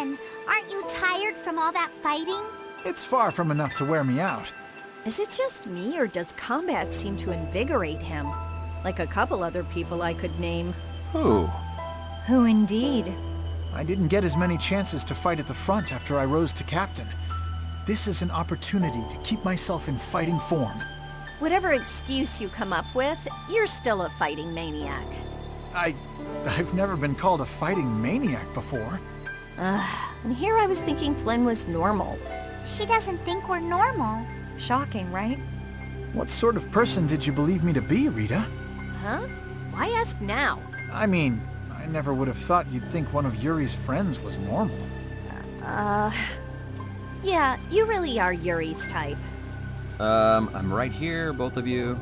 Flynn, aren't you tired from all that fighting? It's far from enough to wear me out. Is it just me, or does combat seem to invigorate him? Like a couple other people I could name. Who? Who indeed? I didn't get as many chances to fight at the front after I rose to captain. This is an opportunity to keep myself in fighting form. Whatever excuse you come up with, you're still a fighting maniac. I've never been called a fighting maniac before. And here I was thinking Flynn was normal. She doesn't think we're normal. Shocking, right? What sort of person did you believe me to be, Rita? Huh? Why ask now? I mean, I never would have thought you'd think one of Yuri's friends was normal. Yeah, you really are Yuri's type. I'm right here, both of you.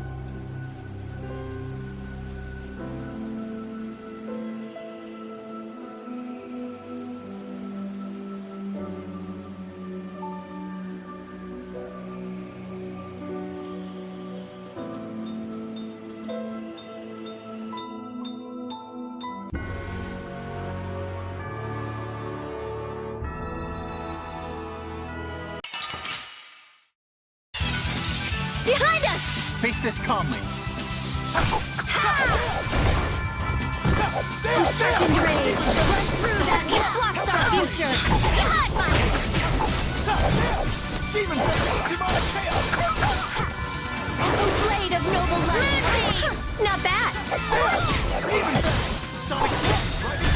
Behind us! Face this calmly. Second rage! Run through that! It blocks our future! Stalagmite! Demon demonic chaos! Oh, blade of noble light! Not bad! Sonic Pulse!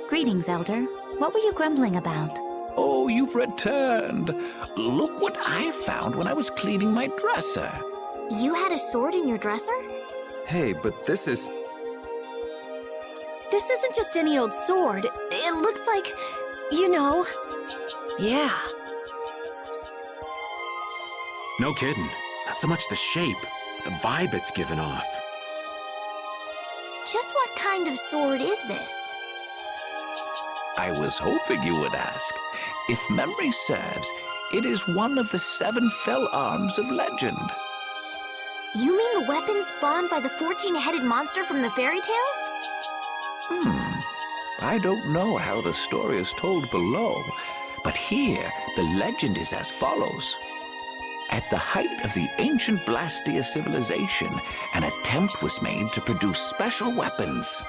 Greetings, Elder. What were you grumbling about? Oh, you've returned. Look what I found when I was cleaning my dresser. You had a sword in your dresser? Hey, but this is... This isn't just any old sword. It looks like, you know... Yeah. No kidding. Not so much the shape, the vibe it's given off. Just what kind of sword is this? I was hoping you would ask. If memory serves, it is one of the 7 fell arms of legend. You mean the weapon spawned by the 14-headed monster from the fairy tales? I don't know how the story is told below, but here the legend is as follows. At the height of the ancient Blastia civilization, an attempt was made to produce special weapons.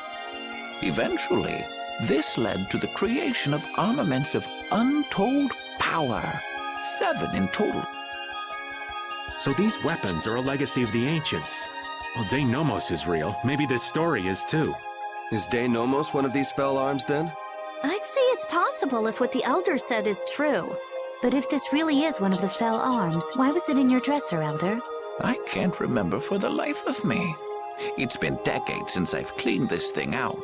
Eventually, this led to the creation of armaments of untold power, 7 in total. So these weapons are a legacy of the ancients. Well, De Nomos is real. Maybe this story is too. Is De Nomos one of these fell arms, then? I'd say it's possible if what the Elder said is true. But if this really is one of the fell arms, why was it in your dresser, Elder? I can't remember for the life of me. It's been decades since I've cleaned this thing out.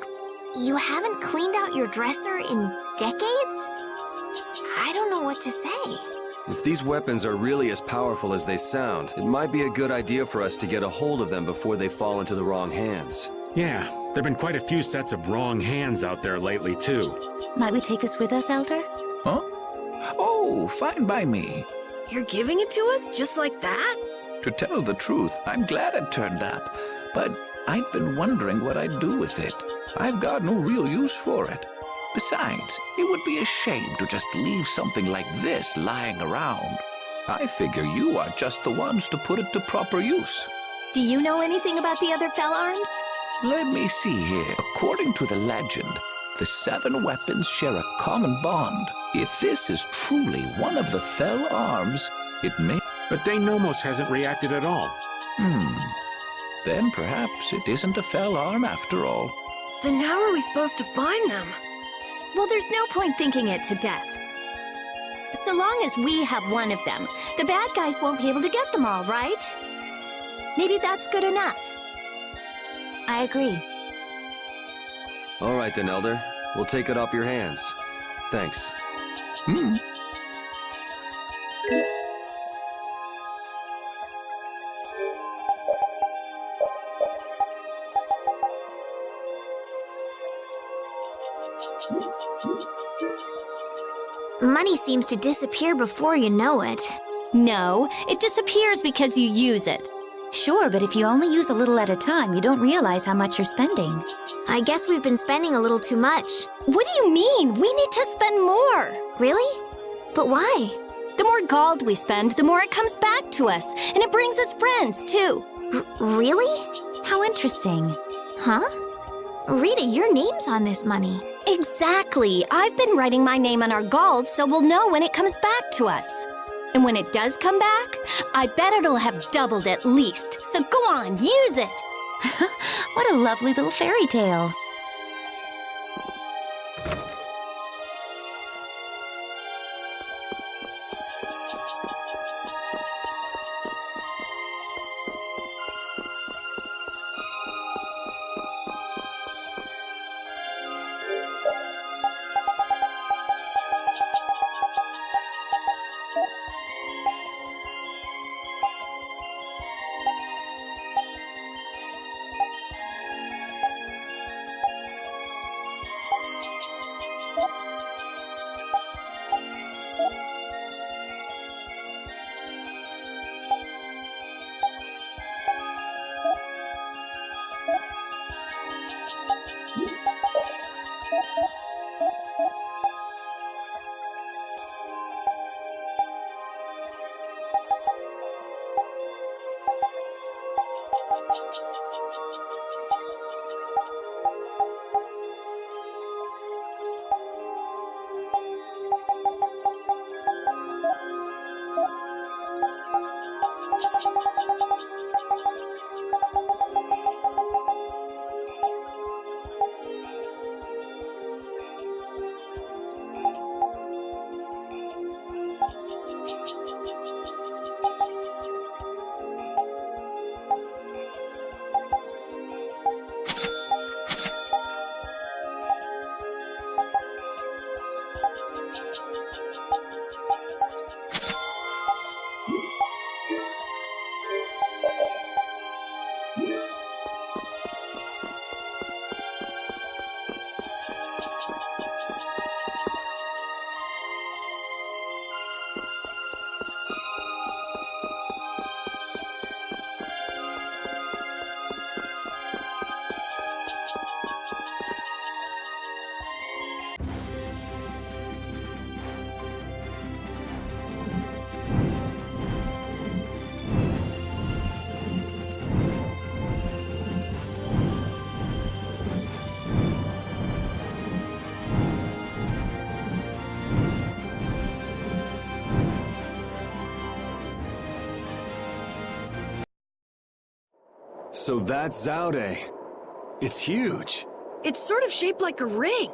You haven't cleaned out your dresser in decades? I don't know what to say. If these weapons are really as powerful as they sound, it might be a good idea for us to get a hold of them before they fall into the wrong hands. Yeah, there've been quite a few sets of wrong hands out there lately, too. Might we take this with us, Elder? Huh? Oh, fine by me. You're giving it to us just like that? To tell the truth, I'm glad it turned up, but I've been wondering what I'd do with it. I've got no real use for it. Besides, it would be a shame to just leave something like this lying around. I figure you are just the ones to put it to proper use. Do you know anything about the other fell arms? Let me see here. According to the legend, the 7 weapons share a common bond. If this is truly one of the fell arms, it may... But Dane Nomos hasn't reacted at all. Then perhaps it isn't a fell arm after all. Then how are we supposed to find them? Well, there's no point thinking it to death. So long as we have one of them, the bad guys won't be able to get them all, right? Maybe that's good enough. I agree. All right then, Elder. We'll take it off your hands. Thanks. Money seems to disappear before you know it. No, it disappears because you use it. Sure, but if you only use a little at a time, you don't realize how much you're spending. I guess we've been spending a little too much. What do you mean? We need to spend more. Really? But why? The more gold we spend, the more it comes back to us. And it brings its friends, too. Really? How interesting. Huh? Rita, your name's on this money. Exactly. I've been writing my name on our gold so we'll know when it comes back to us. And when it does come back, I bet it'll have doubled at least. So go on, use it. What a lovely little fairy tale. So that's Zaude. It's huge. It's sort of shaped like a ring.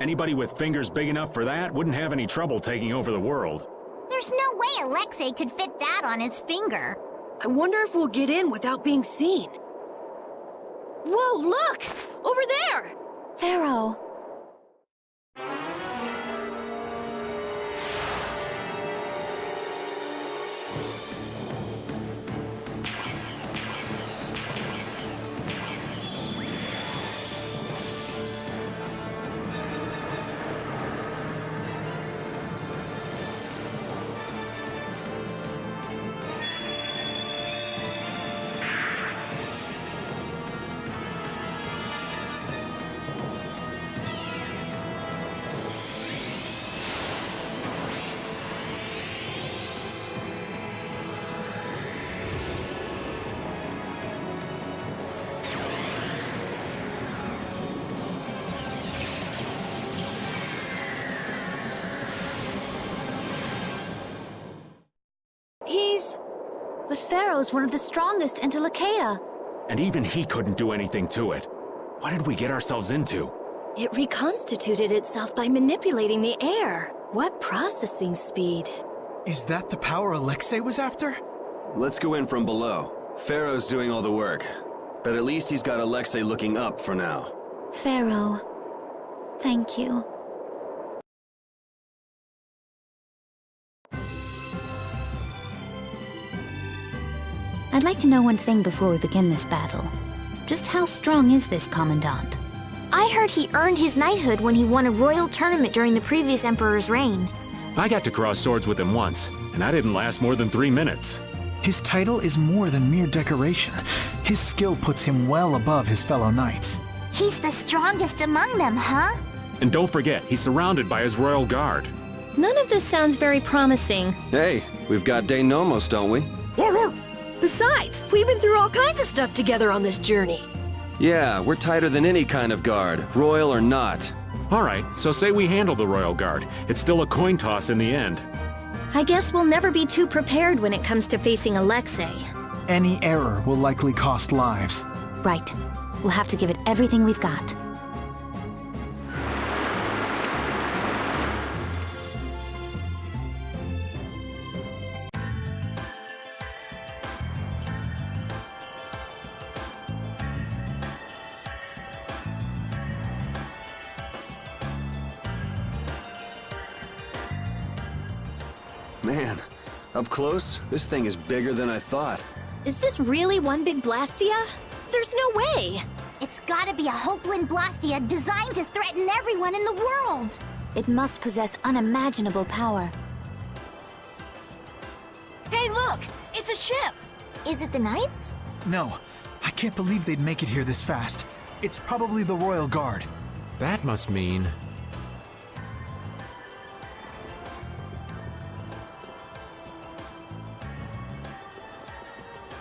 Anybody with fingers big enough for that wouldn't have any trouble taking over the world. There's no way Alexei could fit that on his finger. I wonder if we'll get in without being seen. Whoa, look! Over there! Pharaoh. Pharaoh's one of the strongest in Telekea. And even he couldn't do anything to it. What did we get ourselves into? It reconstituted itself by manipulating the air. What processing speed. Is that the power Alexei was after? Let's go in from below. Pharaoh's doing all the work. But at least he's got Alexei looking up for now. Pharaoh, thank you. I'd like to know one thing before we begin this battle. Just how strong is this Commandant? I heard he earned his knighthood when he won a royal tournament during the previous emperor's reign. I got to cross swords with him once, and I didn't last more than 3 minutes. His title is more than mere decoration. His skill puts him well above his fellow knights. He's the strongest among them, huh? And don't forget, he's surrounded by his royal guard. None of this sounds very promising. Hey, we've got De Nomos, don't we? Besides, we've been through all kinds of stuff together on this journey. Yeah, we're tighter than any kind of guard, royal or not. All right, so say we handle the royal guard. It's still a coin toss in the end. I guess we'll never be too prepared when it comes to facing Alexei. Any error will likely cost lives. Right. We'll have to give it everything we've got. Man, up close, this thing is bigger than I thought. Is this really one big Blastia? There's no way! It's gotta be a Hopeland Blastia designed to threaten everyone in the world. It must possess unimaginable power. Hey, look! It's a ship! Is it the Knights? No, I can't believe they'd make it here this fast. It's probably the Royal Guard. That must mean...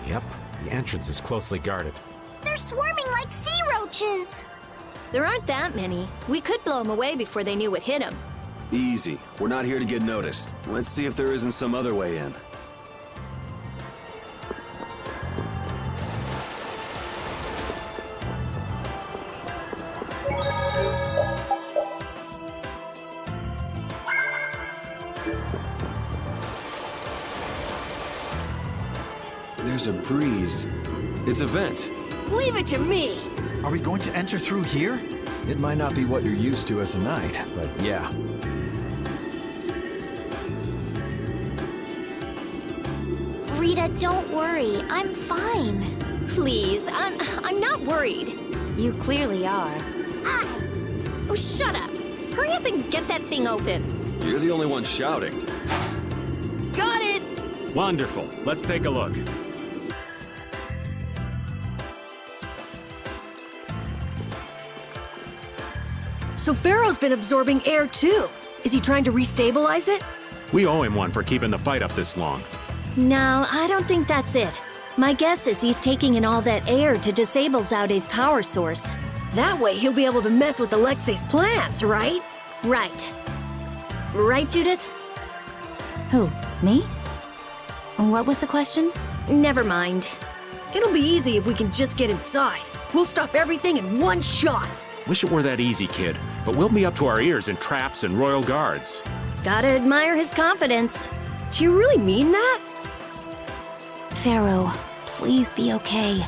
Yep, the entrance is closely guarded. They're swarming like sea roaches. There aren't that many. We could blow them away before they knew what hit them. Easy. We're not here to get noticed. Let's see if there isn't some other way in. There's a breeze. It's a vent. Leave it to me! Are we going to enter through here? It might not be what you're used to as a knight, but yeah. Rita, don't worry. I'm fine. Please, I'm not worried. You clearly are. Ah! Oh, shut up. Hurry up and get that thing open. You're the only one shouting. Got it! Wonderful. Let's take a look. So Pharaoh's been absorbing air too. Is he trying to restabilize it? We owe him one for keeping the fight up this long. No, I don't think that's it. My guess is he's taking in all that air to disable Zaude's power source. That way he'll be able to mess with Alexei's plans, right? Right. Right, Judith? Who? Me? What was the question? Never mind. It'll be easy if we can just get inside. We'll stop everything in one shot. Wish it were that easy, kid, but we'll be up to our ears in traps and royal guards. Gotta admire his confidence. Do you really mean that? Pharaoh, please be okay.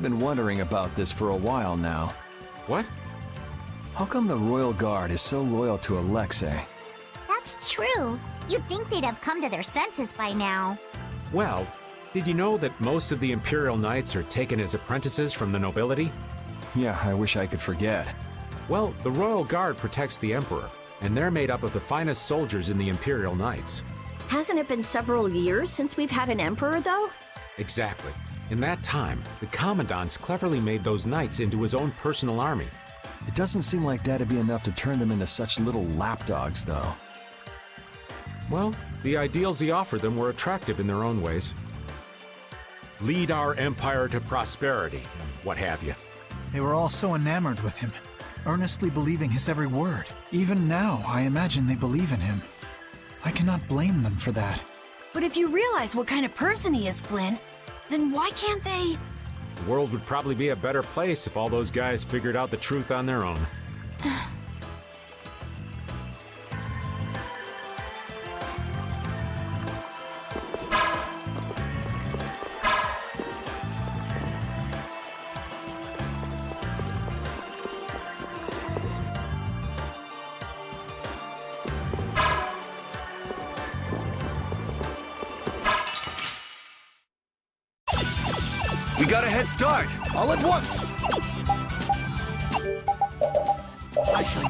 been wondering about this for a while now. What? How come the Royal Guard is so loyal to Alexei? That's true. You'd think they'd have come to their senses by now. Well, did you know that most of the Imperial Knights are taken as apprentices from the nobility? Yeah, I wish I could forget. Well, the Royal Guard protects the Emperor, and they're made up of the finest soldiers in the Imperial Knights. Hasn't it been several years since we've had an emperor, though? Exactly. In that time, the Commandant's cleverly made those knights into his own personal army. It doesn't seem like that'd be enough to turn them into such little lapdogs, though. Well, the ideals he offered them were attractive in their own ways. Lead our empire to prosperity, what have you. They were all so enamored with him, earnestly believing his every word. Even now, I imagine they believe in him. I cannot blame them for that. But if you realize what kind of person he is, Flynn, then why can't they... The world would probably be a better place if all those guys figured out the truth on their own. We got a head start! All at once! Actually...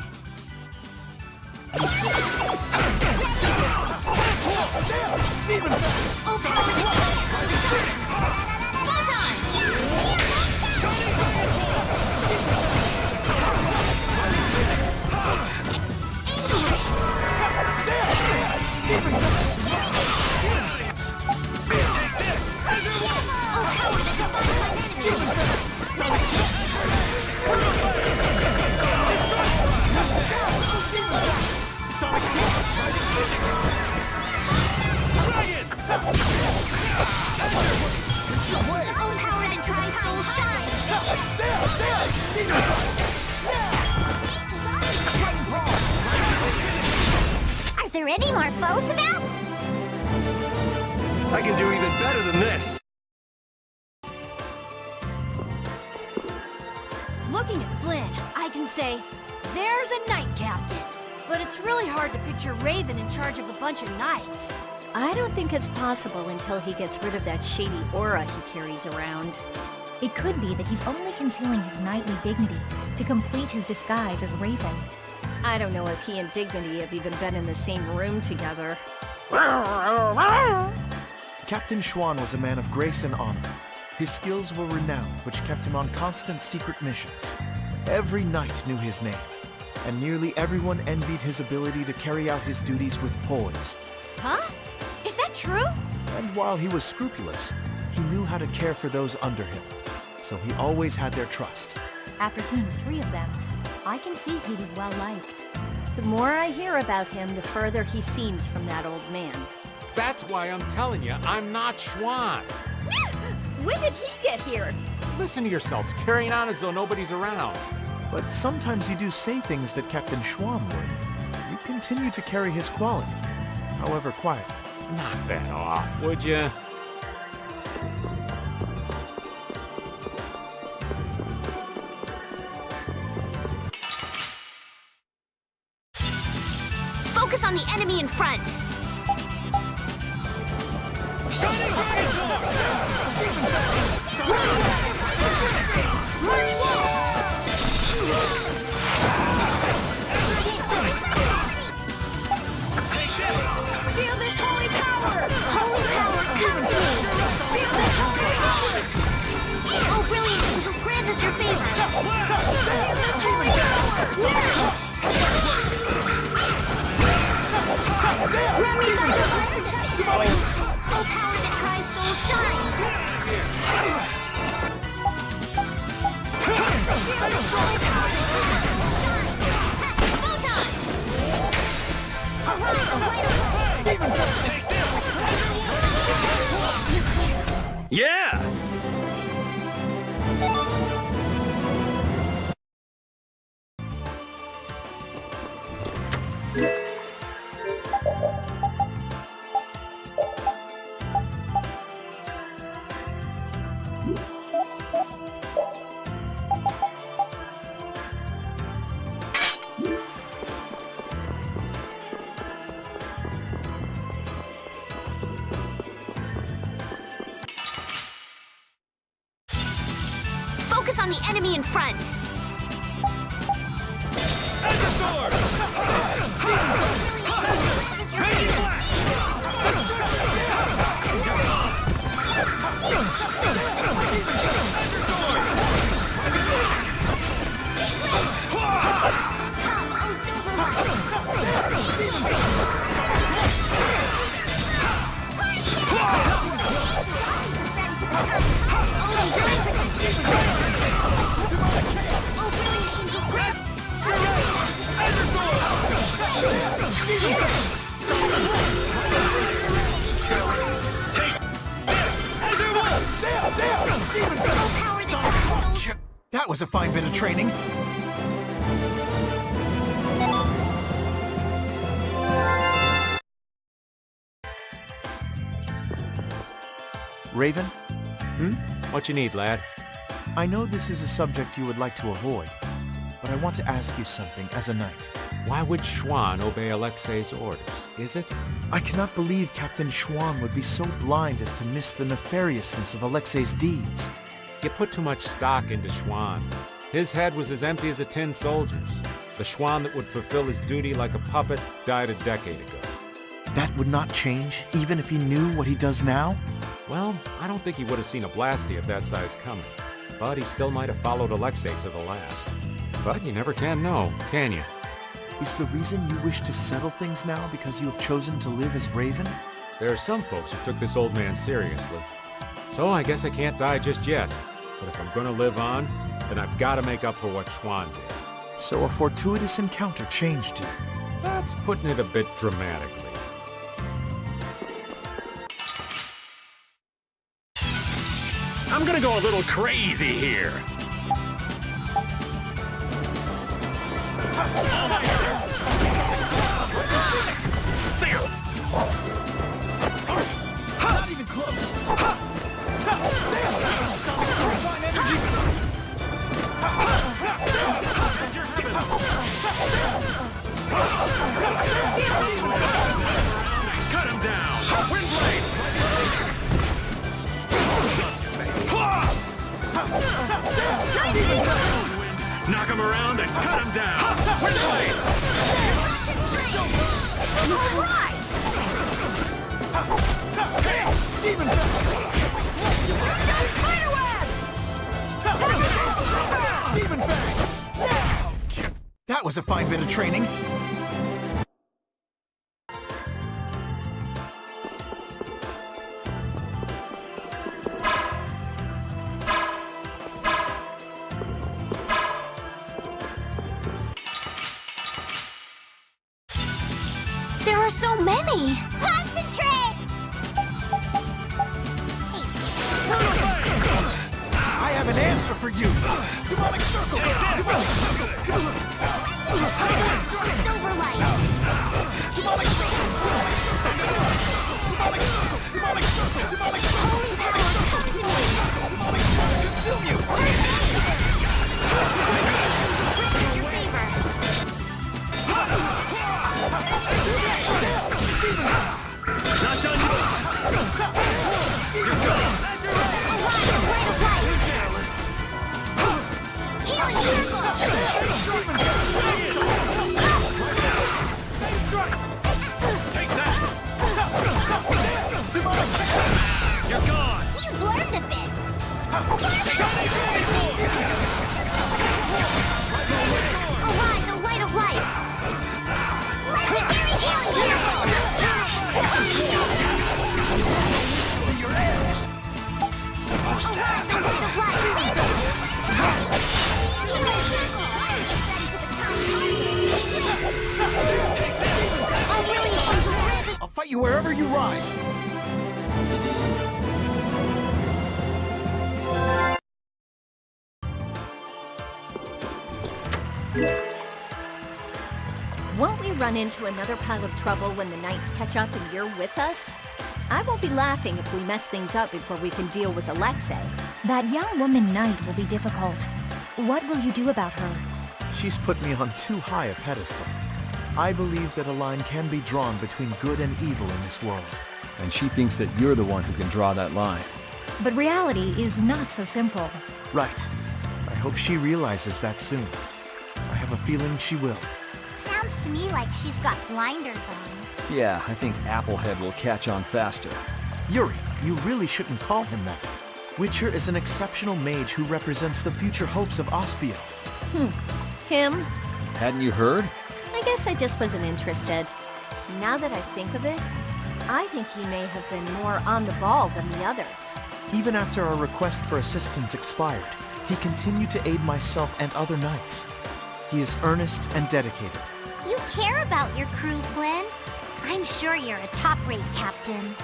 Are there any more foes about? I can do even better than this! Looking at Flynn, I can say, there's a knight captain. But it's really hard to picture Raven in charge of a bunch of knights. I don't think it's possible until he gets rid of that shady aura he carries around. It could be that he's only concealing his knightly dignity to complete his disguise as Raven. I don't know if he and Dignity have even been in the same room together. Captain Schwan was a man of grace and honor. His skills were renowned, which kept him on constant secret missions. Every knight knew his name, and nearly everyone envied his ability to carry out his duties with poise. Huh? Is that true? And while he was scrupulous, he knew how to care for those under him, so he always had their trust. After seeing 3 of them, I can see he was well liked. The more I hear about him, the further he seems from that old man. That's why I'm telling you, I'm not Schwan. When did he get here? Listen to yourselves, carrying on as though nobody's around. But sometimes you do say things that Captain Schwan would. You continue to carry his quality, however quiet. Knock that off, would you? Focus on the enemy in front. March waltz! Feel this holy power! Holy power, come to me! Feel this holy power! Oh, brilliant angels, grant us your favor! Feel this holy power! Remy protection! Oh, power that tries soul shine! Feel this holy power that tries soul shine! Photon! Arise, a light of Yeah! the enemy in front. That was a fine bit of training. Raven, What you need, lad? I know this is a subject you would like to avoid, but I want to ask you something as a knight. Why would Schwann obey Alexei's orders? Is it? I cannot believe Captain Schwann would be so blind as to miss the nefariousness of Alexei's deeds. You put too much stock into Schwann. His head was as empty as a tin soldier's. The Schwann that would fulfill his duty like a puppet died a decade ago. That would not change, even if he knew what he does now? Well, I don't think he would have seen a blasty of that size coming. But he still might have followed Alexei to the last. But you never can know, can you? Is the reason you wish to settle things now because you have chosen to live as Raven? There are some folks who took this old man seriously. So I guess I can't die just yet. But if I'm gonna live on, then I've got to make up for what Schwann did. So a fortuitous encounter changed you. That's putting it a bit dramatically. I'm gonna go a little crazy here. Sam! Not even close! Cut him down! Windblade! Knock him around and cut him down! Windblade! Demon Demon That was a fine bit of training. There are so many. Concentrate! I have an answer for you. Demonic circle. Demonic circle. Silver light. Demonic circle. Demonic circle. Demonic circle. Demonic circle. Holy power, come to me. Demonic circle. Consume you. Your favor. Not done yet! You're gone! Arise, light of light. Healing circle. Take that! You're gone! You've learned a bit. Arise, a light of light. Legendary healing circle. Arise, a light of light. Healing circle. Oh, brilliant angels. I'll fight you wherever you rise. Won't we run into another pile of trouble when the knights catch up and you're with us? I won't be laughing if we mess things up before we can deal with Alexei. That young woman knight will be difficult. What will you do about her? She's put me on too high a pedestal. I believe that a line can be drawn between good and evil in this world. And she thinks that you're the one who can draw that line. But reality is not so simple. Right. I hope she realizes that soon. I have a feeling she will. Sounds to me like she's got blinders on. Yeah, I think Applehead will catch on faster. Yuri, you really shouldn't call him that. Witcher is an exceptional mage who represents the future hopes of Aspio. Him? Hadn't you heard? I guess I just wasn't interested. Now that I think of it, I think he may have been more on the ball than the others. Even after our request for assistance expired, he continued to aid myself and other knights. He is earnest and dedicated. You care about your crew, Flynn. I'm sure you're a top-rate captain.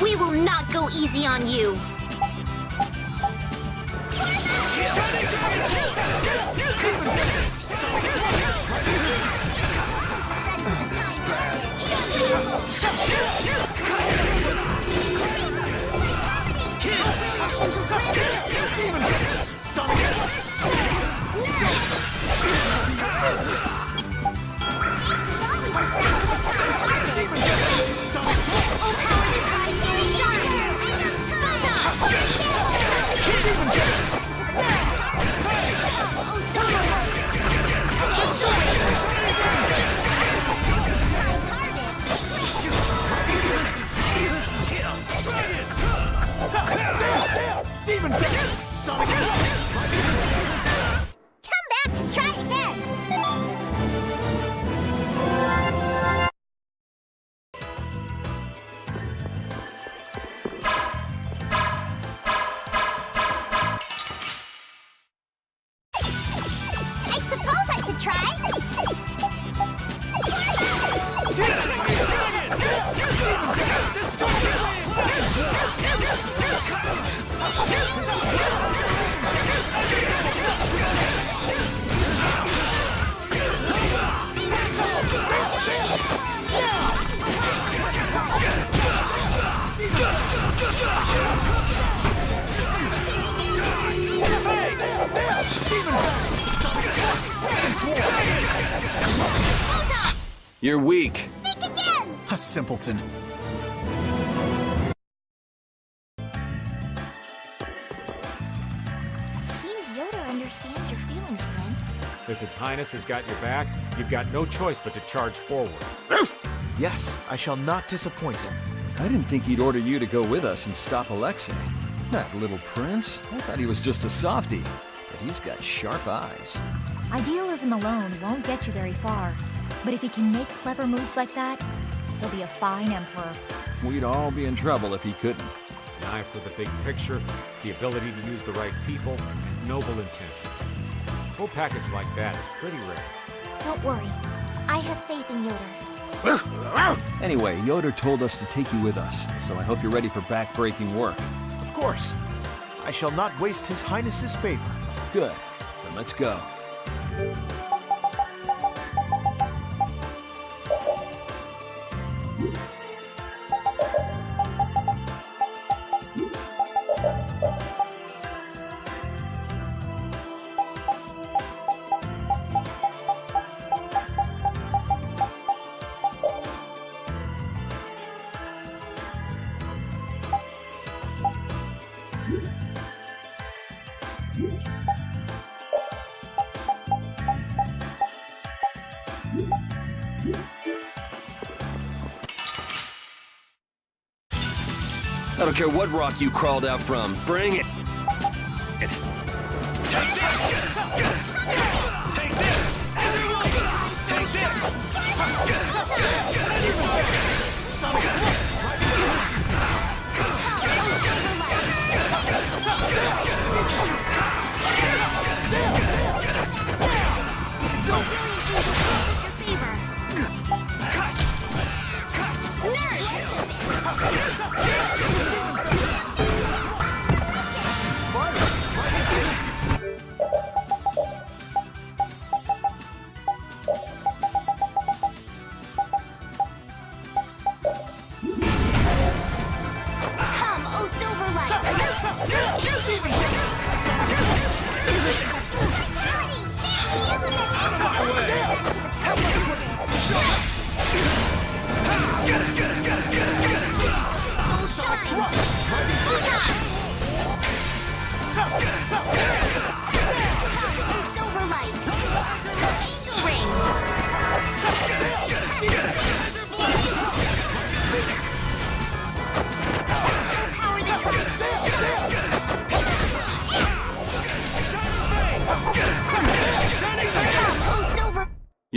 We will not go easy on you. Come back and try again. I suppose I could try. You're weak. Think again. A simpleton. Seems Yoda understands your feelings, Flynn. If His Highness has got your back, you've got no choice but to charge forward. Yes, I shall not disappoint him. I didn't think he'd order you to go with us and stop Alexei. That little prince? I thought he was just a softie. But he's got sharp eyes. Idealism alone won't get you very far. But if he can make clever moves like that, he'll be a fine emperor. We'd all be in trouble if he couldn't. An eye for the big picture, the ability to use the right people, and noble intentions. A full package like that is pretty rare. Don't worry. I have faith in Yoda. Anyway, Yoder told us to take you with us, so I hope you're ready for back-breaking work. Of course. I shall not waste His Highness's favor. Good. Then let's go. I don't care what rock you crawled out from. Bring it. Take this! Take this! Everyone! Take this!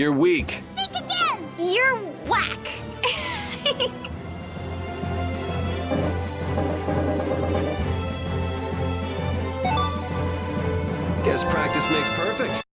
You're weak. Think again! You're whack. Guess practice makes perfect.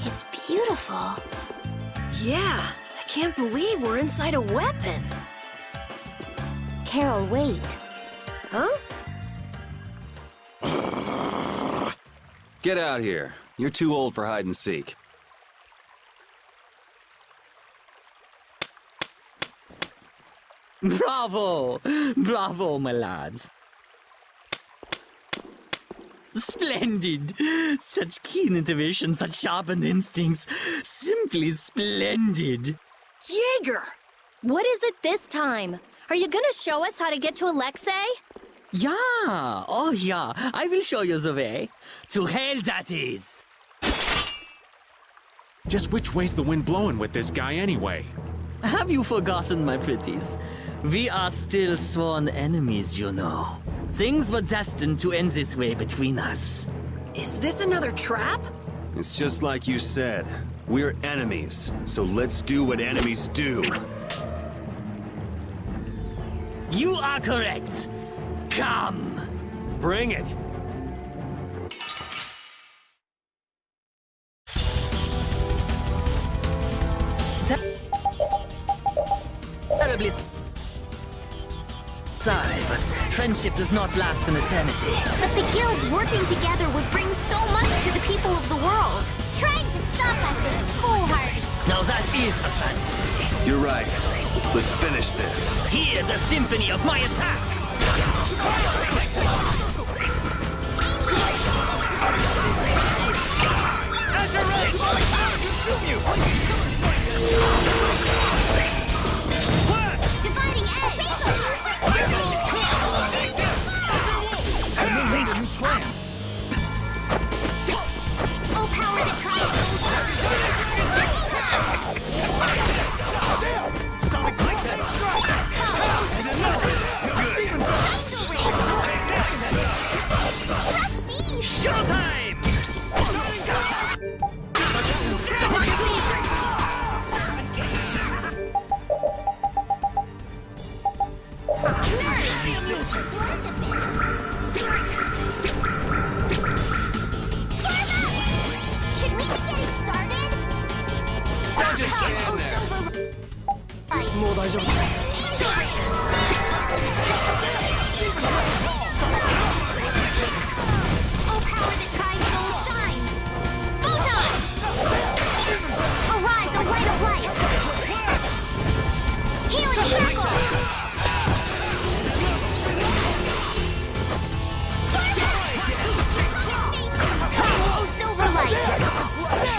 It's beautiful. Yeah, I can't believe we're inside a weapon. Carol, wait. Huh? Get out here. You're too old for hide and seek. Bravo! Bravo, my lads. Splendid! Such keen intuition, such sharpened instincts. Simply splendid. Jaeger! What is it this time? Are you gonna show us how to get to Alexei? Yeah! Oh, yeah. I will show you the way. To hell, that is! Just which way's the wind blowing with this guy anyway? Have you forgotten, my pretties? We are still sworn enemies, you know. Things were destined to end this way between us. Is this another trap? It's just like you said. We're enemies, so let's do what enemies do. You are correct. Come! Bring it! Terribly sorry, but friendship does not last an eternity. But the guilds working together would bring so much to the people of the world. Trying to stop us is foolhardy. Now that is a fantasy. You're right. Let's finish this. Hear the symphony of my attack! As your rage! Consume you! Dividing edge. Take this! I may need a new plan. Oh, power that tries Sonic Light Test! And another! Showtime! Should we be getting started? Stop just stand there. Oh, power that tries soul shine! Photon! Arise, a light of life! Healing circle! Come, oh silver light!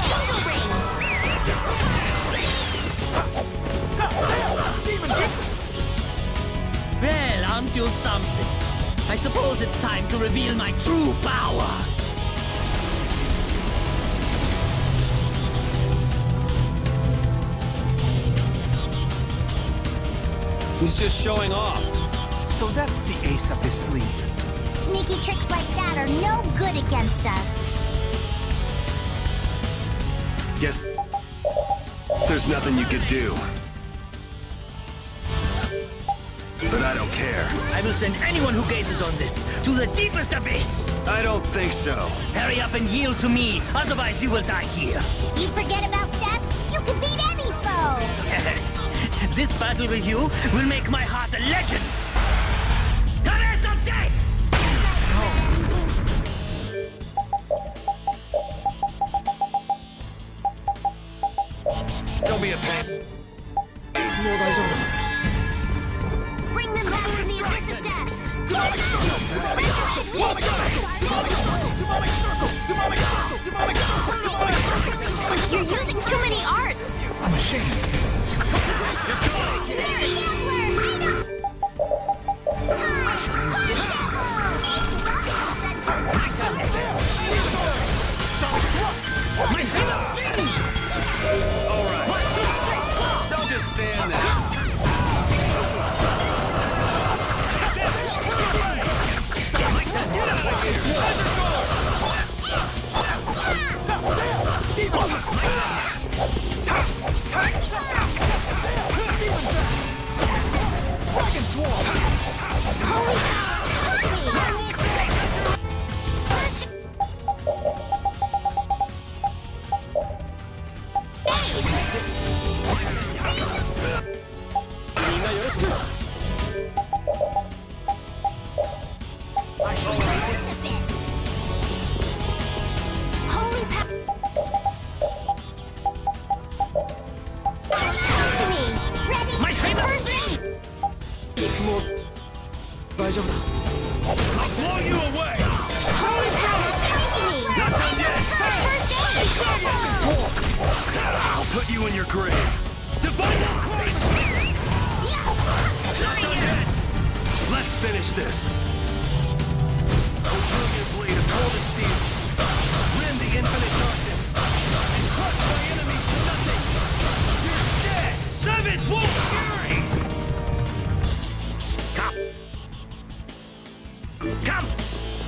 Angel ring! Well, aren't you something? I suppose it's time to reveal my true power. He's just showing off. So that's the ace up his sleeve. Sneaky tricks like that are no good against us. Guess there's nothing you could do. But I don't care. I will send anyone who gazes on this to the deepest abyss. I don't think so. Hurry up and yield to me, otherwise you will die here. You forget about death? You can beat any foe! This battle with you will make my heart a legend. Goddess of death! Don't be a pain. Bring them back to the abyss of death. Demonic circle! Demonic circle! Demonic circle! Demonic circle! Demonic circle! Demonic circle! Demonic circle! Demonic circle! You're using too many arts. I'm ashamed. All right. Don't just stand there. Dragon Swarm! I shall use this. Holy power. Come to me. Ready? My favorite First aid. I'll blow you away. Holy power. Come to me. Not done yet. First aid. I'll put you in your grave. Divine increase. Not done yet. Let's finish this. Oh, brilliant blade of cold as steel. Rend the infinite darkness. And crush my enemies to nothing. You're dead. Savage Wolf Fury. Come!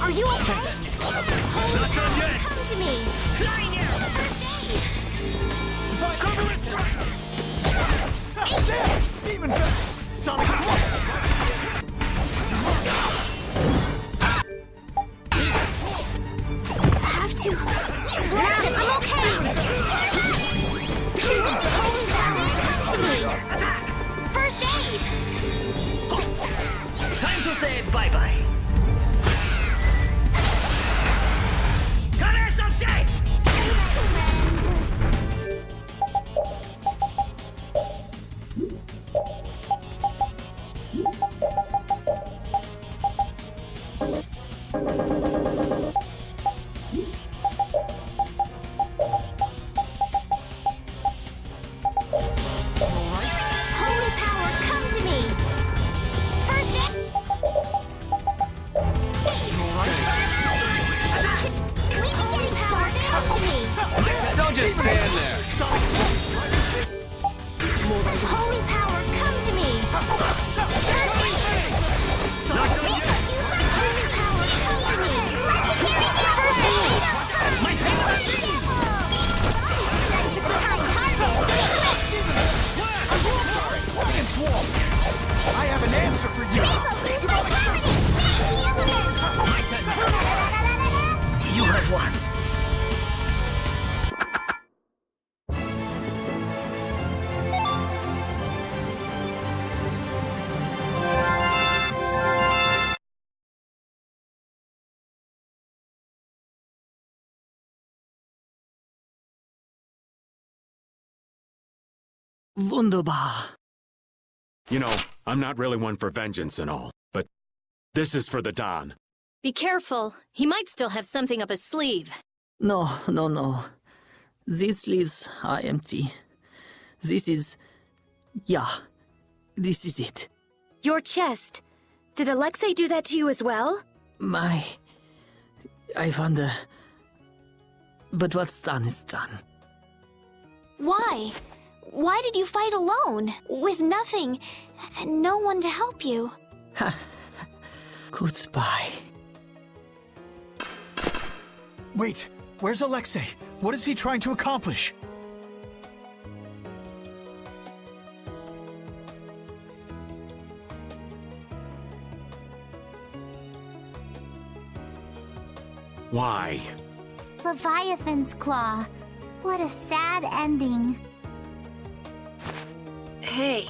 Are you okay? Holy Not done power. yet. Come to me. Flying arrow! First aid. Cover strike. Demon Fist! Sonic Thrust! I have to. I'm okay. Holy power. Come to me. First aid. Time to say bye-bye. Goddess of death! Holy power. Come to me. First aid. We can get started. Come to me. Don't just stand there. Holy power, come to me! First aid! Not done yet. Holy power, come to me! First aid! My favorite! Dragon Swarm! I have an answer for you! You have won. Wunderbar. You know, I'm not really one for vengeance and all, but this is for the Don. Be careful. He might still have something up his sleeve. No, no, no. These sleeves are empty. This is... yeah. This is it. Your chest. Did Alexei do that to you as well? I wonder... But what's done is done. Why? Why did you fight alone? With nothing, and no one to help you? Good spy. Wait, where's Alexei? What is he trying to accomplish? Why? Leviathan's Claw. What a sad ending. Hey.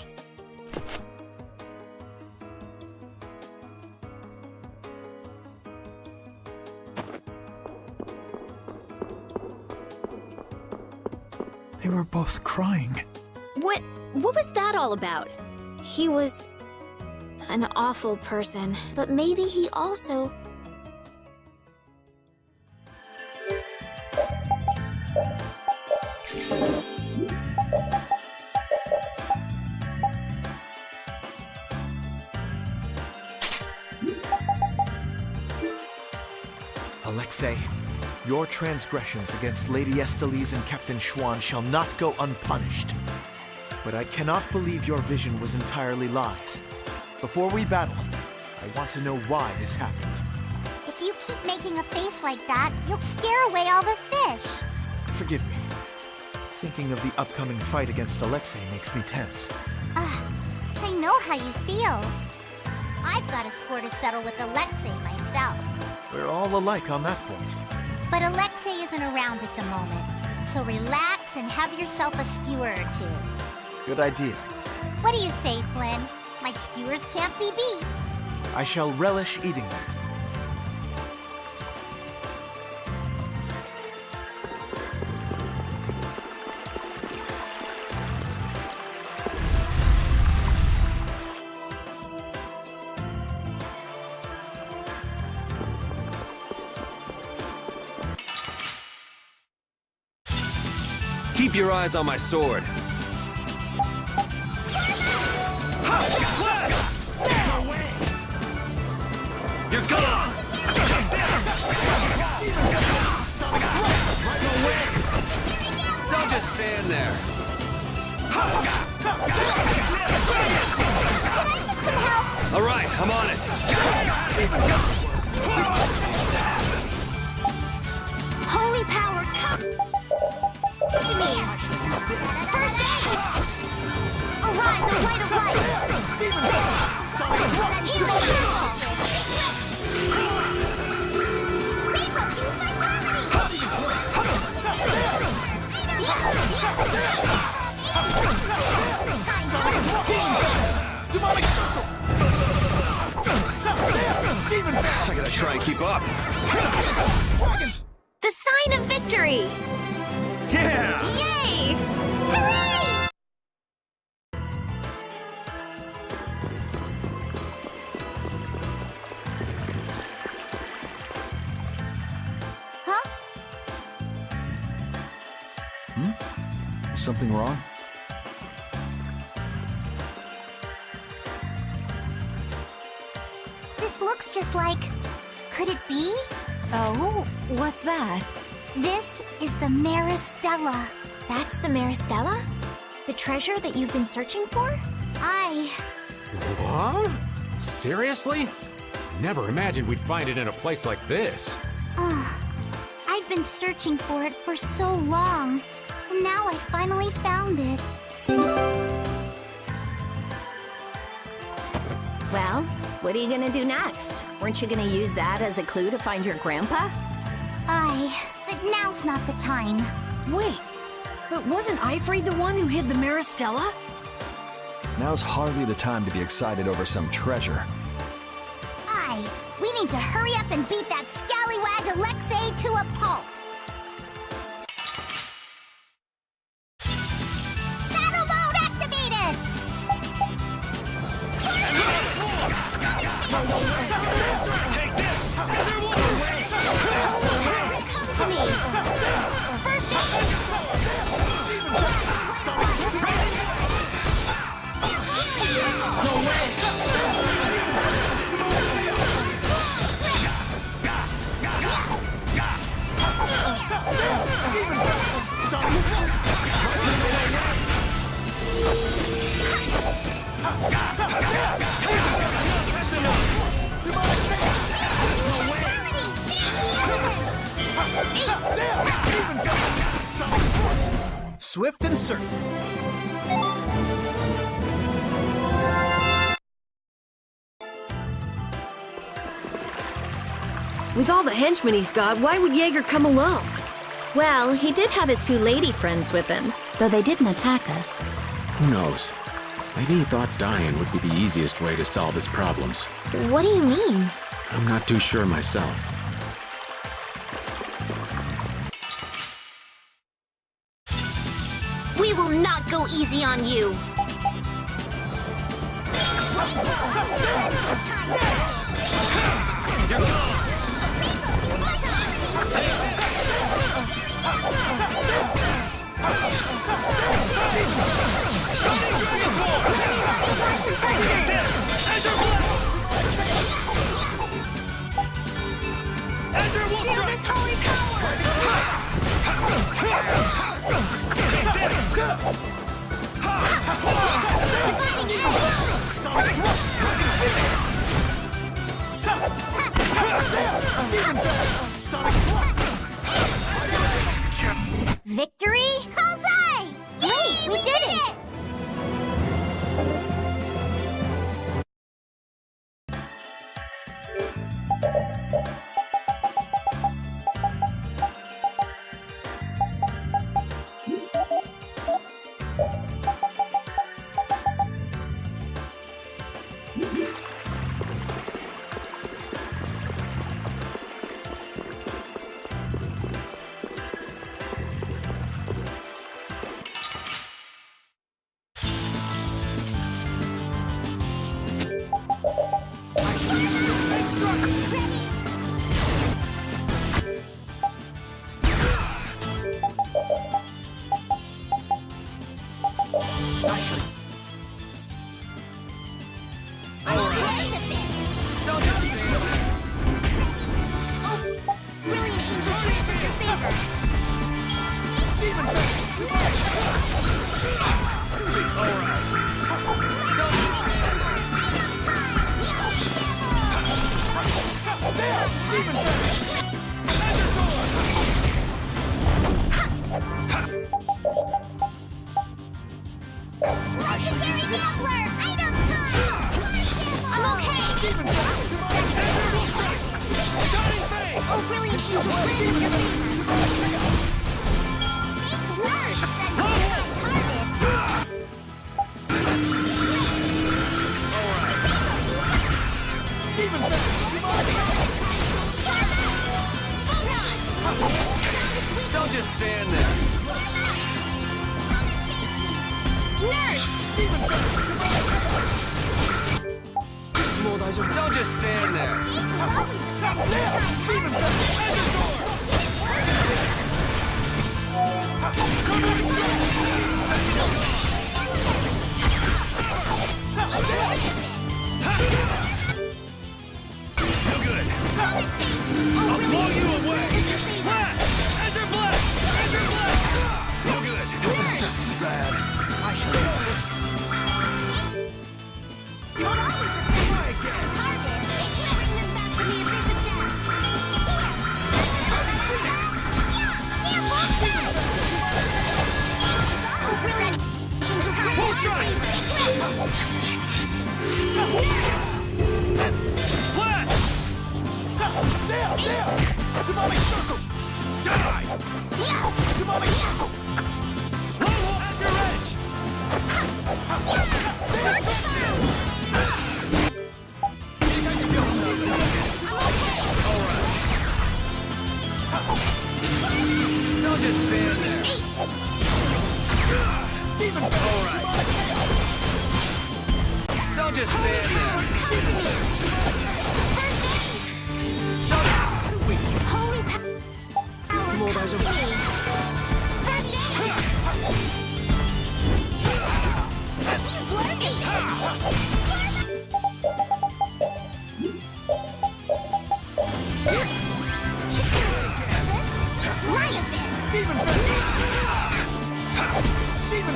They were both crying. What was that all about? He was an awful person, but maybe he also... Alexei, your transgressions against Lady Estellise and Captain Schwan shall not go unpunished. But I cannot believe your vision was entirely lies. Before we battle, I want to know why this happened. If you keep making a face like that, you'll scare away all the fish. Forgive me. Thinking of the upcoming fight against Alexei makes me tense. I know how you feel. I've got a score to settle with Alexei myself. We're all alike on that point. But Alexei isn't around at the moment, so relax and have yourself a skewer or two. Good idea. What do you say, Flynn? My skewers can't be beat. I shall relish eating them. Keep your eyes on my sword. You're gone! Don't just stand there. All right, I'm on it. Holy power, come to me! First aid! Arise, a light of light! An healing circle! Maple, use vitality! Demonic circle! I gotta try and keep up. The sign of victory! Yeah! Yay! Hooray! Huh? Is something wrong? This looks just like... Could it be? Oh, what's that? This is the Maristella. That's the Maristella? The treasure that you've been searching for? What? Seriously? Never imagined we'd find it in a place like this. I've been searching for it for so long, and now I finally found it. Well, what are you gonna do next? Weren't you gonna use that as a clue to find your grandpa? But now's not the time. Wait, but wasn't Ifrid the one who hid the Maristella? Now's hardly the time to be excited over some treasure. We need to hurry up and beat that scallywag Alexei to a pulp. Battle mode activated! Take this! Come to me! First aid! Swift and certain. With all the henchmen he's got, why would Jaeger come alone? Well, he did have his 2 lady friends with him. Though they didn't attack us. Who knows? Maybe he thought dying would be the easiest way to solve his problems. What do you mean? I'm not too sure myself. We will not go easy on you. Feel this holy Victory? Banzai! Yay, we did it! Don't just stand there. Don't just stand there. No good. I'll blow you away. Blast! Azure blast! Azure blast! No good. It was just as bad. I should do this. Full strike! Blast! Down! Demonic circle! Die! Demonic circle! Low Azure edge! Destruction! Don't just stand there. Demon! Alright. Don't just stand there. Too weak. Holy power. More Azure. First aid. You worthy. Demon! Demon!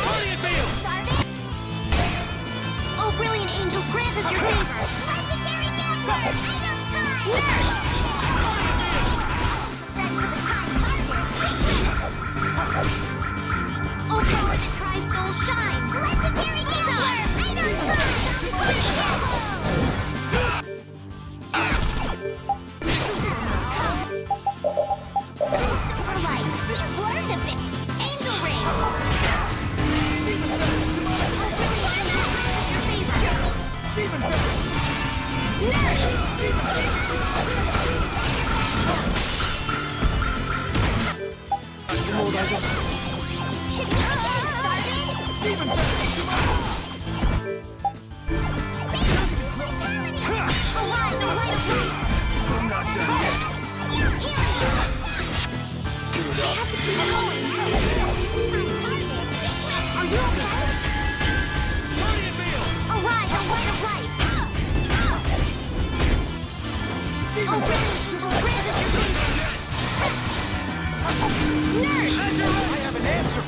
Party advance! Oh, brilliant angels, grant us your favor. Legendary Gambler! Item time! Nurse! Oh, power that tries souls shine. Legendary Gambler! Item time!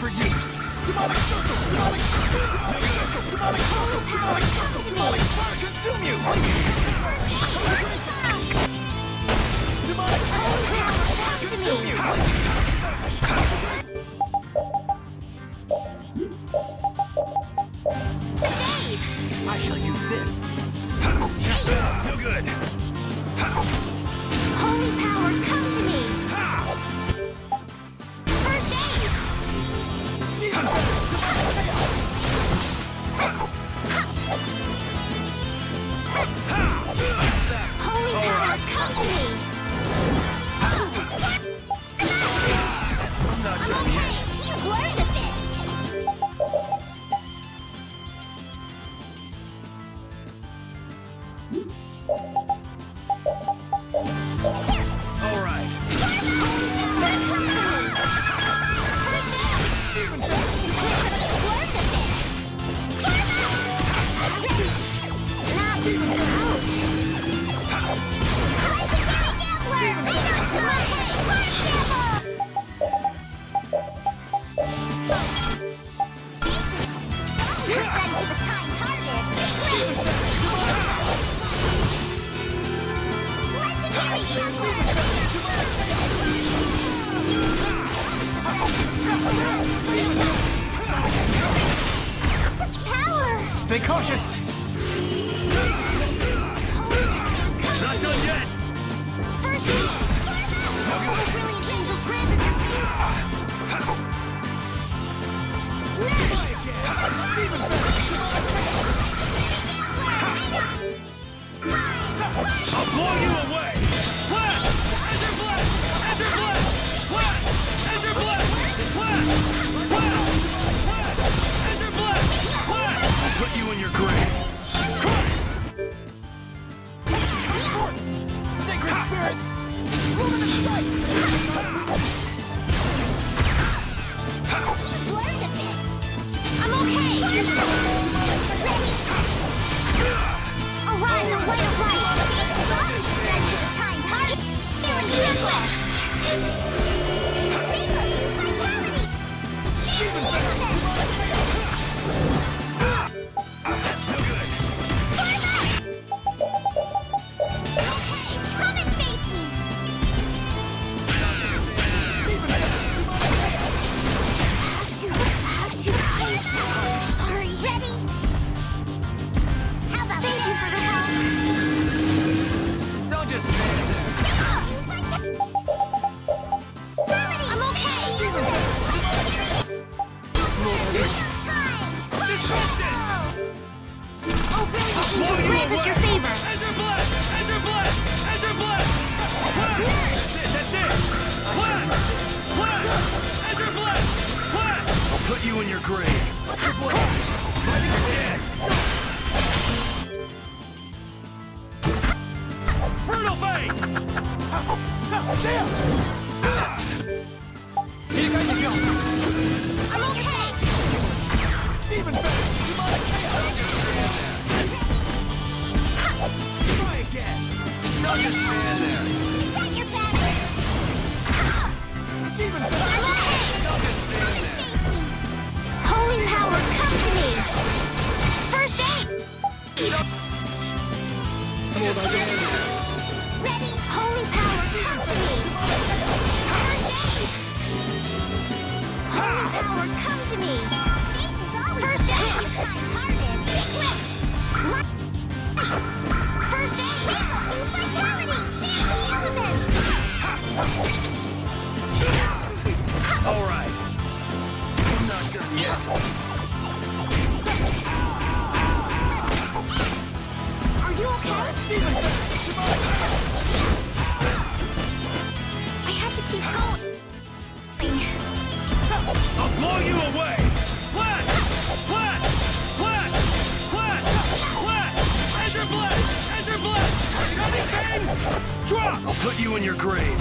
for you! Demonic circle! Demonic circle! Demonic circle! Demonic circle! Demonic circle! Demonic fire consume you! Demonic fire consume you! I shall use this. No good. Holy power, come to me! First aid! Holy power, come to me! I'm not done yet. You've learned a bit! All right. Such power! Stay cautious! Not done yet. First aid! Oh, brilliant angels grant us your I'll blow you away. Blast! Azure blast! Azure blast! Blast! Azure blast! Blast! Blast! Blast! Azure blast! Blast! I'll put you in your grave. Sacred spirits! Luminous sight! You've learned a bit! I'm okay! Ready! Arise, a light of light! Spread to the kind heart! Feeling simpler! Vitality! Fancy element! No good. Okay, come and face me! Have to. I'm sorry. Ready? How about thank you for the help? Don't just stand there. I'm okay. Destruction! Oh, brilliant angels grant us your favor. Azure blast! Azure blast! Azure blast! That's it! Blast! Blast! Azure blast! Blast! I'll put you in your grave. You're dead. Brutal fate! I'm okay. Demon Fang! Demonic chaos! Try again! Don't just stand there. Is that your bad? Demon Fang! I'm okay. Don't just stand there. Face me. Holy power, come to me. First aid. Just stand there. Ready. Holy power, come to me. First aid. Holy power, come to me. First aid. Kind-hearted. Light. First aid. Vitality. Fancy element. All right. I'm not done yet. Are you okay? I have to keep going. I'll blow you away! Blast! Blast! Blast! Blast! Blast! Azure blast! Azure blast! Shining Fang! Drop! I'll put you in your grave.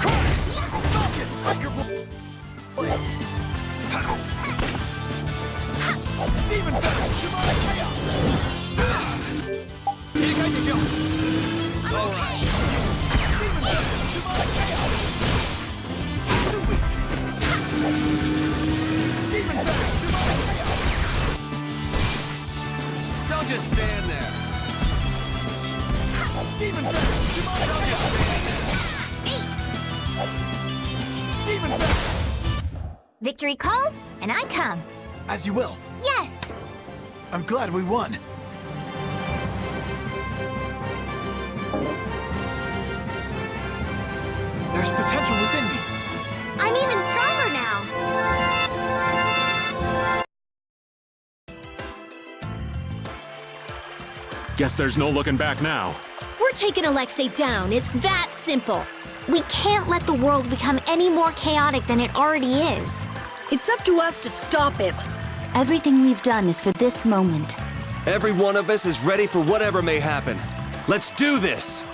Crush! Falcon! Tiger Blade! Demon Fang! Demonic chaos! All right. Demon Fang! Demonic chaos! Too weak! Don't just stand there. Demon Fist! Don't just stand there. Demon Fist! Victory calls, and I come. As you will. Yes! I'm glad we won. There's potential within me. I'm even stronger now. Guess there's no looking back now. We're taking Alexei down. It's that simple. We can't let the world become any more chaotic than it already is. It's up to us to stop him. Everything we've done is for this moment. Every one of us is ready for whatever may happen. Let's do this!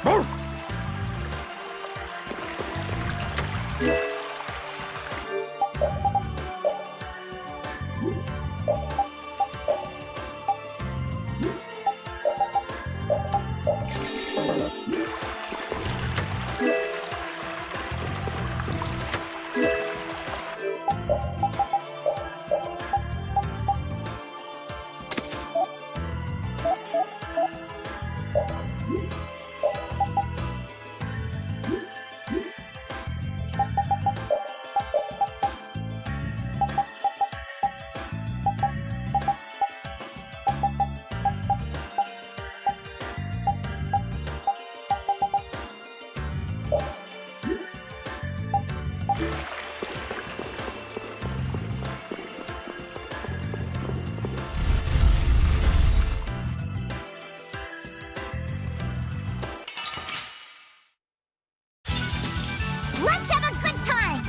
Let's have a good time!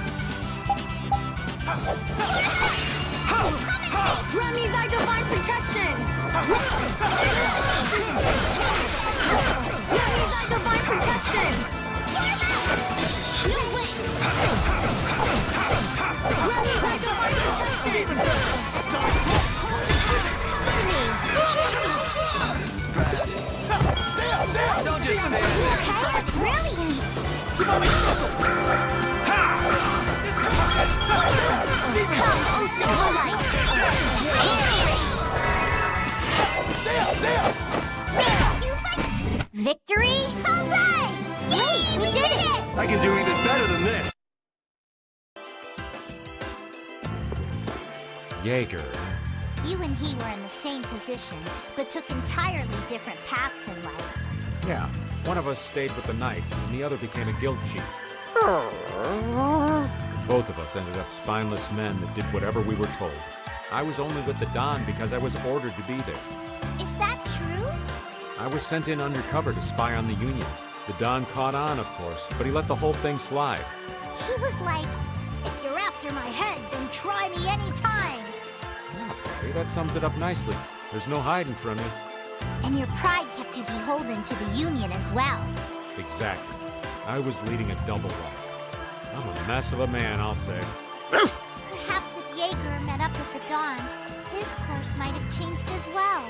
Grant me thy divine protection! Grant me thy divine protection! No way! Grant me thy divine protection! Talk to me! This is bad. Don't just stand there. Brilliant! Come, oh Silverlight! Victory? Huzzah! Yay! We did it! I can do even better than this! Jaeger. You and he were in the same position, but took entirely different paths in life. Yeah, one of us stayed with the Knights, and the other became a guild chief. Both of us ended up spineless men that did whatever we were told. I was only with the Don because I was ordered to be there. Is that true? I was sent in undercover to spy on the Union. The Don caught on, of course, but he let the whole thing slide. He was like, if you're after my head, then try me anytime. Okay, that sums it up nicely. There's no hiding from you. And your pride kept you beholden to the Union as well. Exactly. I was leading a double life. I'm a mess of a man, I'll say. Perhaps if Jaeger met up with the Dawn, his course might have changed as well.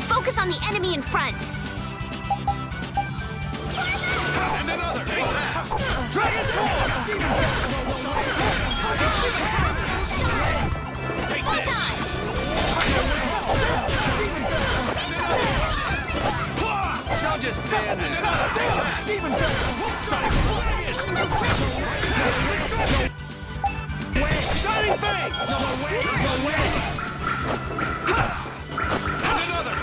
Focus on the enemy in front. And another! Take that! Dragon Sword! Take this! Don't just stand there! Demon Shining Fang! No way! And another!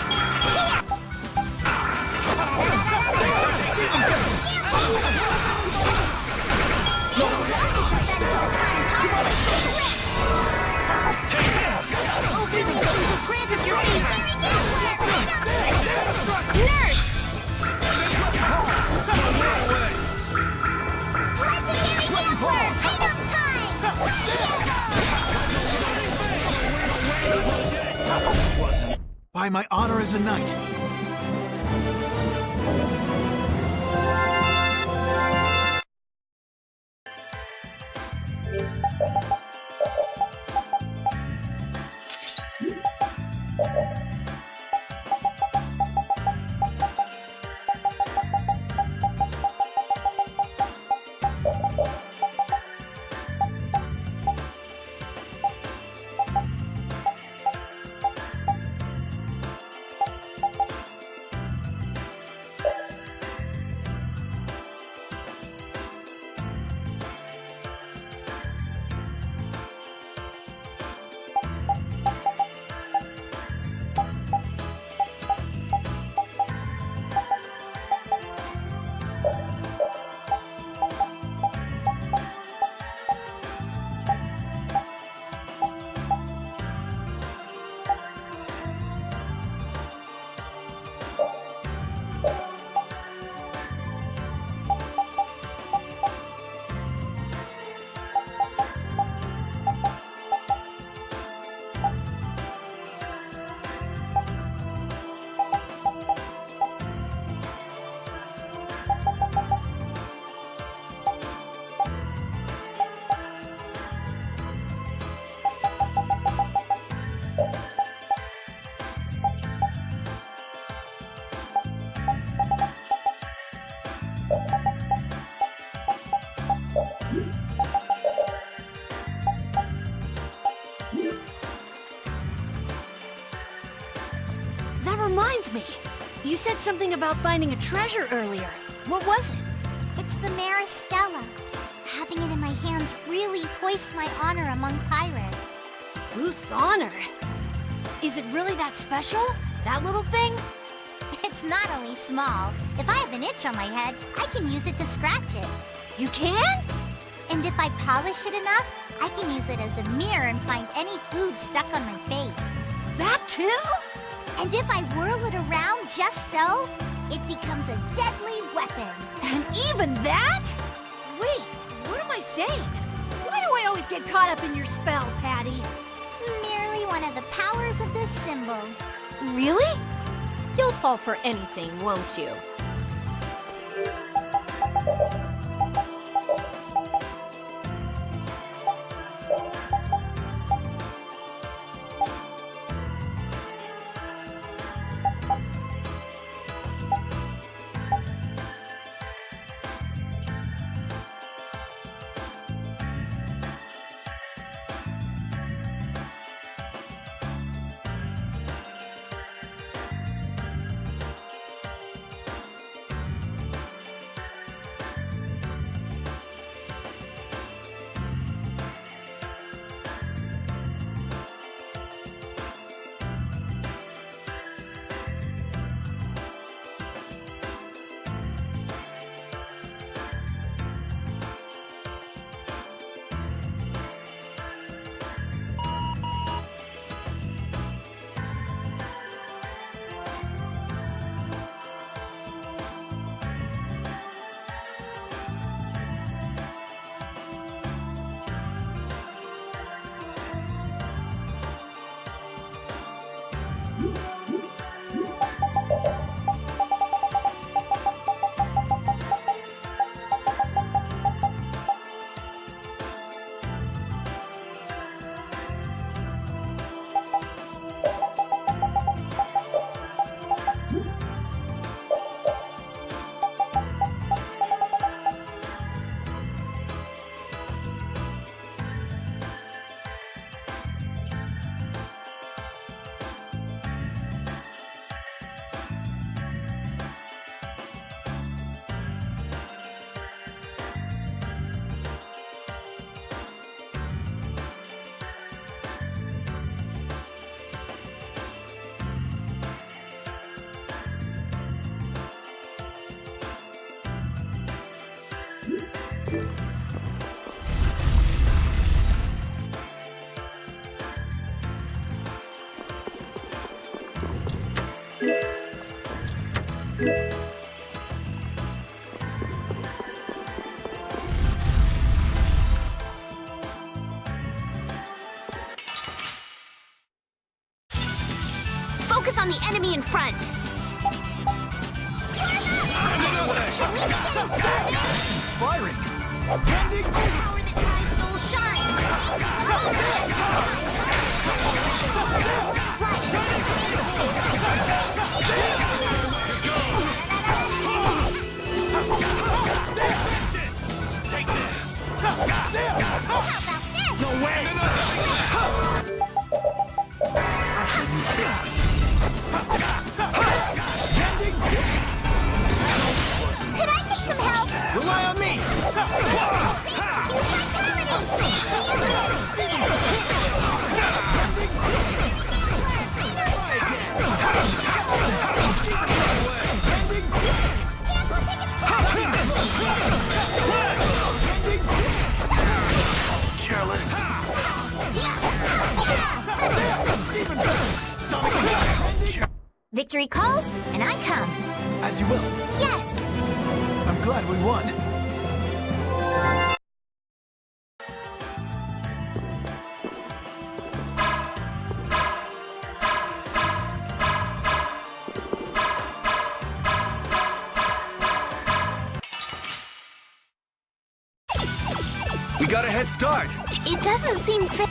Nurse! Legendary Gambler! Item time! By my honor as a knight. confused me. You said something about finding a treasure earlier. What was it? It's the Maristella. Having it in my hands really hoists my honor among pirates. Ruth's honor. Is it really that special? That little thing? It's not only small. If I have an itch on my head, I can use it to scratch it. You can? And if I polish it enough, I can use it as a mirror and find any food stuck on my face. That too? And if I whirl it around just so, it becomes a deadly weapon. And even that? Wait, what am I saying? Why do I always get caught up in your spell, Patty? Merely one of the powers of this symbol. Really? You'll fall for anything, won't you? Focus on the enemy in front. It's inspiring. Power that tries soul shine. Take this! No way! I should use this. Could I get some help? Rely on me! Chance will take its course. Careless. Victory calls, and I come. As you will. Yes! I'm glad we won. We got a head start. It doesn't seem fair.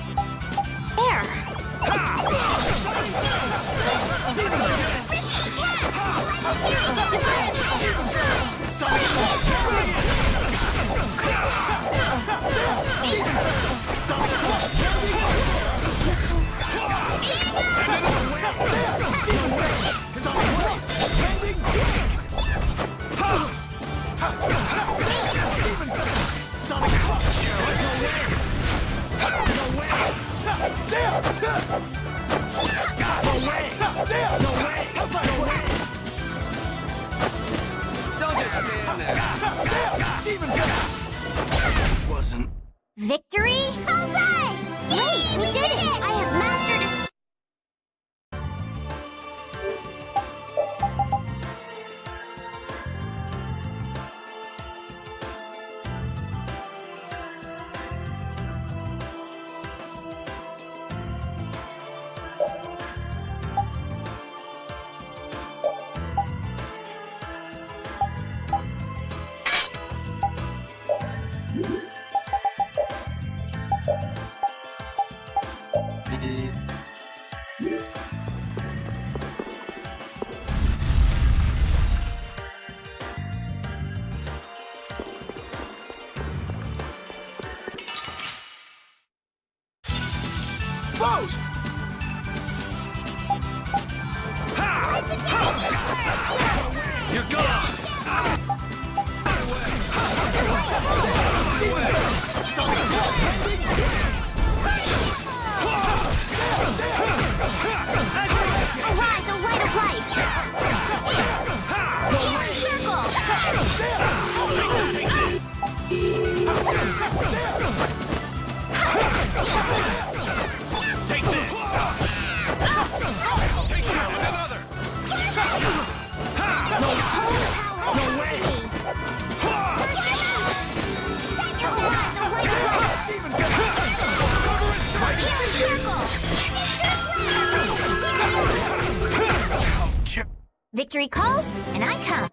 Victory? Bullseye! Great, we did it! I have mastered a... Vote! You're gone! Arise, a light of light! Healing circle! Take this! Take down another! No way! Arise, a light of light! Healing circle! Victory calls, and I come.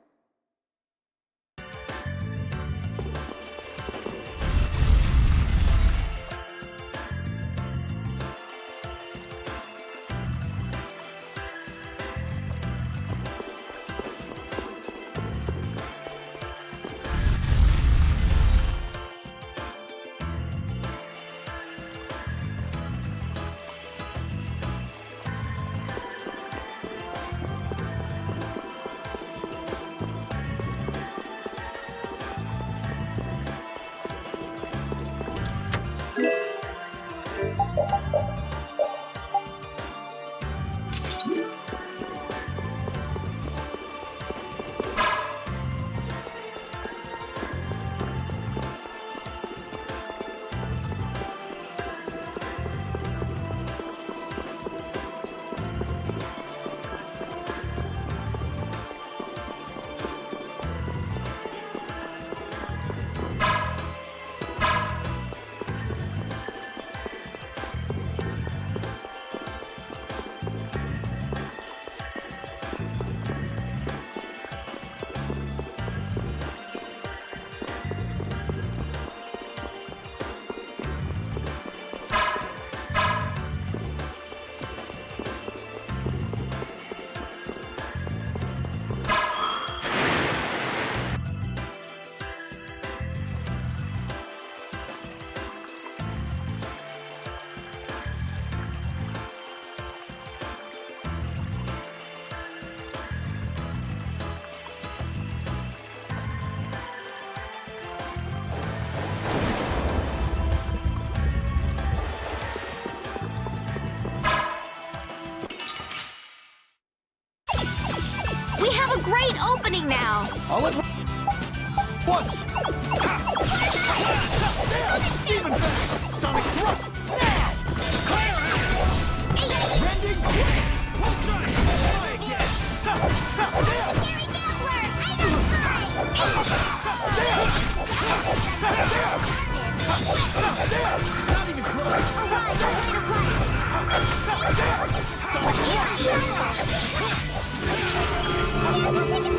We have a great opening now! All at once! Even better! Sonic thrust! Now! Rending! Take it! Legendary Gambler! I know Not even close! Arise, a light of light! Sonic thrust! Chance will take its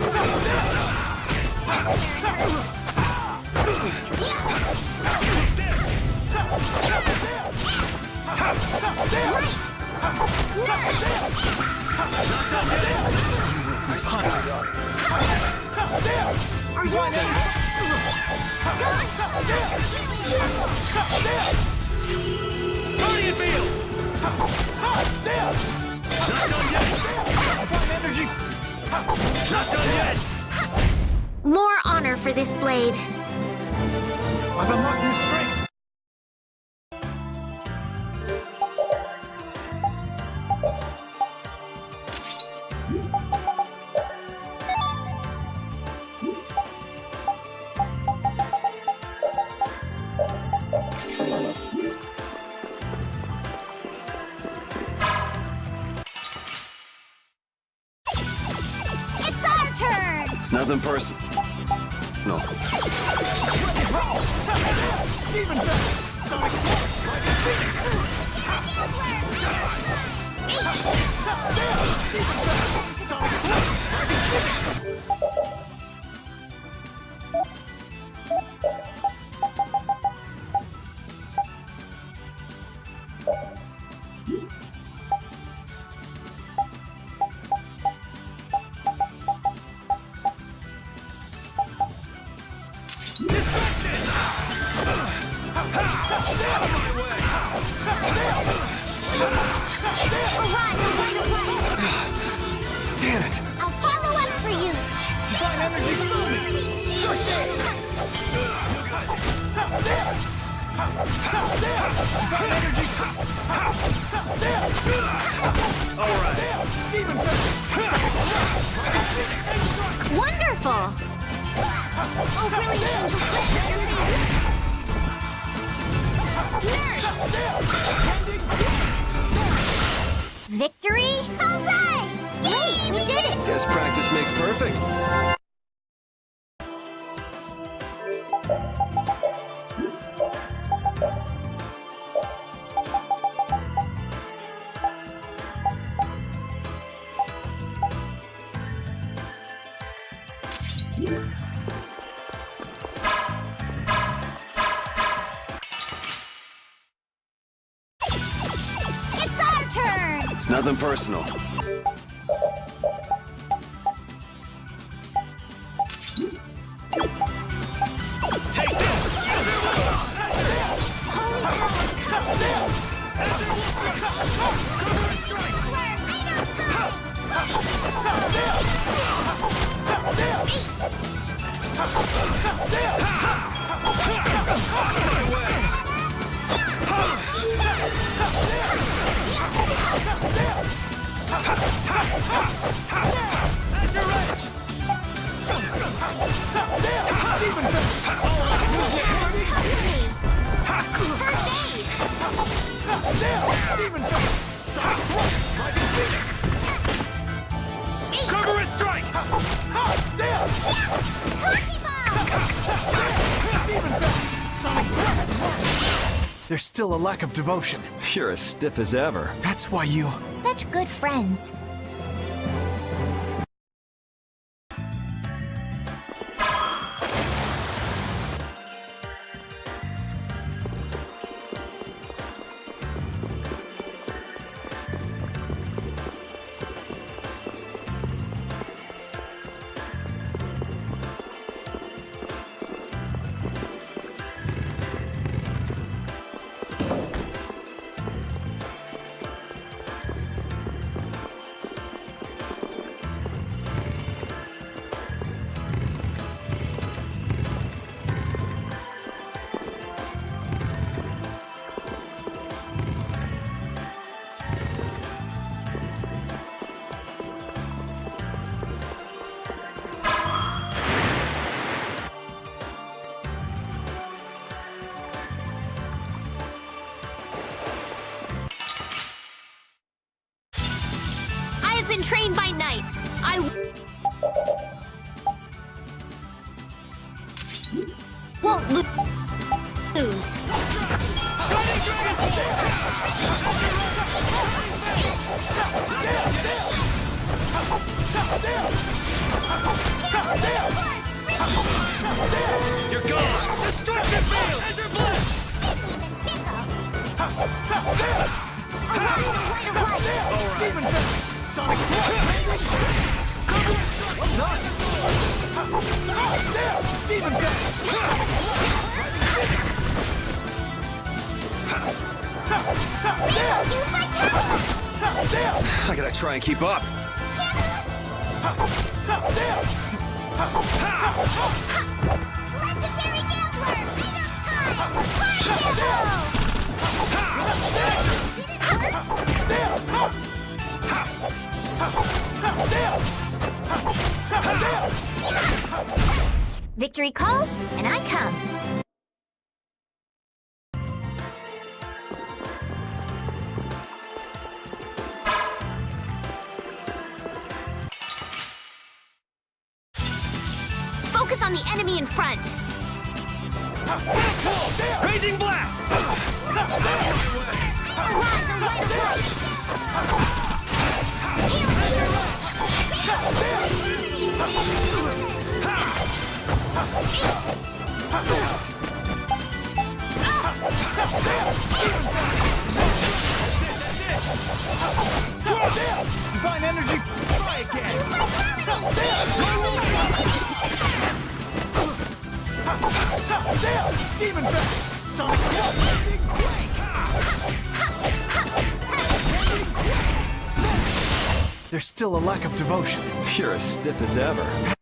Guardian Field! Not done yet! Energy! Not done yet! More honor for this blade. I've unlocked new strength! It's nothing personal. No. Demon Fist! Sonic Force! Rising Phoenix! Sonic Force! Rising Phoenix! Damn it! I'll follow up for you. Divine Energy Movement! First aid! Divine Energy! Alright! Demon Fist! Wonderful. Oh, brilliant angels, what is your name? Victory? Huzzah! Yay, we did it! Guess practice makes perfect. It's our turn! It's nothing personal. Take this! Holy power, come down! As your edge! First aid! Sonic Force! Rising Phoenix! Cerberus strike! Lucky bomb! Sonic Force! There's still a lack of devotion. You're as stiff as ever. That's why you... Such good friends. Been trained by knights. I won't lose. You're gone! Destruction field! As your blood! Didn't even tickle. Alright. Sonic Force! Well done! Demon Fist! I gotta try and keep up. Legendary Gambler! Made of time! Victory calls, and I come. focus on the enemy in front. Raging blast! Arise and light a light! Healing Divine energy! Try again! Demon Vector! Sonic Big Quake! There's still a lack of devotion. You're as stiff as ever.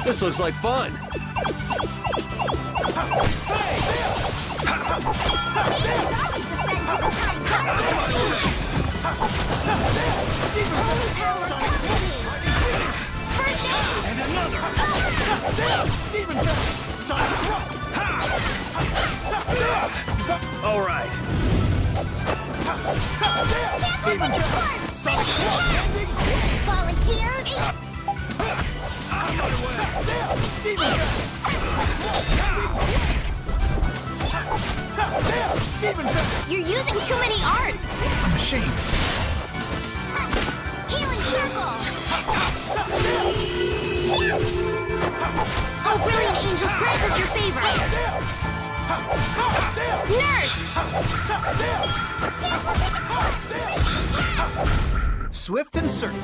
This looks like fun. And another! Demon Vector! Sonic Thrust! All right. Demon Vector! Sonic Thrust! volunteers! Demon Vector! You're using too many arts. I'm ashamed. Healing circle. Oh, brilliant angels, grant us your favor. Nurse. Swift and certain.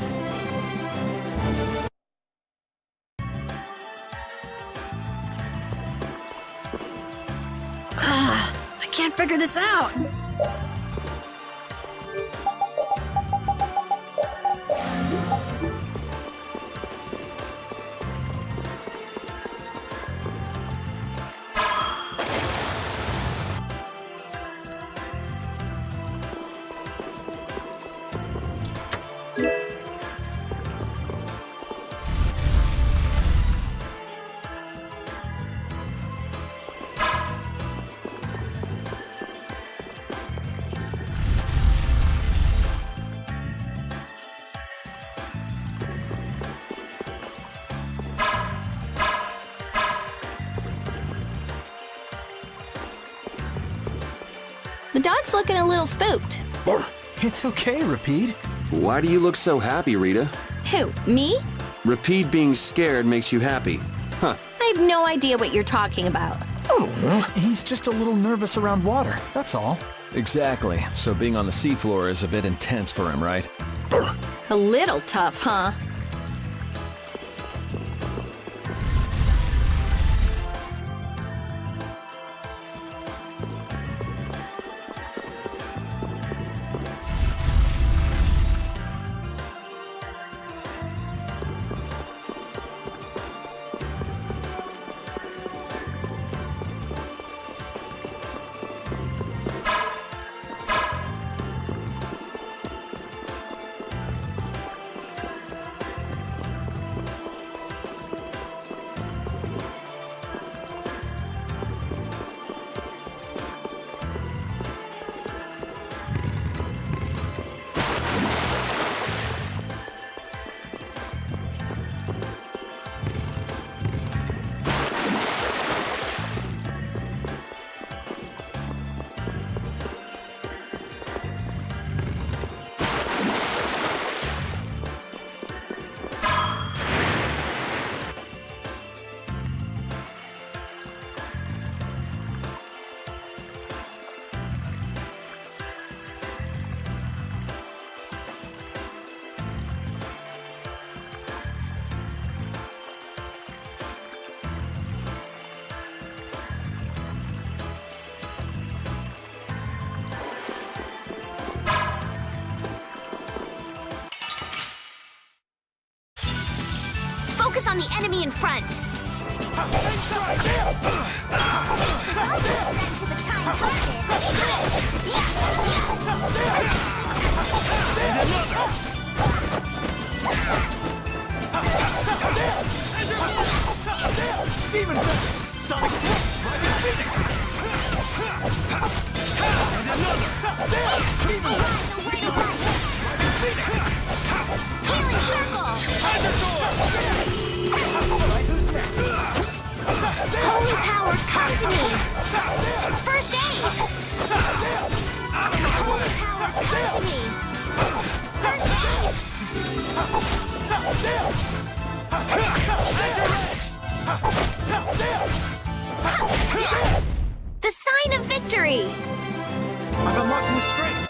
I can't figure this out. The dog's looking a little spooked. It's okay, Rapide. Why do you look so happy, Rita? Who, me? Rapide being scared makes you happy. Huh. I have no idea what you're talking about. He's just a little nervous around water, that's all. Exactly. So being on the seafloor is a bit intense for him, right? A little tough, huh? on the enemy in front. Demon Feather! Sonic Force! Rising Phoenix! And another! Demon Feather! Sonic Force! Rising Phoenix! Healing Circle! Alright, who's next? Holy Power, come to me! First Aid! Holy Power, come to me! First Aid! The sign of victory! I've unlocked new strength!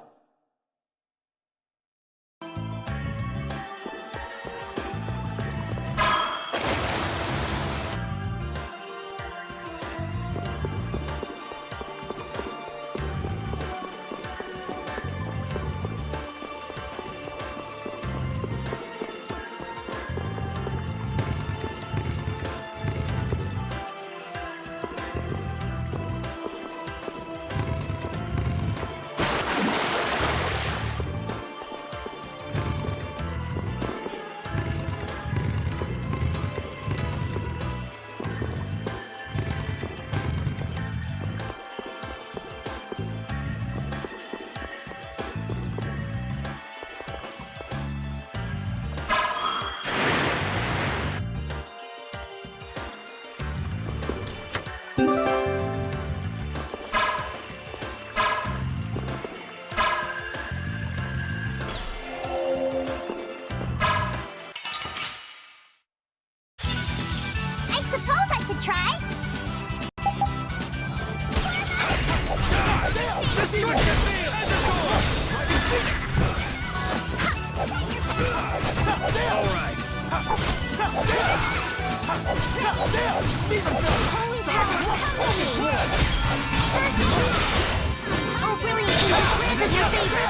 Oh, brilliant! You just grant us your favor!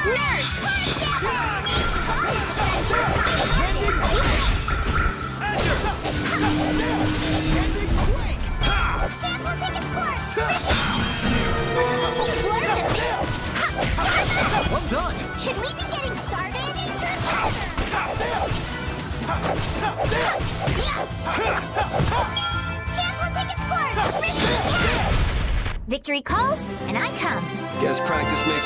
Nurse! Chance will take its course! You've learned a bit! Well done! Should we be getting started? Chance will take its course! Victory calls, and I come. Guess practice makes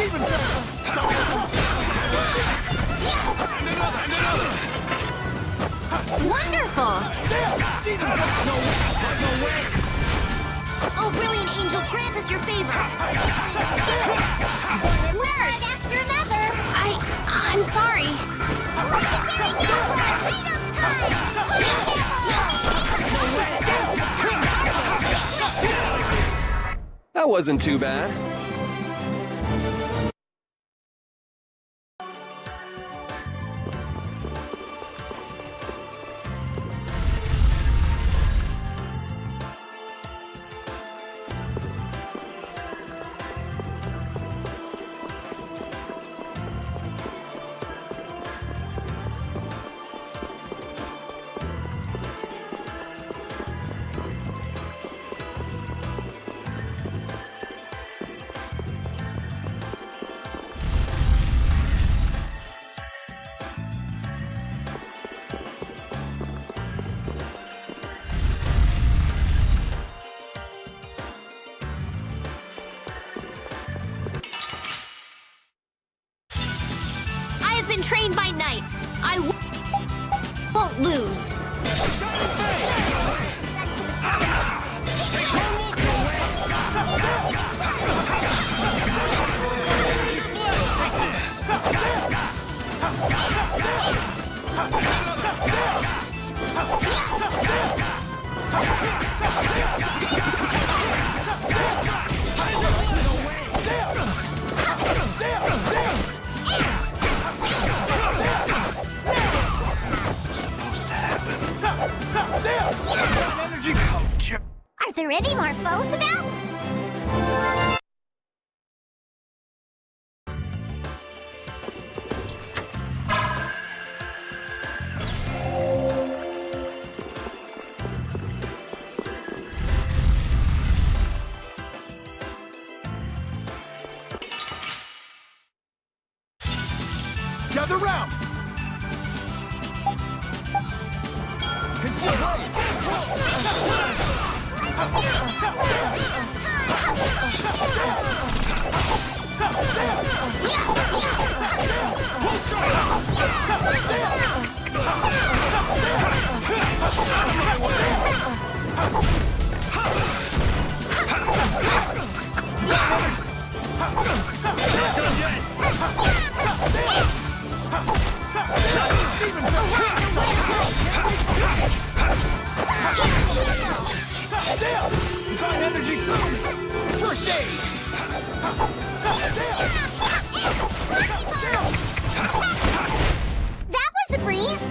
even Wonderful! Oh, brilliant angels, grant us your favor! Nurse! After another. I'm sorry. That wasn't too bad. I have been trained by knights. I won't lose. Are there any more foes about? Gather round! Conceal blade! Divine energy! First aid! That was a breeze.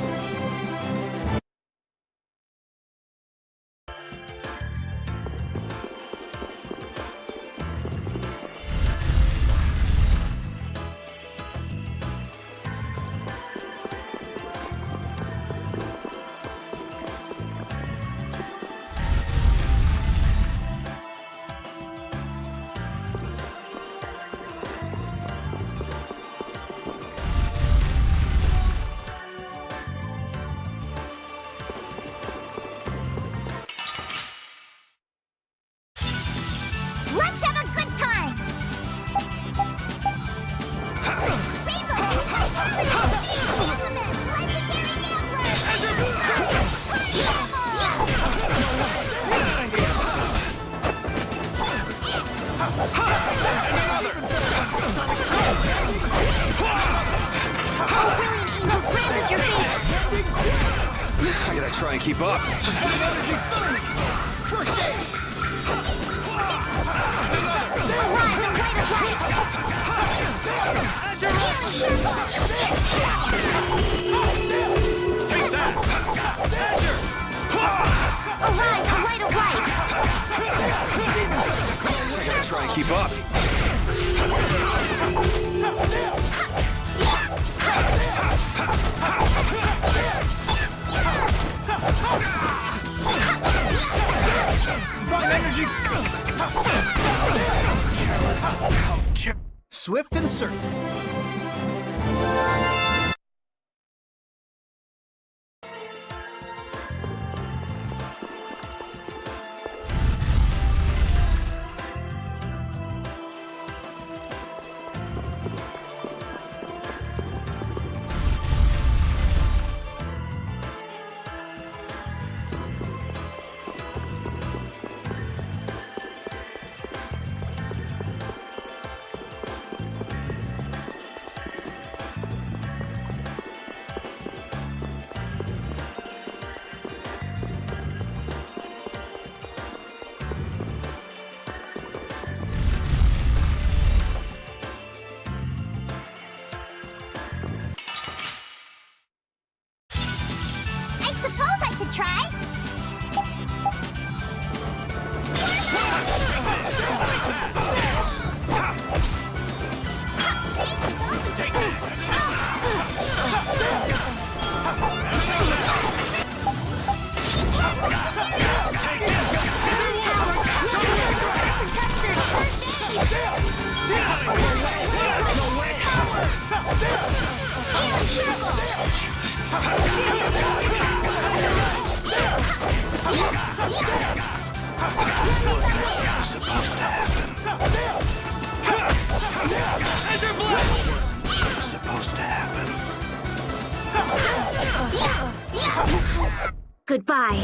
Let's have a good time! Rainbow! Element! Legendary Gambler! Oh, brilliant angels, grant us your favor! I gotta try and keep up. First aid! Arise and light of light! Take that! Azure! Arise and light of light! I gotta try and keep up. Divine energy! Swift and certain. to try? Take this! Protection! First aid! Healing circle! What's supposed to happen? Azure Blast! What's supposed to happen? Goodbye.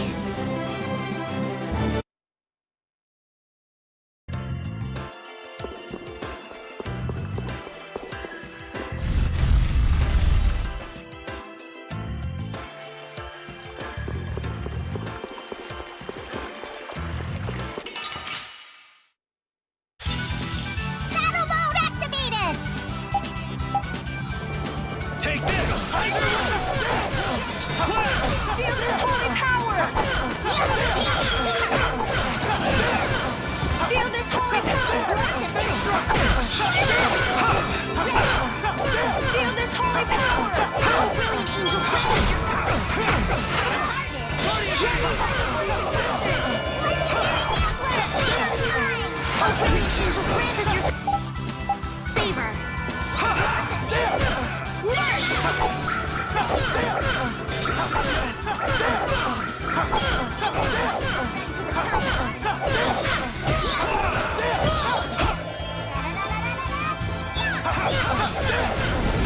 Battle mode activated! Take this! Feel this holy power! Feel this holy power! Feel this holy power! Oh, brilliant angels, grant us your Oh, brilliant angels, grant us your favor!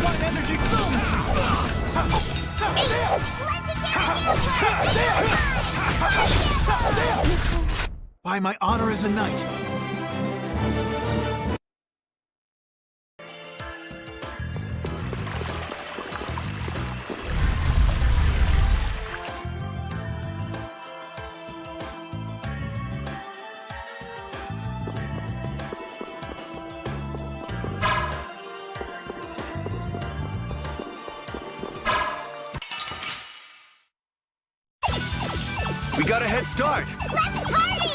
One energy boom! By my honor as a knight. We got a head start. Let's party!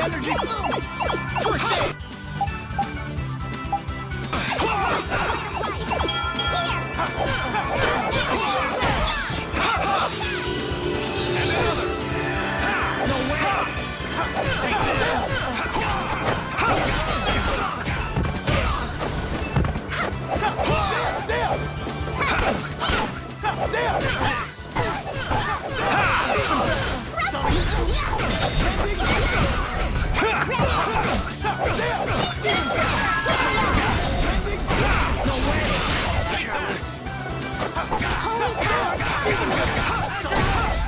Energy boom! First aid! And another! No way! Take this!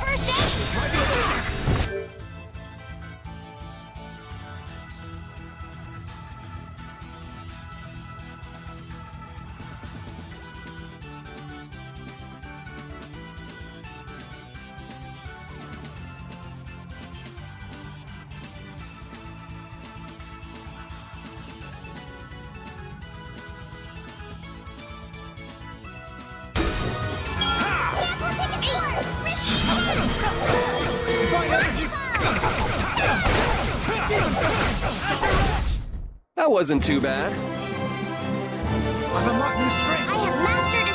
First aid! Chance will take its course! That wasn't too bad. I've unlocked new strength. I have mastered a...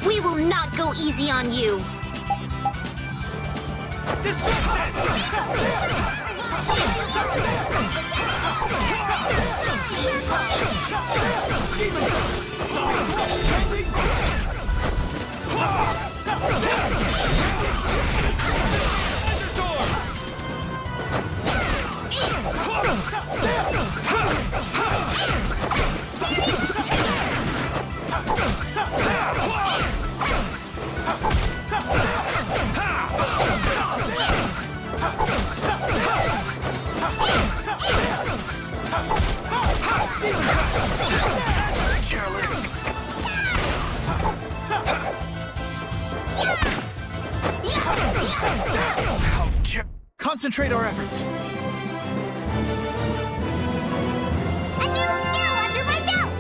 We will not go easy on you. Concentrate our efforts. A new skill under my belt!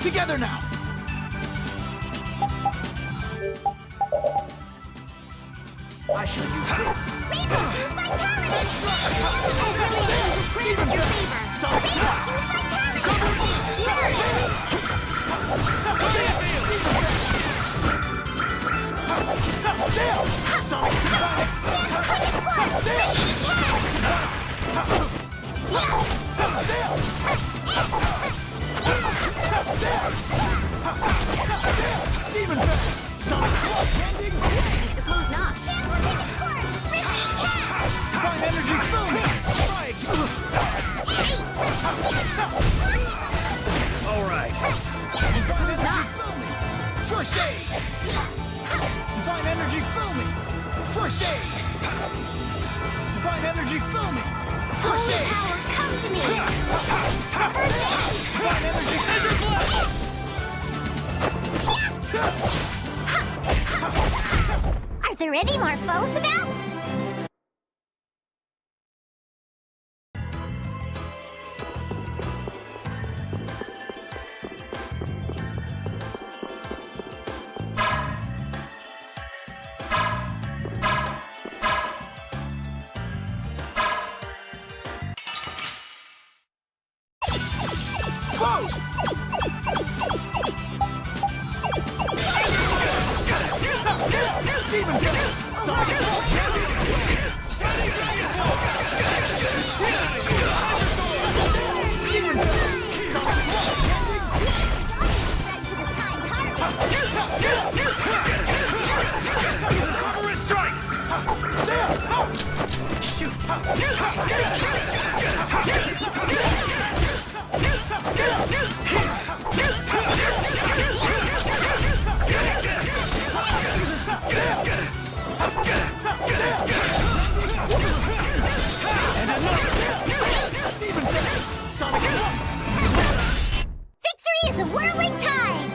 Together now! I shall use this. Sonic Blast! Sonic Demon Sonic I suppose not. Divine Energy, fill me! Try again! All right. I suppose not. Fill me! First aid! Divine Energy, fill me! First aid! Divine Energy, fill me! First Holy aid! power, come to me! Divine Energy, Vision Blast! Are there any more foes about? Close! Demon Sonic Demon Sorcerer's strike! Shoot! Sonic Blast! Victory is a whirling tide!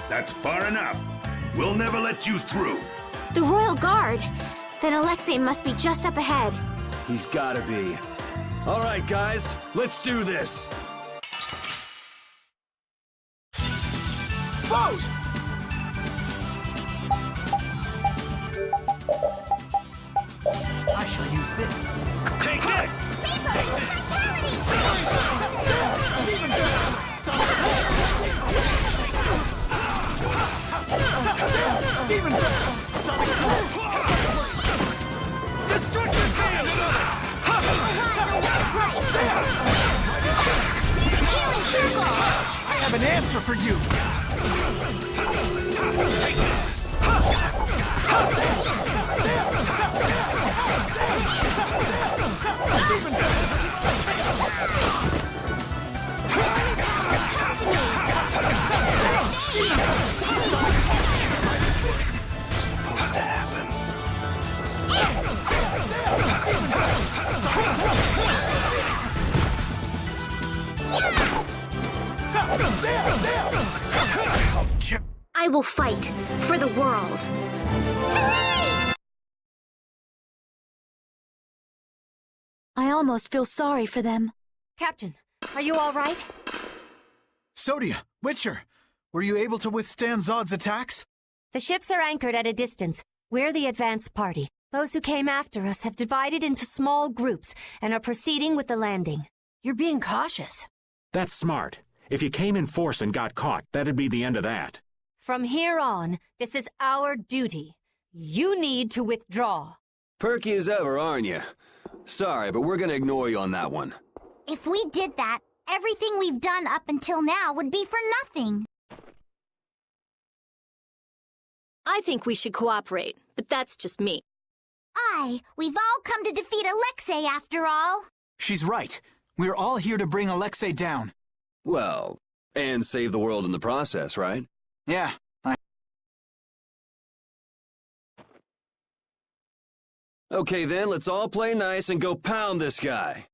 That's far enough. We'll never let you through. The Royal Guard! Then Alexei must be just up ahead. He's gotta be. All right, guys, let's do this. Close! I shall use this. Take this! Take this! Demon Sonic Blast! Destruction field! Healing Circle! I have an answer for you! Take this! Supposed to happen. I will fight for the world. I almost feel sorry for them. Captain, are you all right? Sodia, Witcher, were you able to withstand Zod's attacks? The ships are anchored at a distance. We're the advance party. Those who came after us have divided into small groups and are proceeding with the landing. You're being cautious. That's smart. If you came in force and got caught, that'd be the end of that. From here on, this is our duty. You need to withdraw. Perky as ever, aren't you? Sorry, but we're gonna ignore you on that one. If we did that, everything we've done up until now would be for nothing. I think we should cooperate, but that's just me. We've all come to defeat Alexei after all. She's right. We're all here to bring Alexei down. Well, and save the world in the process, right? Yeah, Okay then, let's all play nice and go pound this guy.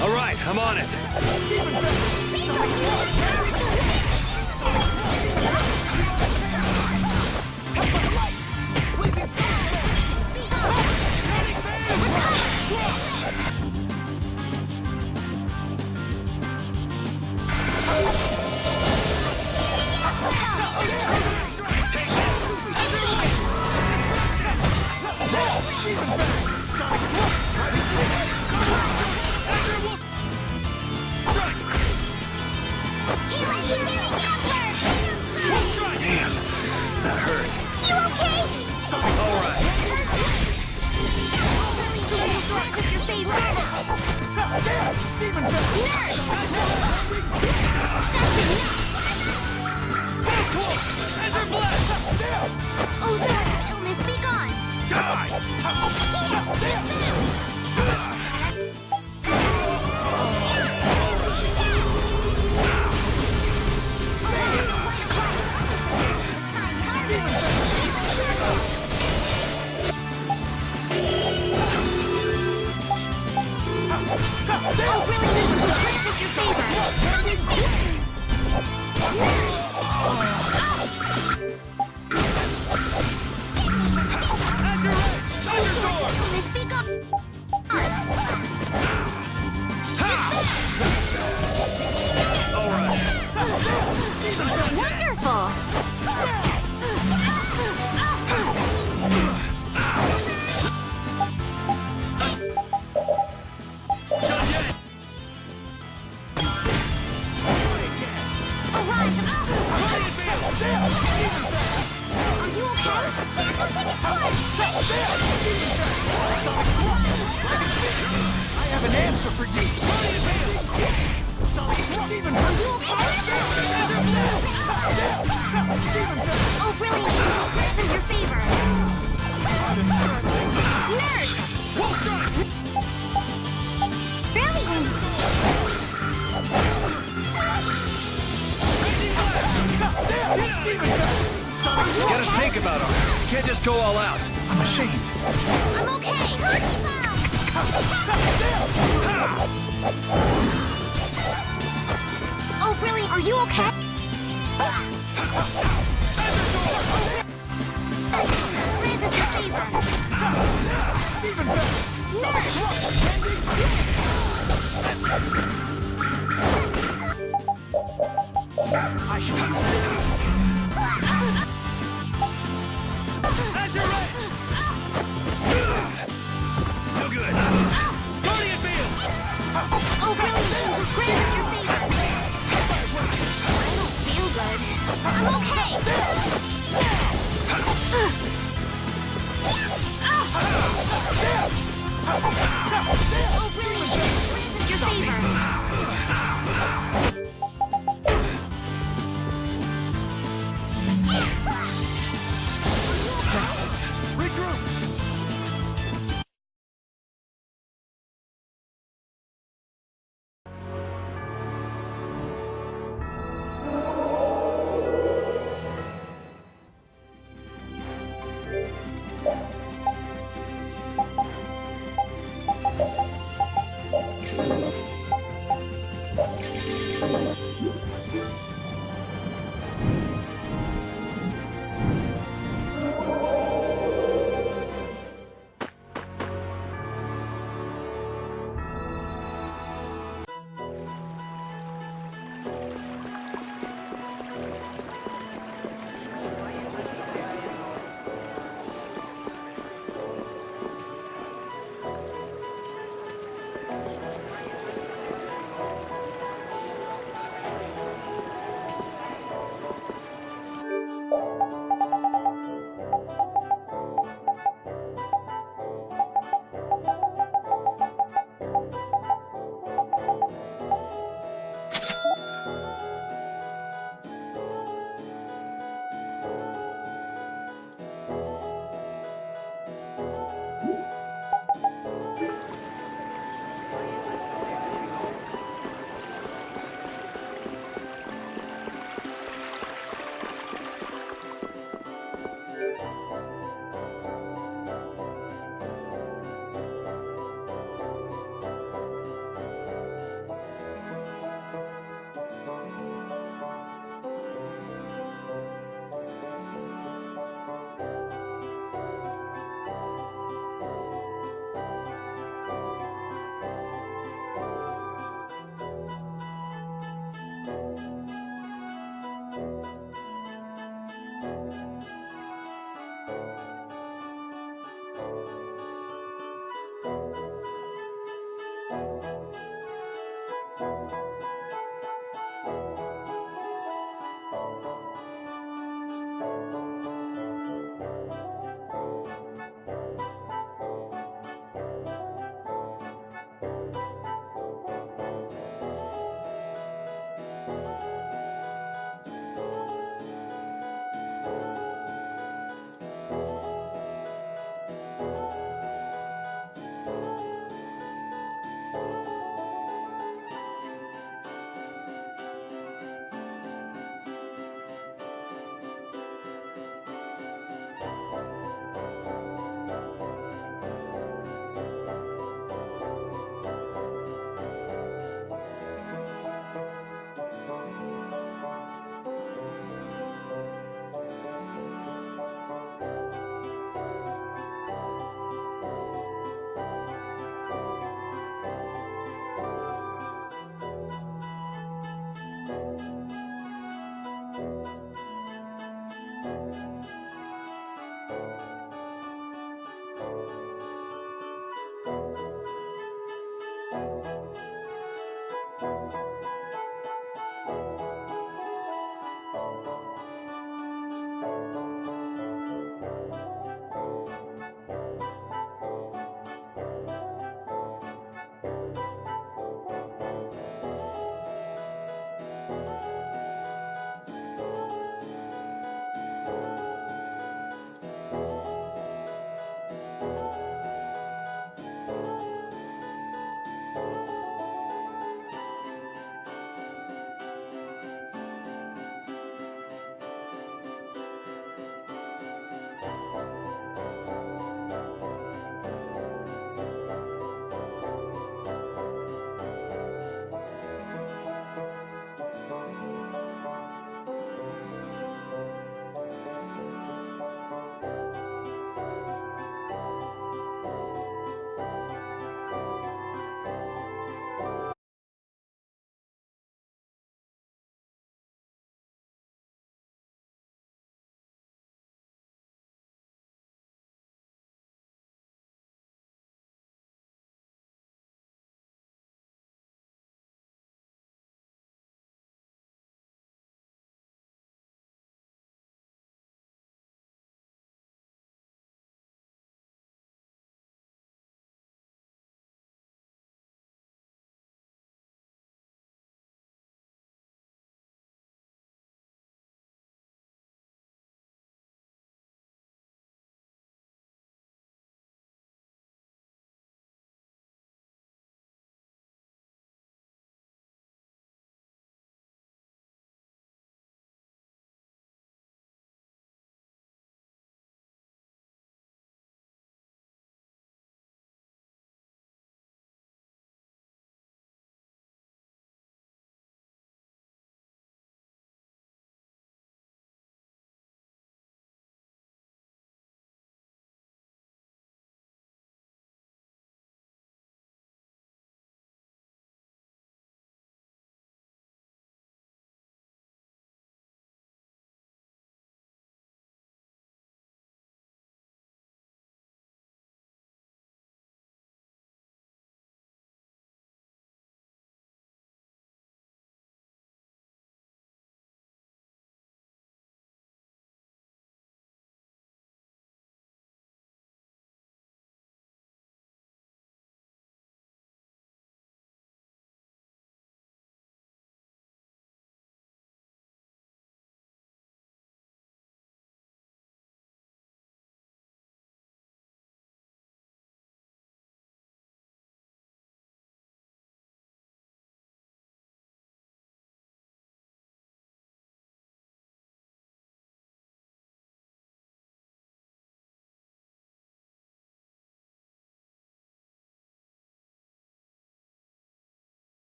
All right, I'm on it. Damn, that hurt. You okay? All right. Grant us your favor. Nurse! That's enough! Ezra blessed! Oh, source of illness, be gone! Die! Oh, really need to grant us your favor! Nurse! Azure Edge! Underscore! Illness, be gone! All right. Wonderful! Done yet? Arise! Brilliant field! Are you okay? I have an answer for you. Sonic, Demon Are you okay? Oh, brilliant! Just grant us your favor! Nurse! Wolf strike! Brilliant! Gotta think about ours. Can't just go all out. I'm ashamed. I'm okay! Cookie Bomb! Oh, brilliant! Are you okay? Grant us your favor! Nurse! I shall use this. Azure Edge! No good. Guardian field! Oh, brilliant! Just grant us your favor! I don't feel good. I'm okay! Oh, brilliant! Grant us your favor! Regroup!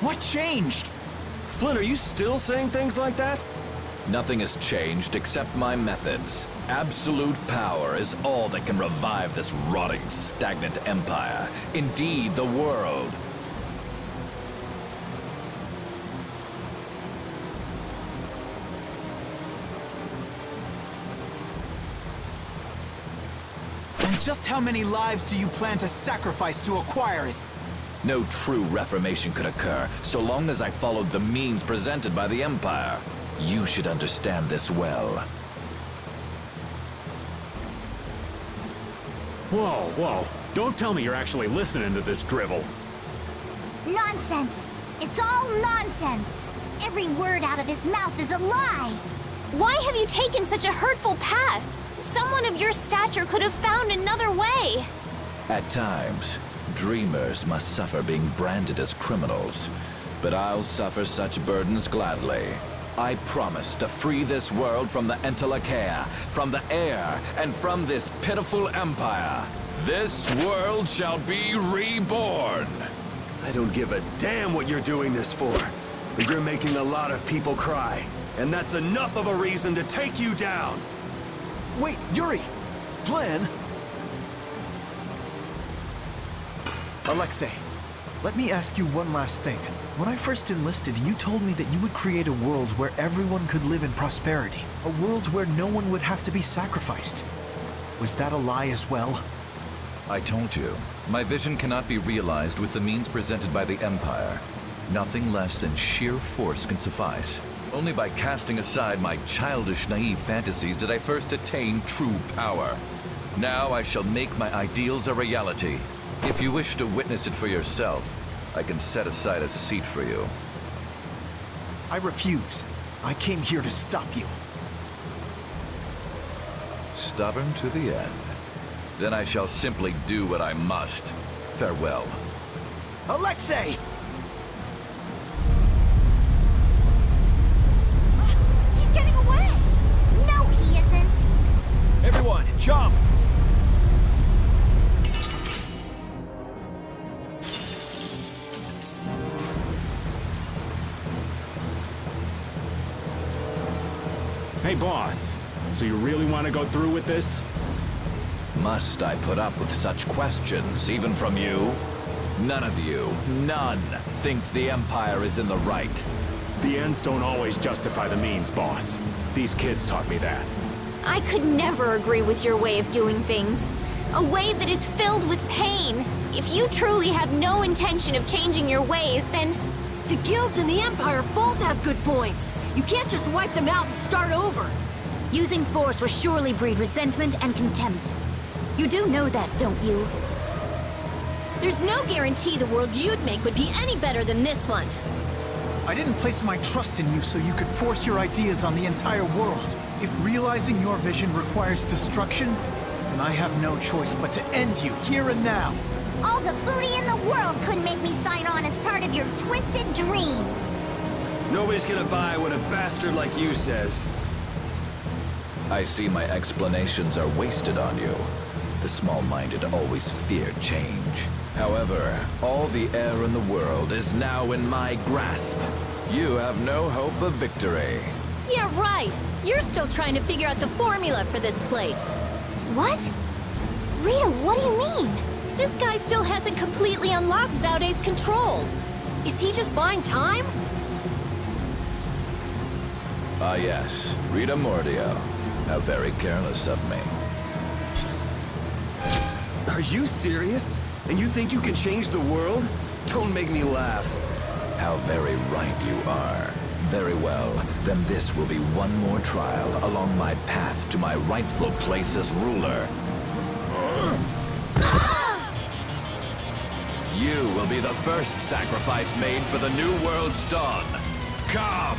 What changed? Flynn, are you still saying things like that? Nothing has changed except my methods. Absolute power is all that can revive this rotting, stagnant empire. Indeed, the world. And just how many lives do you plan to sacrifice to acquire it? No true reformation could occur so long as I followed the means presented by the Empire. You should understand this well. Whoa, whoa. Don't tell me you're actually listening to this drivel. Nonsense! It's all nonsense! Every word out of his mouth is a lie! Why have you taken such a hurtful path? Someone of your stature could have found another way. At times, dreamers must suffer being branded as criminals. But I'll suffer such burdens gladly. I promise to free this world from the Entelakea, from the air, and from this pitiful empire. This world shall be reborn. I don't give a damn what you're doing this for, but you're making a lot of people cry, and that's enough of a reason to take you down. Wait, Yuri! Flynn! Alexei, let me ask you one last thing. When I first enlisted, you told me that you would create a world where everyone could live in prosperity. A world where no one would have to be sacrificed. Was that a lie as well? I told you, my vision cannot be realized with the means presented by the Empire. Nothing less than sheer force can suffice. Only by casting aside my childish, naive fantasies did I first attain true power. Now I shall make my ideals a reality. If you wish to witness it for yourself, I can set aside a seat for you. I refuse. I came here to stop you. Stubborn to the end. Then I shall simply do what I must. Farewell. Alexei! He's getting away! No, he isn't! Everyone, jump! Hey, boss. So you really want to go through with this? Must I put up with such questions, even from you? None of you, none, thinks the Empire is in the right. The ends don't always justify the means, boss. These kids taught me that. I could never agree with your way of doing things. A way that is filled with pain. If you truly have no intention of changing your ways, then... The guilds and the Empire both have good points. You can't just wipe them out and start over. Using force will surely breed resentment and contempt. You do know that, don't you? There's no guarantee the world you'd make would be any better than this one. I didn't place my trust in you so you could force your ideas on the entire world. If realizing your vision requires destruction, then I have no choice but to end you here and now. All the booty in the world couldn't make me sign on as part of your twisted dream. Nobody's gonna buy what a bastard like you says. I see my explanations are wasted on you. The small-minded always fear change. However, all the air in the world is now in my grasp. You have no hope of victory. Yeah, right. You're still trying to figure out the formula for this place. What? Rita, what do you mean? This guy still hasn't completely unlocked Zaude's controls. Is he just buying time? Ah yes, Rita Mordio. How very careless of me. Are you serious? And you think you can change the world? Don't make me laugh. How very right you are. Very well, then this will be one more trial along my path to my rightful place as ruler. You will be the first sacrifice made for the new world's dawn. Come!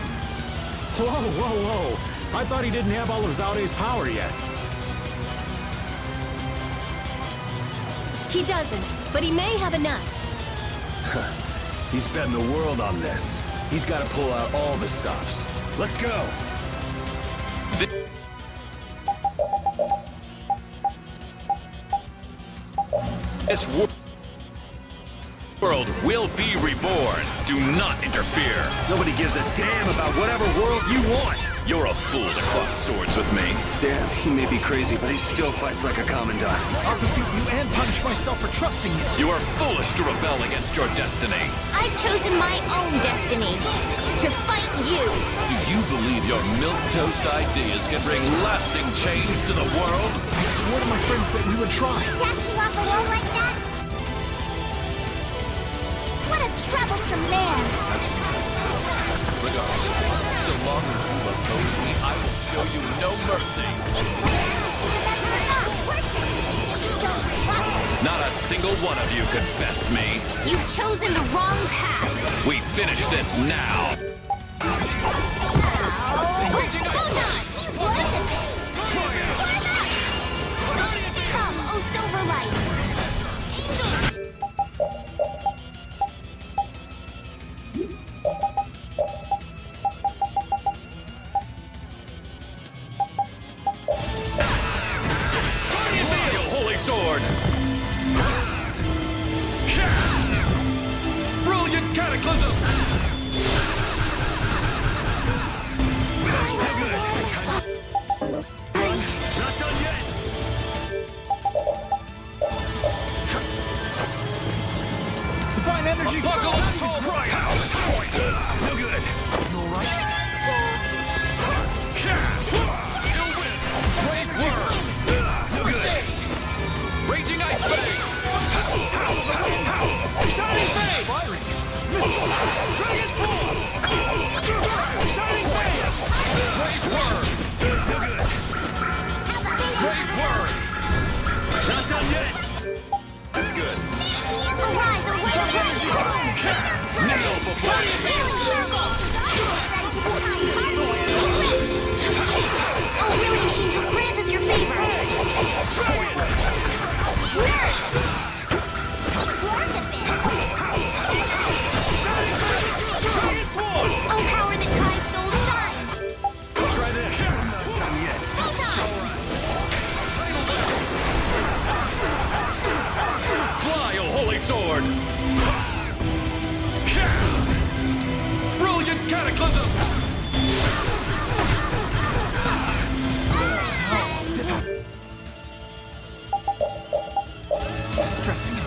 Whoa, whoa, whoa! I thought he didn't have all of Zaude's power yet. He doesn't, but he may have enough. He's betting the world on this. He's got to pull out all the stops. Let's go! This war world will be reborn. Do not interfere. Nobody gives a damn about whatever world you want. You're a fool to cross swords with me. Damn, he may be crazy, but he still fights like a commandant. I'll defeat you and punish myself for trusting you. You are foolish to rebel against your destiny. I've chosen my own destiny. To fight you. Do you believe your milquetoast ideas can bring lasting change to the world? I swore to my friends that we would try. Dashing off alone like that? What a troublesome man! So long as you oppose me, I will show you no mercy. Not a single one of you could best me. You've chosen the wrong path. We finish this now. Come, oh Silverlight. Angel. Holy sword! Brilliant cataclysm! Not done yet! Divine energy! Apocalypse cry out! No good! You alright? You'll win! Brave worm! No good! Raging ice fang! Shining fang! Firing! Dragon swarm! Shining fang! Brave worm! No good! Brave worm! Not done yet! That's good! Arise, Nail before me! Healing circle! Oh, willing angels, grant us your favor! Nurse! Dragon swarm! Oh, power that tries souls shine! Let's try this. Not done yet. Fly, O holy sword! Brilliant cataclysm! Distressing.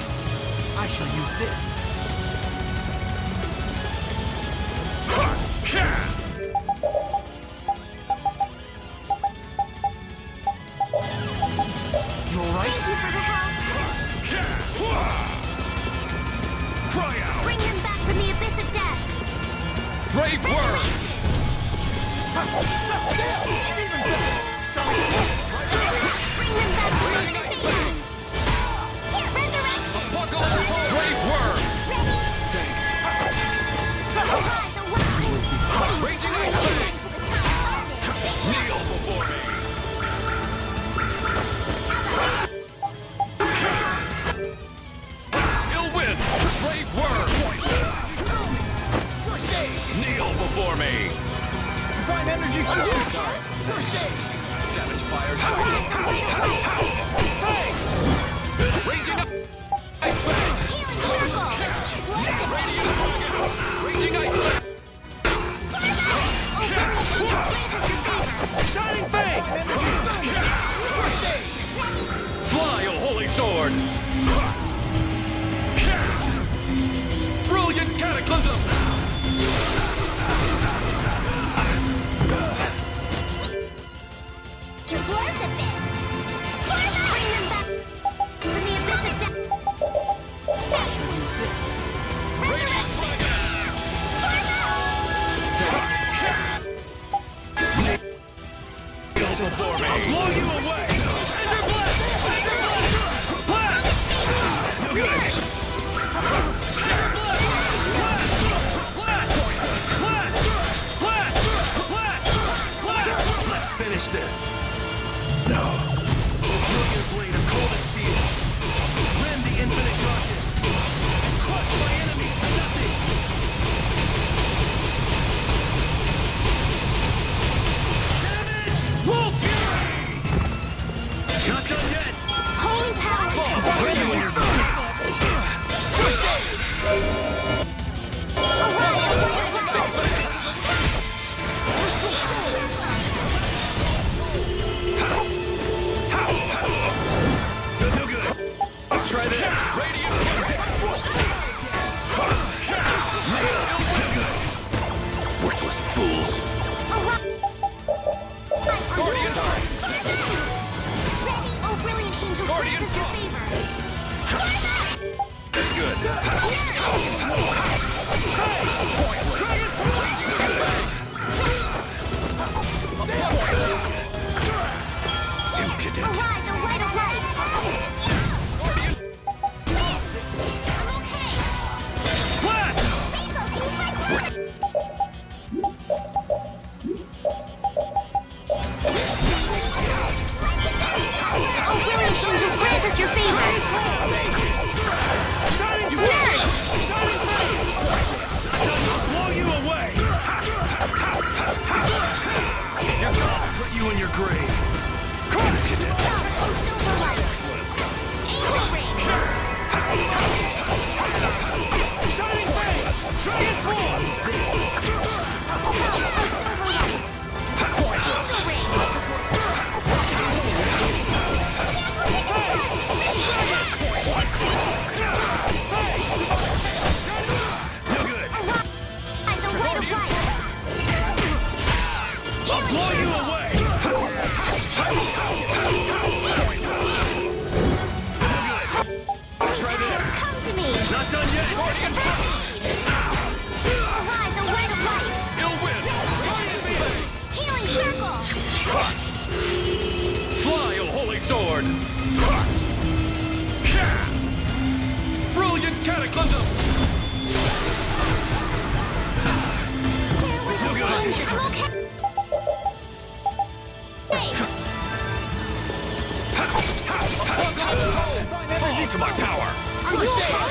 I shall use this. You alright? Thank you for the help! Cry out! Bring them back from the abyss of death! Brave worm! Bring them back from the abyss of death! Resurrection! Brave worm! Arise, awaken! Raging ice fang! Kneel before me! You'll win! Brave worm! Kneel before me! Divine energy! Sorry. First aid! Savage fire Raging up! Ice fang! Healing circle! Raging ice fang! Shining fang! Fly, O holy sword! Brilliant cataclysm! You've learned a bit. Bring them back from the abyss of death! I shall use this. Resurrection! fools. Ready? Oh, brilliant angels, grant us your favor. That's good. Impudent. Arise, O light of life. Oh, brilliant angels, grant us your favor. Nurse! Blow you away! Put you in your grave. Impudent. Oh, silver light. Angel ring. Shining flame! Dragon swarm! Oh, silver light. Angel ring. No good. As a light of light. I'll blow you away! Let's try this. Come to me. Not done yet. Arise, O light of light. You'll win. Healing circle. Fly, O holy sword! Brilliant cataclysm! There was a stinge. I'm okay. Energy to my power! Are you okay?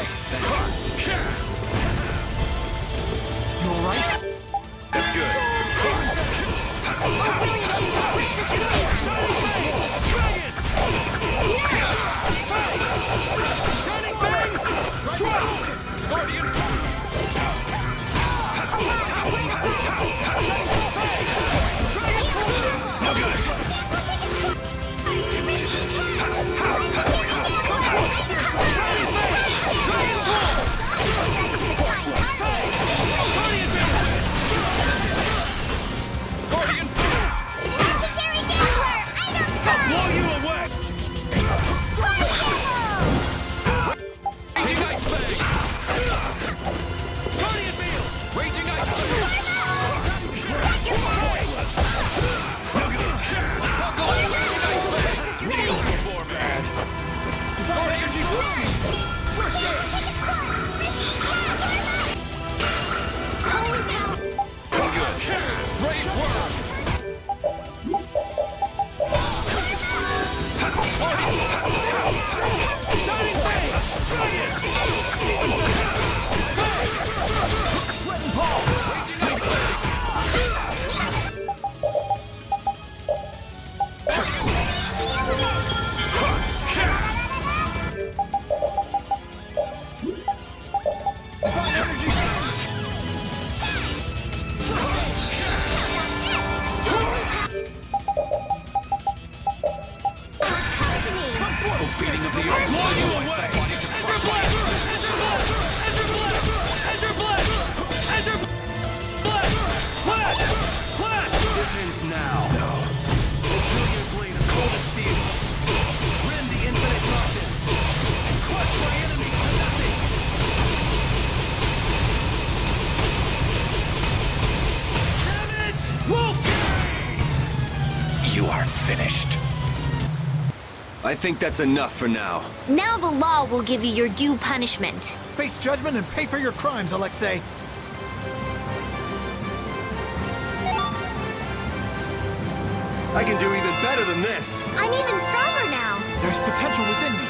You alright? That's good. Oh, brilliant angels, grant us your favor. Shining Fang! Guardian! No good! Guardian! Legendary Gambler, item time! Blow you away! Swine Temple! Raging Ice Fang! Guardian Field! Raging Ice Fang! No good! Buckle! Raging Ice Fang! Poor man! Guardian Field! First aid! Holy power! That's good! Great work! Shining Fang! Brilliant! Shredding Paul! Raging Ice Fang! Divine energy! Beating of the earth! Blow you away! Azure Blast! Azure Blast! Azure Blast! Azure Blast! Blast! Blast! This ends now. No. Brilliant blade of coldest steel. Rend the infinite darkness. And crush my enemies to nothing. Damage! Wolf! You are finished. I think that's enough for now. Now the law will give you your due punishment. Face judgment and pay for your crimes, Alexei. I can do even better than this. I'm even stronger now. There's potential within me.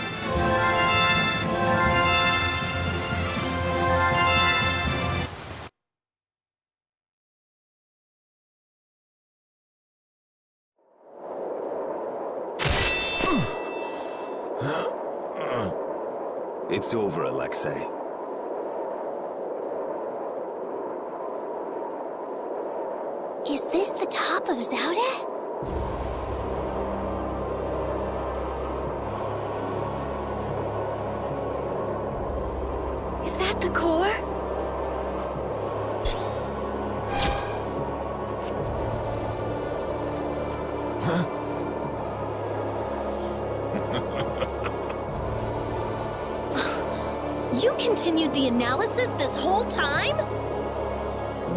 It's over, Alexei. Is this the top of Zauda? Is that the core? continued the analysis this whole time?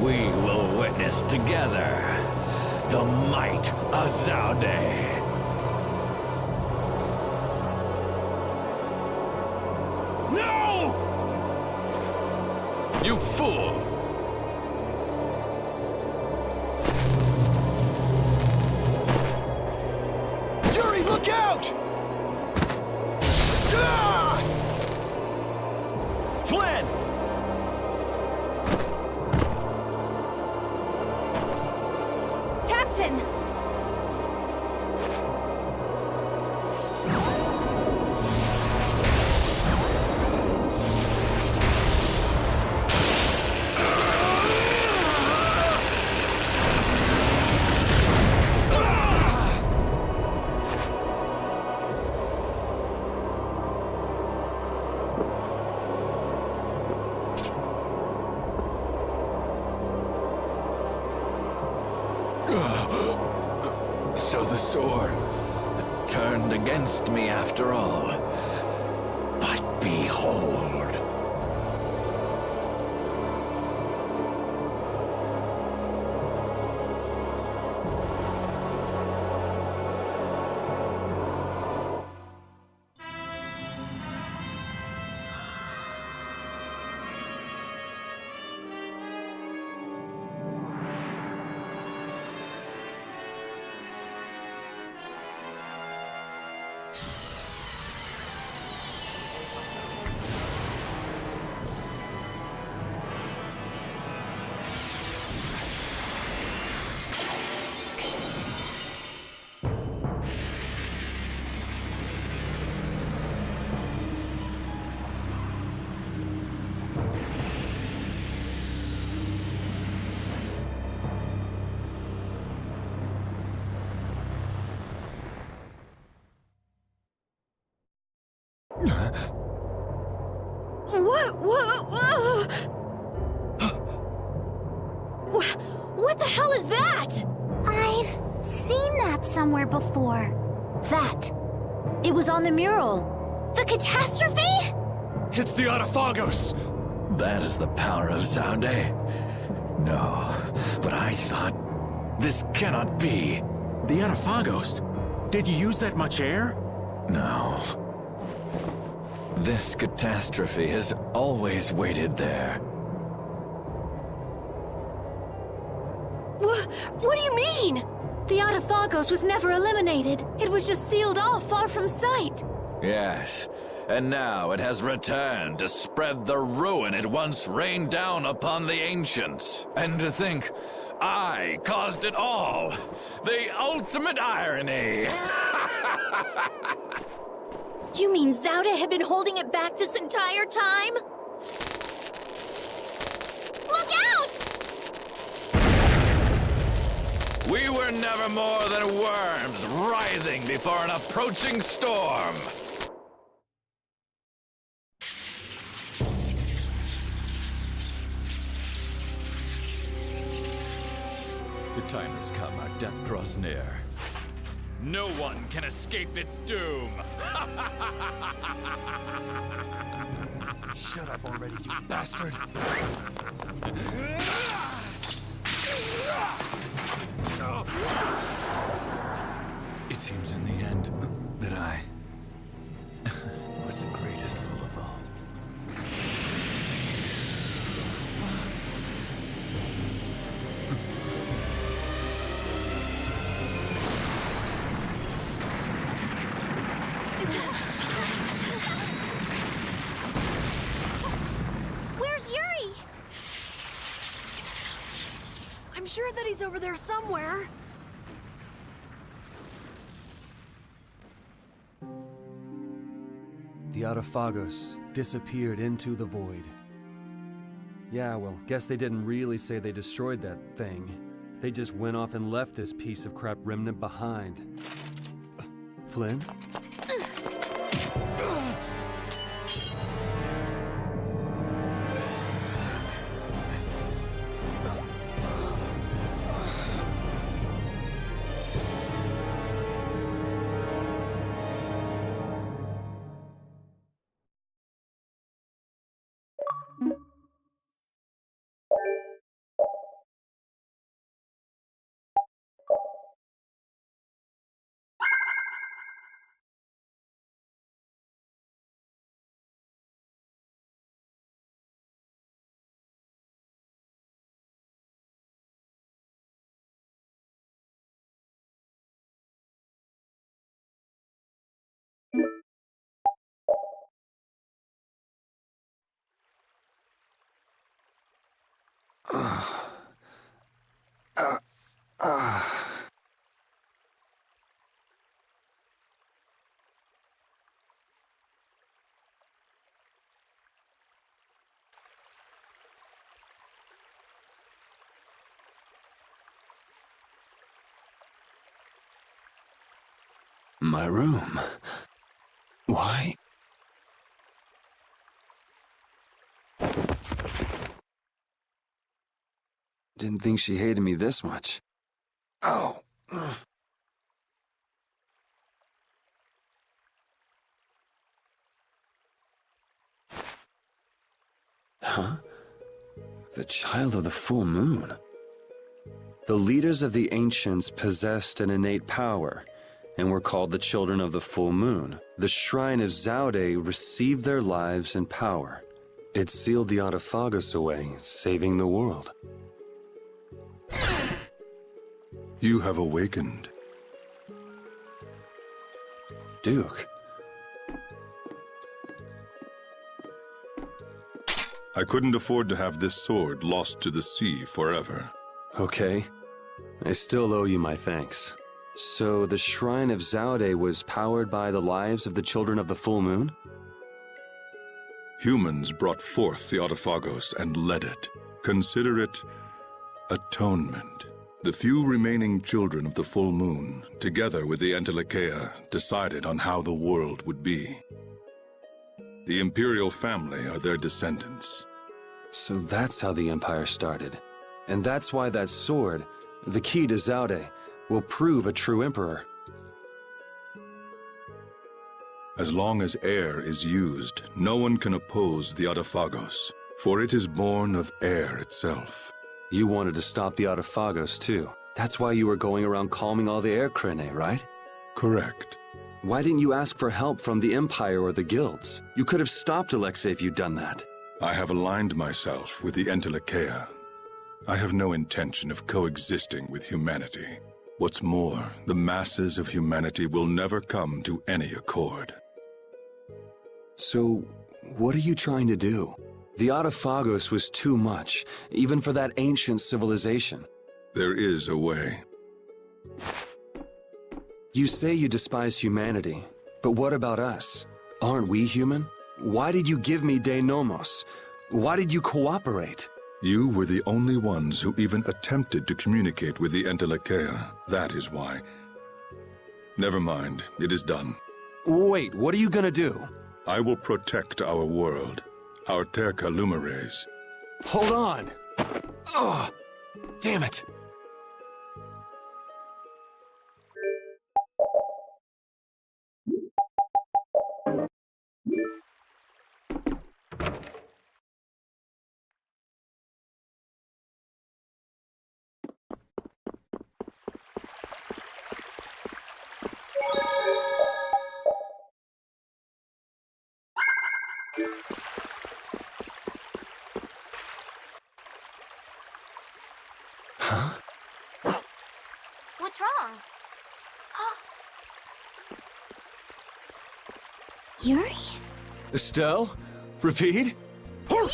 We will witness together the might of Zaude. No! You fool! Yuri, look out! Ah! Flynn! Captain! So the sword turned against me after all. But behold. What the hell is that? I've seen that somewhere before. That. It was on the mural. The catastrophe? It's the Autophagos! That is the power of Zaude. No, but I thought this cannot be. The Autophagos? Did you use that much air? No. This catastrophe has always waited there. What do you mean? The Autophagos was never eliminated. It was just sealed off far from sight. Yes, and now it has returned to spread the ruin it once rained down upon the ancients. And to think, I caused it all. The ultimate irony. You mean Zaude had been holding it back this entire time? Look out! We were never more than worms writhing before an approaching storm. The time has come. Our death draws near. No one can escape its doom. Shut up already, you bastard! It seems in the end that I was the greatest fool of all. Where's Yuri? I'm sure that he's over there somewhere. The Autophagos disappeared into the void. Yeah, well, guess they didn't really say they destroyed that thing. They just went off and left this piece of crap remnant behind. Flynn? My room. Why? Didn't think she hated me this much. Oh. Huh? The child of the full moon. The leaders of the ancients possessed an innate power and were called the children of the full moon. The shrine of Zaude received their lives and power. It sealed the Autophagos away, saving the world. You have awakened. Duke. I couldn't afford to have this sword lost to the sea forever. Okay. I still owe you my thanks. So the Shrine of Zaude was powered by the lives of the children of the full moon? Humans brought forth the Autophagos and led it. Consider it atonement. The few remaining children of the full moon, together with the Entelecheia, decided on how the world would be. The imperial family are their descendants. So that's how the Empire started. And that's why that sword, the key to Zaude, will prove a true emperor. As long as air is used, no one can oppose the Autophagos, for it is born of air itself. You wanted to stop the Autophagos too. That's why you were going around calming all the air crinae, right? Correct. Why didn't you ask for help from the Empire or the guilds? You could have stopped Alexei if you'd done that. I have aligned myself with the Entelecheia. I have no intention of coexisting with humanity. What's more, the masses of humanity will never come to any accord. So, what are you trying to do? The Autophagos was too much, even for that ancient civilization. There is a way. You say you despise humanity, but what about us? Aren't we human? Why did you give me De Nomos? Why did you cooperate? You were the only ones who even attempted to communicate with the Entelecheia. That is why. Never mind, it is done. Wait, what are you gonna do? I will protect our world, our Terca Lumares. Hold on! Oh, damn it! Huh? What's wrong? Yuri? Estelle? Repeat? Yuri!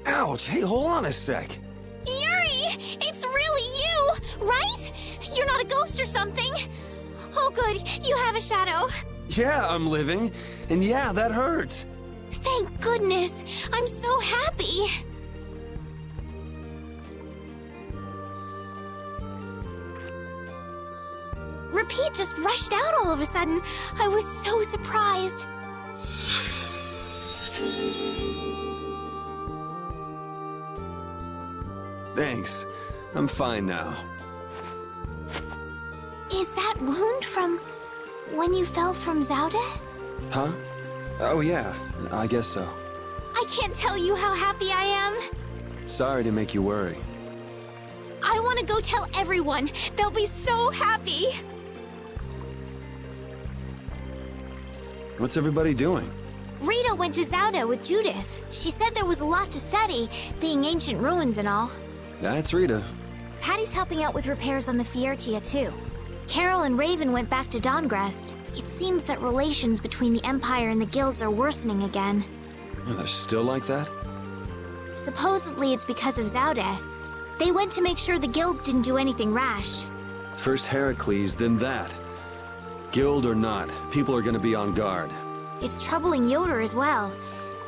Ouch! Hey, hold on a sec. Yuri! It's really you, right? You're not a ghost or something. Oh, good. You have a shadow. Yeah, I'm living. And yeah, that hurts. Thank goodness. I'm so happy. Repeat just rushed out all of a sudden. I was so surprised. Thanks. I'm fine now. Is that wound from when you fell from Zaude? Huh? Oh yeah, I guess so. I can't tell you how happy I am. Sorry to make you worry. I want to go tell everyone. They'll be so happy. What's everybody doing? Rita went to Zaude with Judith. She said there was a lot to study, being ancient ruins and all. That's Rita. Patty's helping out with repairs on the Fiertia too. Carol and Raven went back to Dawngrest. It seems that relations between the Empire and the guilds are worsening again. Oh, they're still like that? Supposedly it's because of Zaude. They went to make sure the guilds didn't do anything rash. First Heracles, then that. Guild or not, people are gonna be on guard. It's troubling Yoder as well.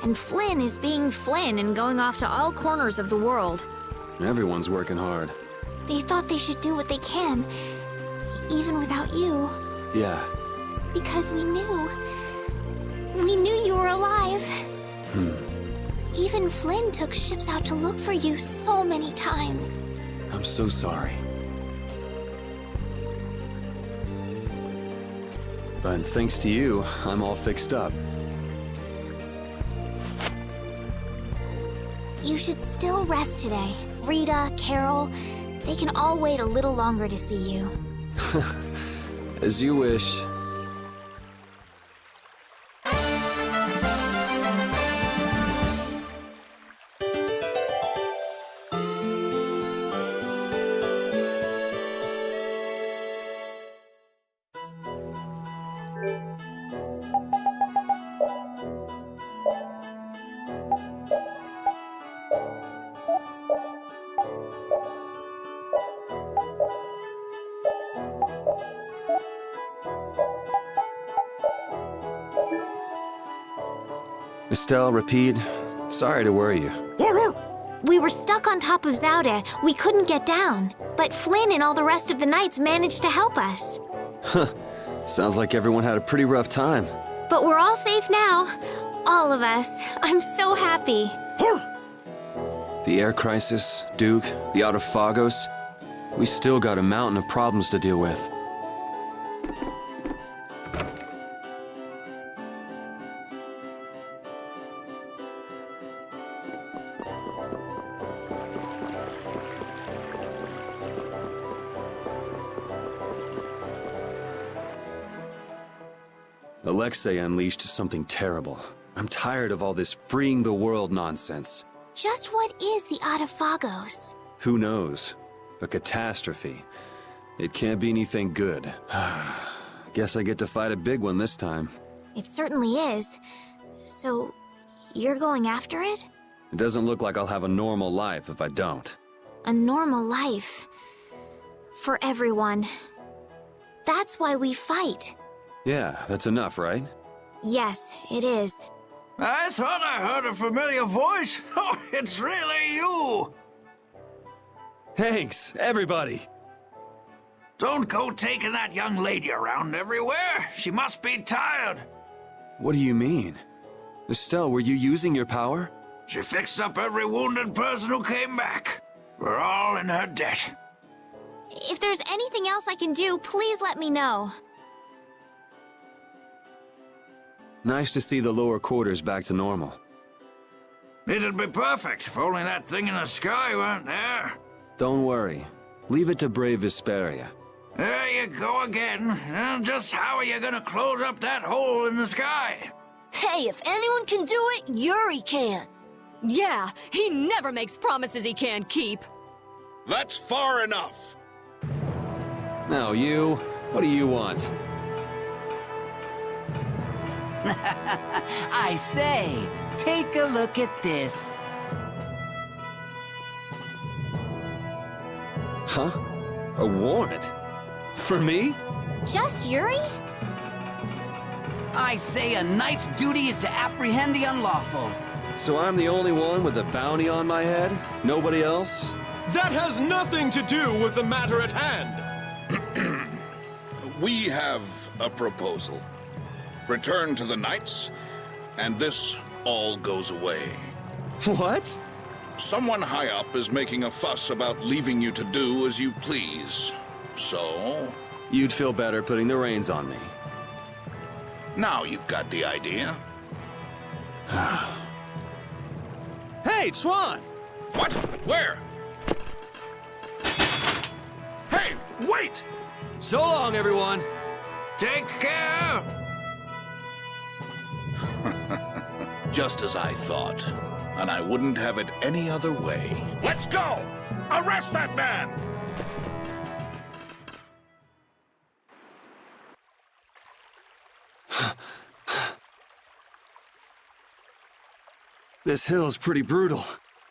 And Flynn is being Flynn and going off to all corners of the world. Everyone's working hard. They thought they should do what they can, even without you. Yeah. Because we knew. We knew you were alive. Even Flynn took ships out to look for you so many times. I'm so sorry. But thanks to you, I'm all fixed up. You should still rest today. Rita, Carol, they can all wait a little longer to see you. As you wish. Estelle, Rapide, sorry to worry you. We were stuck on top of Zaude. We couldn't get down. But Flynn and all the rest of the knights managed to help us. Huh. Sounds like everyone had a pretty rough time. But we're all safe now. All of us. I'm so happy. The air crisis, Duke, the Autophagos. We still got a mountain of problems to deal with. Alexei unleashed something terrible. I'm tired of all this freeing the world nonsense. Just what is the Autophagos? Who knows? A catastrophe. It can't be anything good. Guess I get to fight a big one this time. It certainly is. So, you're going after it? It doesn't look like I'll have a normal life if I don't. A normal life. For everyone. That's why we fight. Yeah, that's enough, right? Yes, it is. I thought I heard a familiar voice. Oh, it's really you! Thanks, everybody! Don't go taking that young lady around everywhere. She must be tired. What do you mean? Estelle, were you using your power? She fixed up every wounded person who came back. We're all in her debt. If there's anything else I can do, please let me know. Nice to see the lower quarters back to normal. It'd be perfect if only that thing in the sky weren't there. Don't worry. Leave it to brave Vesperia. There you go again. And just how are you gonna close up that hole in the sky? Hey, if anyone can do it, Yuri can. Yeah, he never makes promises he can't keep. That's far enough. Now you, what do you want? I say, take a look at this. Huh? A warrant? For me? Just Yuri? I say a knight's duty is to apprehend the unlawful. So I'm the only one with a bounty on my head? Nobody else? That has nothing to do with the matter at hand. We have a proposal. Return to the knights, and this all goes away. What? Someone high up is making a fuss about leaving you to do as you please. So? You'd feel better putting the reins on me. Now you've got the idea. Hey, Swan! What? Where? Hey, wait! So long, everyone! Take care! Just as I thought. And I wouldn't have it any other way. Let's go! Arrest that man! This hill's pretty brutal.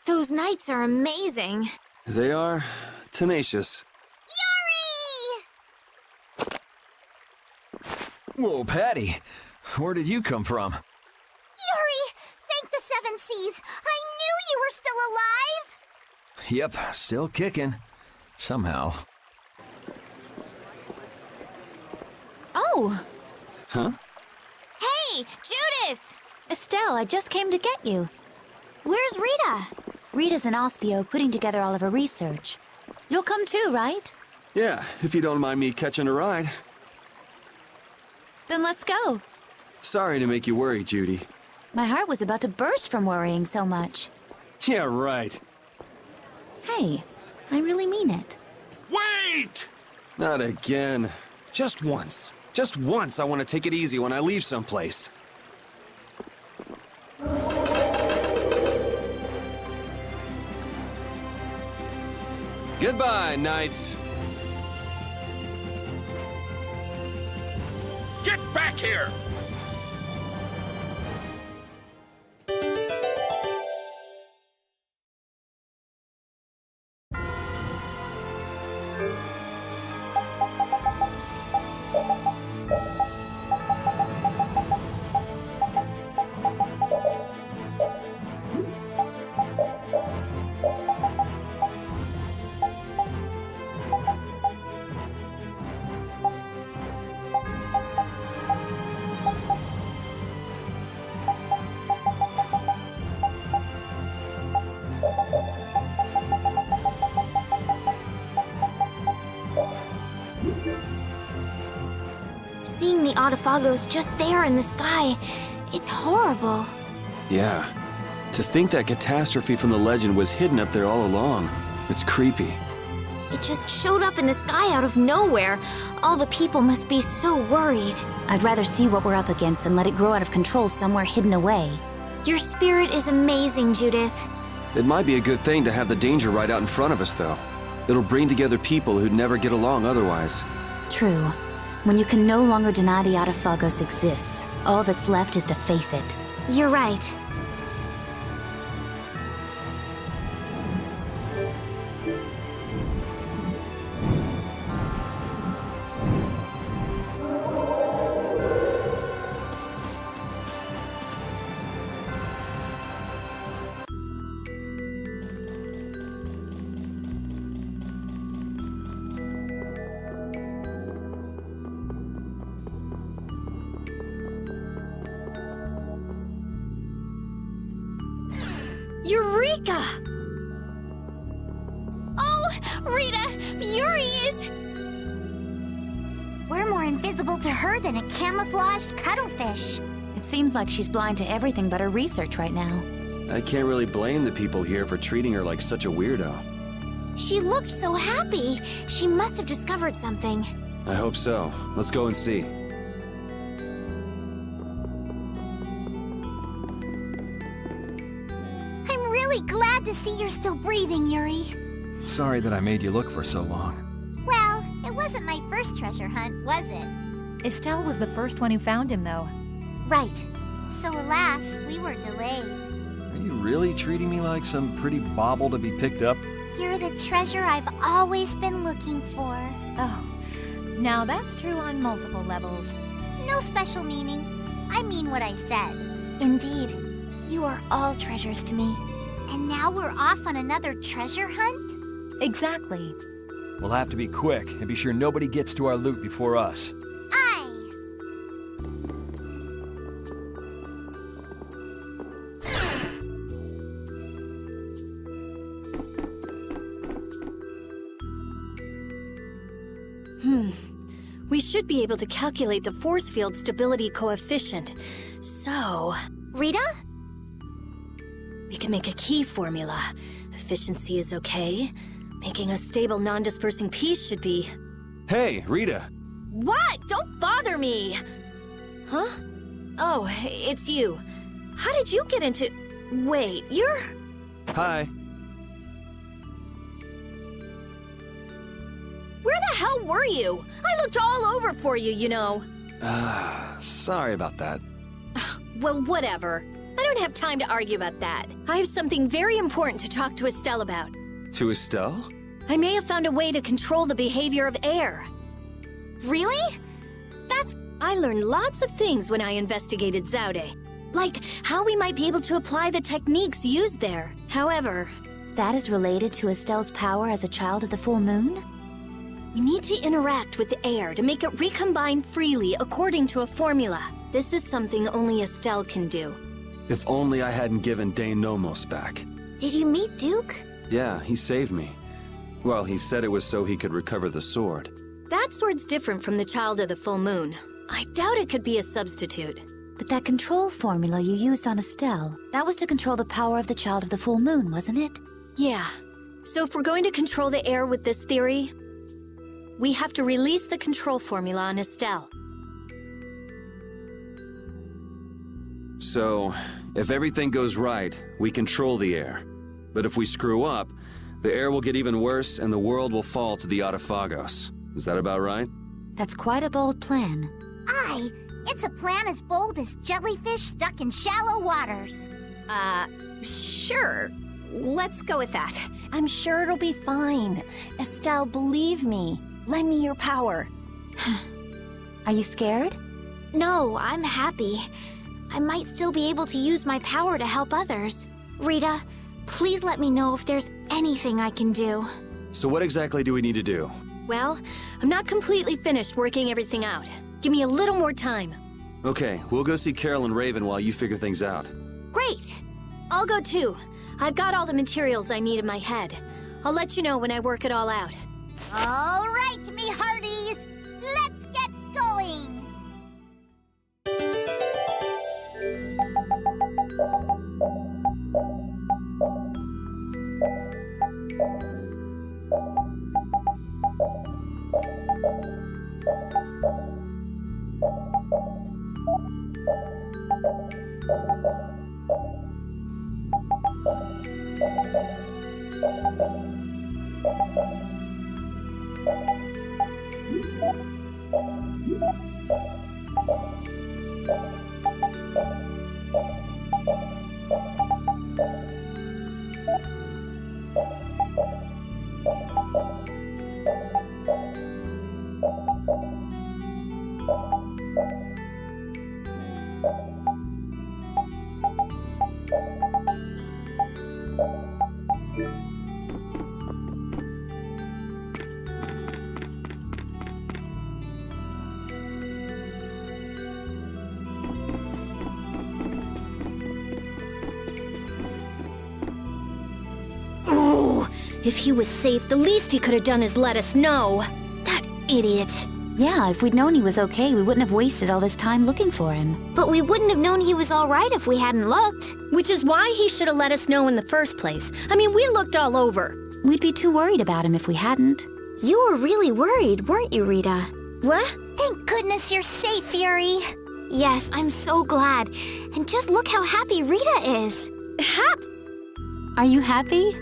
Those knights are amazing. They are tenacious. Yuri! Whoa, Patty. Where did you come from? Yuri! Thank the Seven Seas! I knew you were still alive! Yep, still kicking. Somehow. Oh! Huh? Hey, Judith! Estelle, I just came to get you. Where's Rita? Rita's in Ospio putting together all of her research. You'll come too, right? Yeah, if you don't mind me catching a ride. Then let's go. Sorry to make you worry, Judy. My heart was about to burst from worrying so much. Yeah, right. Hey, I really mean it. Wait! Not again. Just once. Just once I want to take it easy when I leave someplace. Goodbye, knights. Get back here! Seeing the Autophagos just there in the sky, it's horrible. Yeah. To think that catastrophe from the legend was hidden up there all along. It's creepy. It just showed up in the sky out of nowhere. All the people must be so worried. I'd rather see what we're up against than let it grow out of control somewhere hidden away. Your spirit is amazing, Judith. It might be a good thing to have the danger right out in front of us, though. It'll bring together people who'd never get along otherwise. True. When you can no longer deny the Autophagos exists, all that's left is to face it. You're right. Eureka! Oh, Rita, Yuri is... We're more invisible to her than a camouflaged cuttlefish. It seems like she's blind to everything but her research right now. I can't really blame the people here for treating her like such a weirdo. She looked so happy. She must have discovered something. I hope so. Let's go and see. I'm really glad to see you're still breathing, Yuri. Sorry that I made you look for so long. Well, it wasn't my first treasure hunt, was it? Estelle was the first one who found him, though. Right. So alas, we were delayed. Are you really treating me like some pretty bauble to be picked up? You're the treasure I've always been looking for. Oh, now that's true on multiple levels. No special meaning. I mean what I said. Indeed. You are all treasures to me. And now we're off on another treasure hunt? Exactly. We'll have to be quick and be sure nobody gets to our loot before us. Aye. We should be able to calculate the force field stability coefficient. So... Rita? We can make a key formula. Efficiency is okay. Making a stable, non-dispersing piece should be... Hey, Rita! What? Don't bother me! Huh? Oh, it's you. How did you get into... Wait, you're... Hi. Where the hell were you? I looked all over for you, you know. Sorry about that. Well, whatever. I don't don't have time to argue about that. I have something very important to talk to Estelle about. To Estelle? I may have found a way to control the behavior of air. Really? I learned lots of things when I investigated Zaude. Like how we might be able to apply the techniques used there. However... That is related to Estelle's power as a child of the full moon? We need to interact with the air to make it recombine freely according to a formula. This is something only Estelle can do. If only I hadn't given Dane Nomos back. Did you meet Duke? Yeah, he saved me. Well, he said it was so he could recover the sword. That sword's different from the Child of the Full Moon. I doubt it could be a substitute. But that control formula you used on Estelle, that was to control the power of the Child of the Full Moon, wasn't it? Yeah. So if we're going to control the air with this theory, we have to release the control formula on Estelle. So, if everything goes right, we control the air. But if we screw up, the air will get even worse and the world will fall to the Autophagos. Is that about right? That's quite a bold plan. Aye, it's a plan as bold as jellyfish stuck in shallow waters. Sure. Let's go with that. I'm sure it'll be fine. Estelle, believe me. Lend me your power. Are you scared? No, I'm happy. I might still be able to use my power to help others. Rita, please let me know if there's anything I can do. So what exactly do we need to do? Well, I'm not completely finished working everything out. Give me a little more time. Okay, we'll go see Carol and Raven while you figure things out. Great! I'll go too. I've got all the materials I need in my head. I'll let you know when I work it all out. All right, me hearties, let's get going! If he was safe, the least he could have done is let us know. That idiot. Yeah, if we'd known he was okay, we wouldn't have wasted all this time looking for him. But we wouldn't have known he was all right if we hadn't looked. Which is why he should have let us know in the first place. I mean, we looked all over. We'd be too worried about him if we hadn't. You were really worried, weren't you, Rita? What? Thank goodness you're safe, Fury. Yes, I'm so glad. And just look how happy Rita is. Are you happy?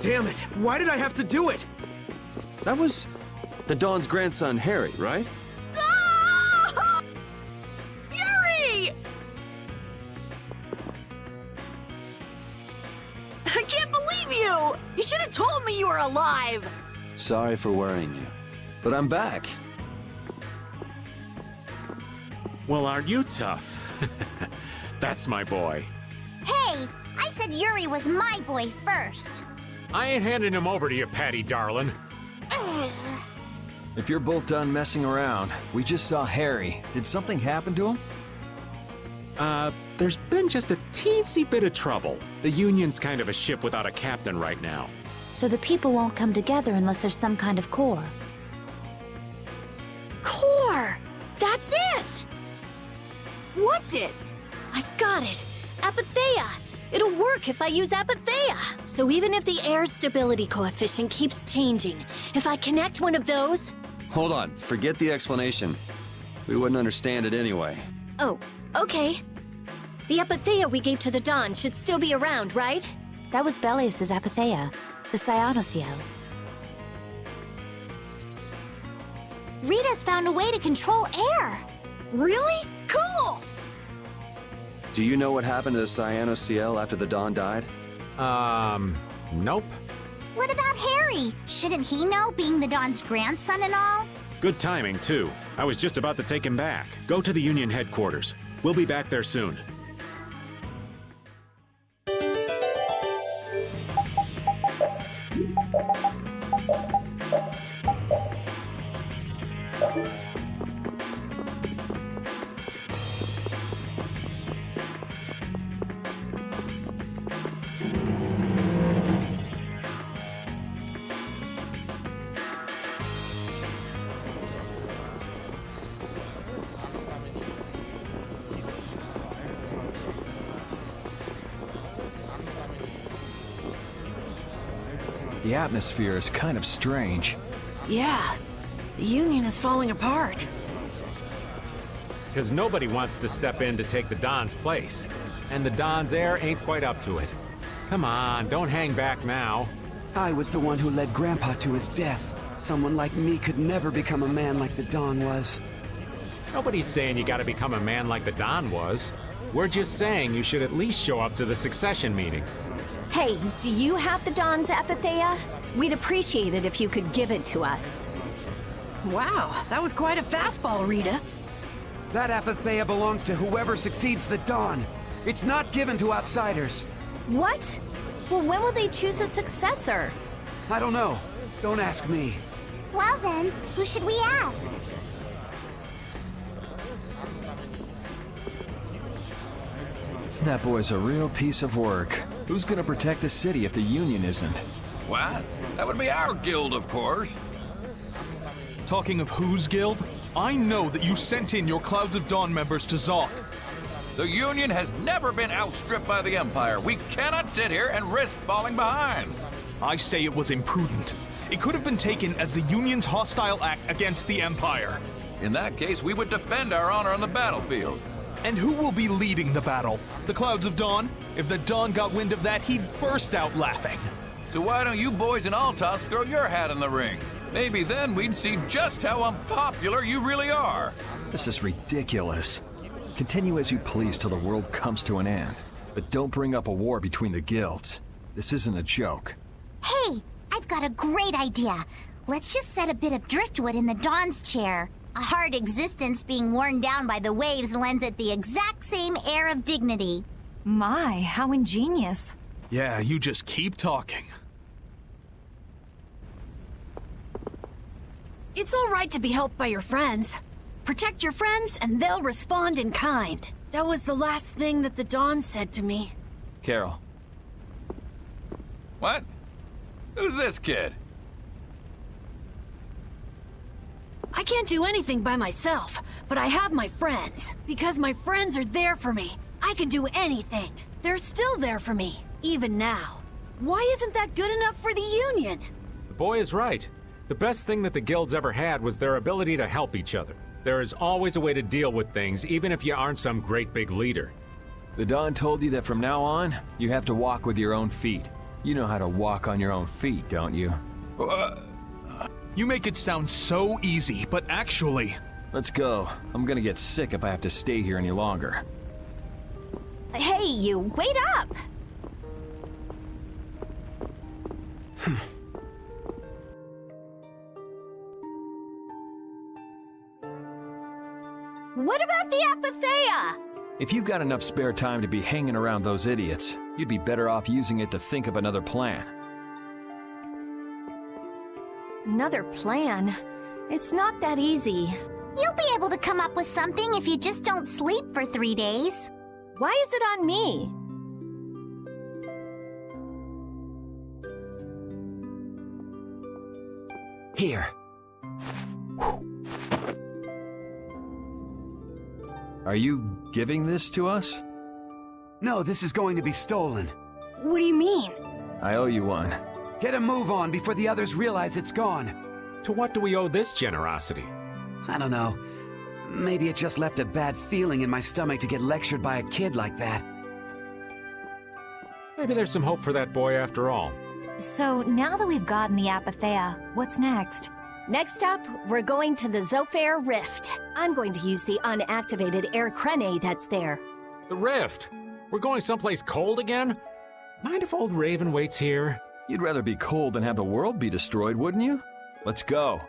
Damn it! Why did I have to do it? That was the Dawn's grandson, Harry, right? Yuri! I can't believe you! You should have told me you were alive! Sorry for worrying you, but I'm back. Well, aren't you tough? That's my boy. Hey, I said Yuri was my boy first. I ain't handing him over to you, Patty darling. If you're both done messing around, we just saw Harry. Did something happen to him? There's been just a teensy bit of trouble. The Union's kind of a ship without a captain right now. So the people won't come together unless there's some kind of core. Core! That's it! What's it? I've got it! Apatheia! It'll work if I use Apatheia! So even if the air stability coefficient keeps changing, if I connect one of those... Hold on, forget the explanation. We wouldn't understand it anyway. Oh, okay. The Apatheia we gave to the Dawn should still be around, right? That was Belius's Apatheia, the Cyanosael. Rita's found a way to control air. Really? Cool! Do you know what happened to the Cyanosael after the Dawn died? Nope. What about Harry? Shouldn't he know, being the Dawn's grandson and all? Good timing, too. I was just about to take him back. Go to the Union headquarters. We'll be back there soon. The atmosphere is kind of strange. Yeah, the Union is falling apart. Because nobody wants to step in to take the Don's place. And the Don's heir ain't quite up to it. Come on, don't hang back now. I was the one who led Grandpa to his death. Someone like me could never become a man like the Don was. Nobody's saying you gotta become a man like the Don was. We're just saying you should at least show up to the succession meetings. Hey, do you have the Dawn's Apatheia? We'd appreciate it if you could give it to us. Wow, that was quite a fastball, Rita. That Apatheia belongs to whoever succeeds the Dawn. It's not given to outsiders. What? Well, when will they choose a successor? I don't know. Don't ask me. Well then, who should we ask? That boy's a real piece of work. Who's gonna protect the city if the Union isn't? What? That would be our guild, of course. Talking of whose guild, I know that you sent in your Clouds of Dawn members to Zog. The Union has never been outstripped by the Empire. We cannot sit here and risk falling behind. I say it was imprudent. It could have been taken as the Union's hostile act against the Empire. In that case, we would defend our honor on the battlefield. And who will be leading the battle? The Clouds of Dawn? If the Dawn got wind of that, he'd burst out laughing. So why don't you boys in Altos throw your hat in the ring? Maybe then we'd see just how unpopular you really are. This is ridiculous. Continue as you please till the world comes to an end. But don't bring up a war between the guilds. This isn't a joke. Hey, I've got a great idea. Let's just set a bit of driftwood in the Dawn's chair. A hard existence being worn down by the waves lends it the exact same air of dignity. My, how ingenious. Yeah, you just keep talking. It's all right to be helped by your friends. Protect your friends and they'll respond in kind. That was the last thing that the Dawn said to me. Carol. What? Who's this kid? I can't do anything by myself, but I have my friends. Because my friends are there for me. I can do anything. They're still there for me, even now. Why isn't that good enough for the Union? The boy is right. The best thing that the guilds ever had was their ability to help each other. There is always a way to deal with things, even if you aren't some great big leader. The Dawn told you that from now on, you have to walk with your own feet. You know how to walk on your own feet, don't you? You make it sound so easy, but actually... Let's go. I'm gonna get sick if I have to stay here any longer. Hey, you, wait up! What about the Apatheia? If you've got enough spare time to be hanging around those idiots, you'd be better off using it to think of another plan. Another plan? It's not that easy. You'll be able to come up with something if you just don't sleep for 3 days. Why is it on me? Here. Are you giving this to us? No, this is going to be stolen. What do you mean? I owe you one. Get a move on before the others realize it's gone. To what do we owe this generosity? I don't know. Maybe it just left a bad feeling in my stomach to get lectured by a kid like that. Maybe there's some hope for that boy after all. So, now that we've gotten the Apatheia, what's next? Next up, we're going to the Zofair Rift. I'm going to use the unactivated air crene that's there. The Rift? We're going someplace cold again? Mind if old Raven waits here? You'd rather be cold than have the world be destroyed, wouldn't you? Let's go.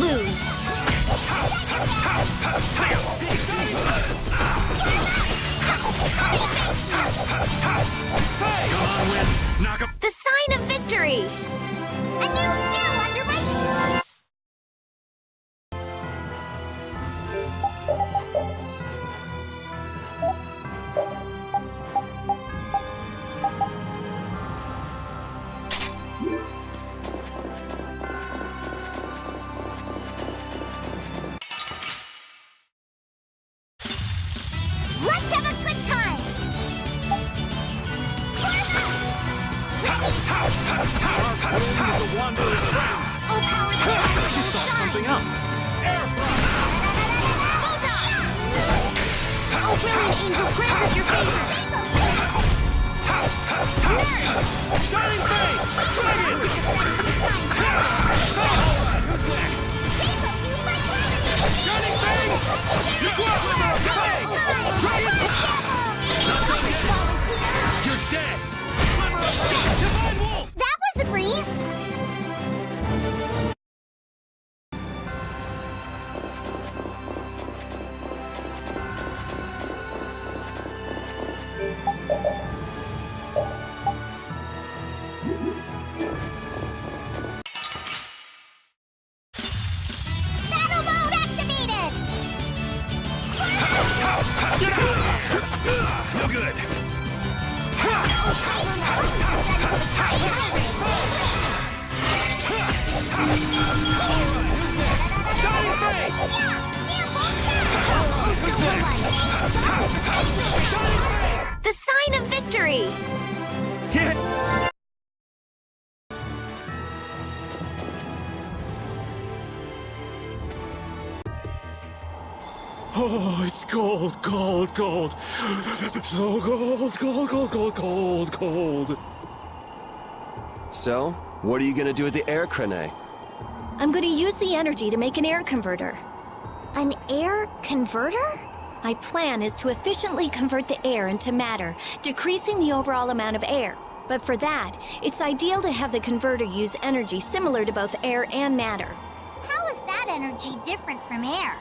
lose. The sign of victory! A new skill under my... Let's have a good time! Oh, power the tides will shine! Oh, brilliant angels, grant us your favor! Nurse! Shining Fang! Dragon! Who's next? Shining Fang! You're close! Fang! Dragon! Not so yet! You're dead! Divine Wolf! That was a breeze! Battle mode activated! No good! Shining Fang! The sign of victory! Oh, it's cold, cold, cold. So cold, cold, cold, cold, cold, cold. So, what are you gonna do with the air crane? I'm going to use the energy to make an air converter. An air converter? My plan is to efficiently convert the air into matter, decreasing the overall amount of air. But for that, it's ideal to have the converter use energy similar to both air and matter. How is that energy different from air?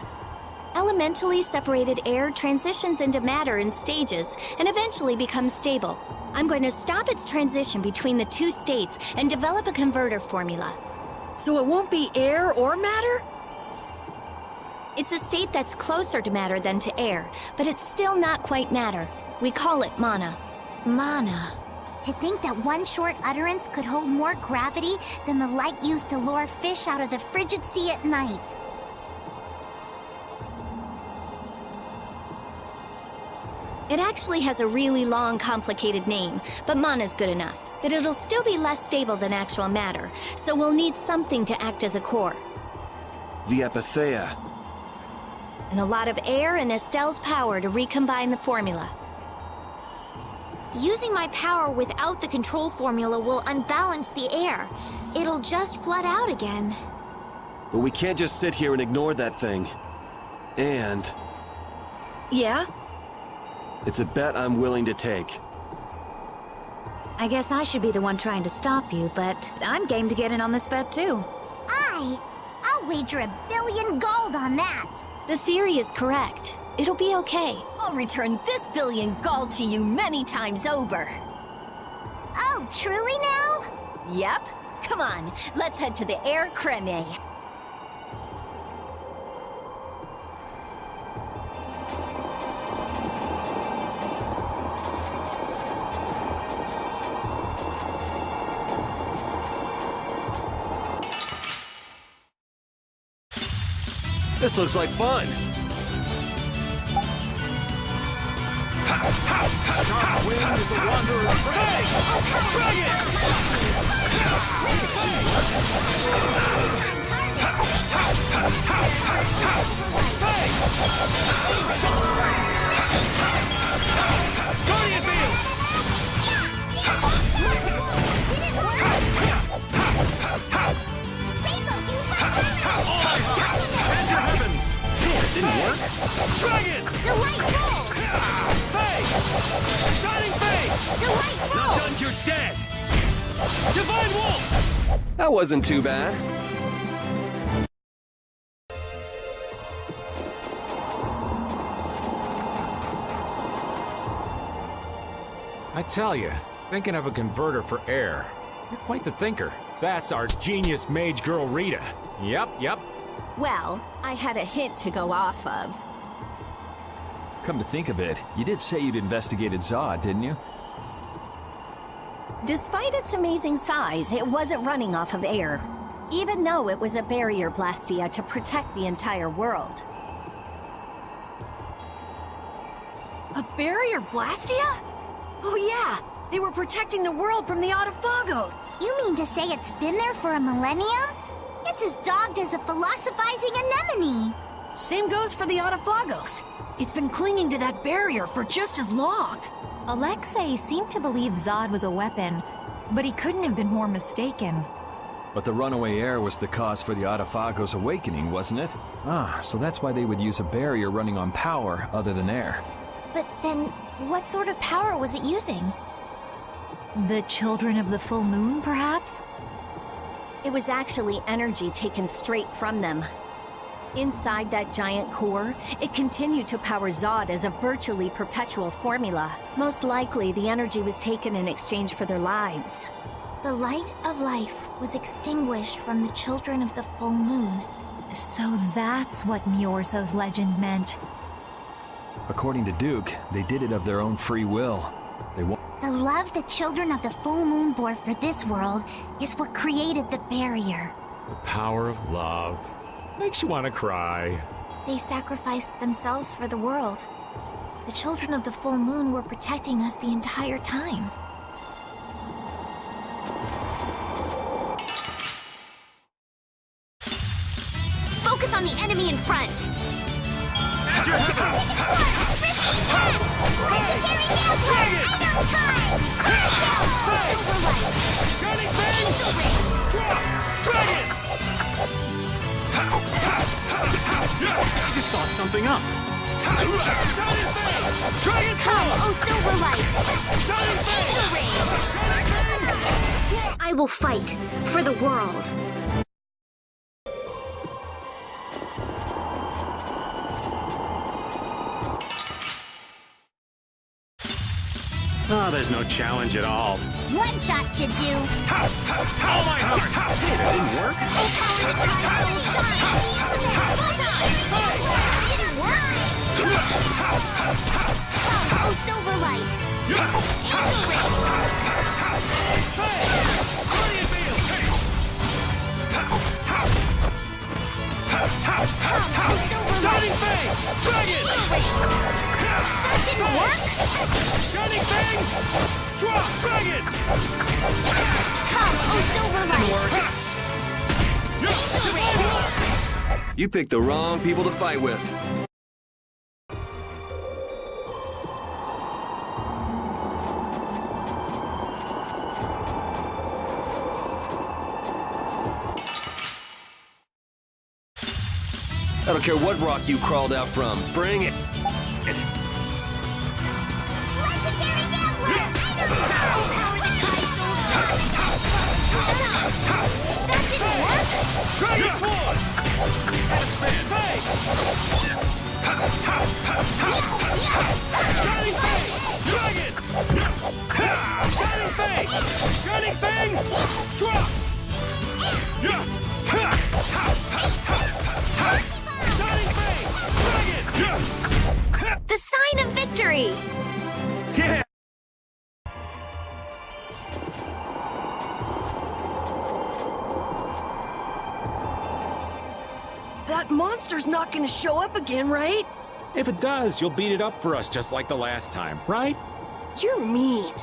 Elementally separated air transitions into matter in stages and eventually becomes stable. I'm going to stop its transition between the two states and develop a converter formula. So it won't be air or matter? It's a state that's closer to matter than to air, but it's still not quite matter. We call it mana. Mana. To think that one short utterance could hold more gravity than the light used to lure fish out of the frigid sea at night. It actually has a really long, complicated name, but mana's good enough. But it'll still be less stable than actual matter, so we'll need something to act as a core. The Epitheia. And a lot of air and Estelle's power to recombine the formula. Using my power without the control formula will unbalance the air. It'll just flood out again. But we can't just sit here and ignore that thing. And... Yeah? it's a bet I'm willing to take. I guess I should be the one trying to stop you, but I'm game to get in on this bet too. I'll wager $1 billion gold on that. The theory is correct. It'll be okay. I'll return this billion gold to you many times over. Oh, truly now? Yep. Come on, let's head to the air crane. This looks like fun. Sharp wind is a wanderer's prey! Dragon! Guardian field! Hands your heavens! Didn't work? Dragon! Delight roll! Fang! Shining Fang! Delight roll! Not done, you're dead! Divine Wolf! That wasn't too bad. I tell you, thinking of a converter for air. You're quite the thinker. That's our genius mage girl Rita. Yep. Well, I had a hint to go off of. Come to think of it, you did say you'd investigated Zod, didn't you? Despite its amazing size, it wasn't running off of air, even though it was a barrier blastia to protect the entire world. A barrier blastia? Oh yeah, they were protecting the world from the Autophagos. You mean to say it's been there for a millennium? It's as dogged as a philosophizing anemone. Same goes for the Autophagos. It's been clinging to that barrier for just as long. Alexei seemed to believe Zod was a weapon, but he couldn't have been more mistaken. But the runaway air was the cause for the Autophagos' awakening, wasn't it? Ah, so that's why they would use a barrier running on power other than air. But then, what sort of power was it using? The children of the full moon, perhaps? It was actually energy taken straight from them. Inside that giant core, it continued to power Zod as a virtually perpetual formula. Most likely, the energy was taken in exchange for their lives. The light of life was extinguished from the children of the full moon. So that's what Myorso's legend meant. According to Duke, they did it of their own free will. The love the children of the full moon bore for this world is what created the barrier. The power of love. Makes you want to cry. They sacrificed themselves for the world. The children of the full moon were protecting us the entire time. Focus on the enemy in front. I just thought something up. Come, oh Silverlight! Angel Ring! I will fight for the world. Oh, there's no challenge at all. One shot should do. Oh my heart! Hey, that didn't work. Didn't work. Oh, Silverlight! Angel Ring! Oh, Silverlight! Angel Ring! That didn't work! Shining Fang! Drop! Dragon! Come, oh Silverlight! Angel Ring! You picked the wrong people to fight with. I don't care what rock you crawled out from. Bring it. Legendary Gambler! Power the Tri-Soul Shot! That didn't work! Dragon Sword! Spin! Fang! Shining Fang! Dragon! Shining Fang! Shining Fang! Drop! Shining Fang! Dragon! The sign of victory! Yeah! That monster's not gonna show up again, right? If it does, you'll beat it up for us just like the last time, right? You're mean.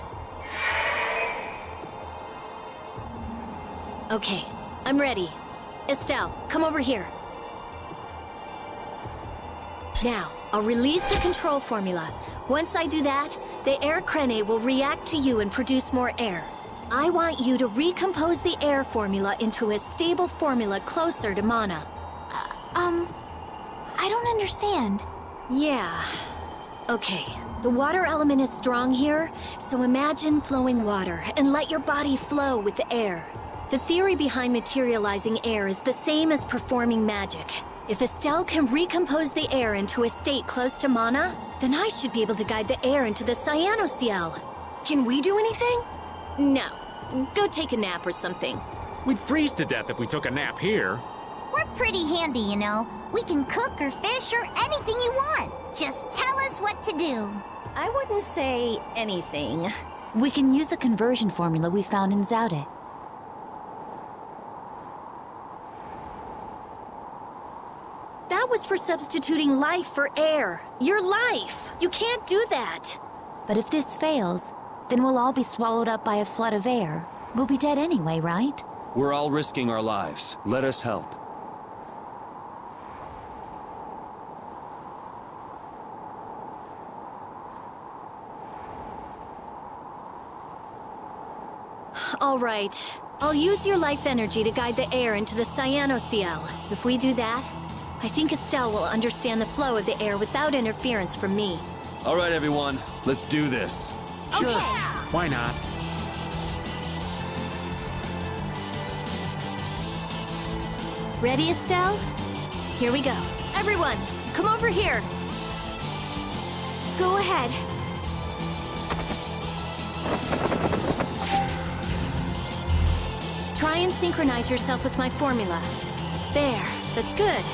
Okay, I'm ready. Estelle, come over here. Now, I'll release the control formula. Once I do that, the air crene will react to you and produce more air. I want you to recompose the air formula into a stable formula closer to mana. I don't understand. Yeah. Okay, the water element is strong here, so imagine flowing water and let your body flow with the air. The theory behind materializing air is the same as performing magic. If Estelle can recompose the air into a state close to mana, then I should be able to guide the air into the Cyanociel. Can we do anything? No. Go take a nap or something. We'd freeze to death if we took a nap here. We're pretty handy, you know. We can cook or fish or anything you want. Just tell us what to do. I wouldn't say anything. We can use the conversion formula we found in Zaude. That was for substituting life for air. Your life! You can't do that! But if this fails, then we'll all be swallowed up by a flood of air. We'll be dead anyway, right? We're all risking our lives. Let us help. All right. I'll use your life energy to guide the air into the Cyanoceal. If we do that, I think Estelle will understand the flow of the air without interference from me. All right, everyone. Let's do this. Sure. Why not? Ready, Estelle? Here we go. Everyone, come over here. Go ahead. Try and synchronize yourself with my formula. There, that's good.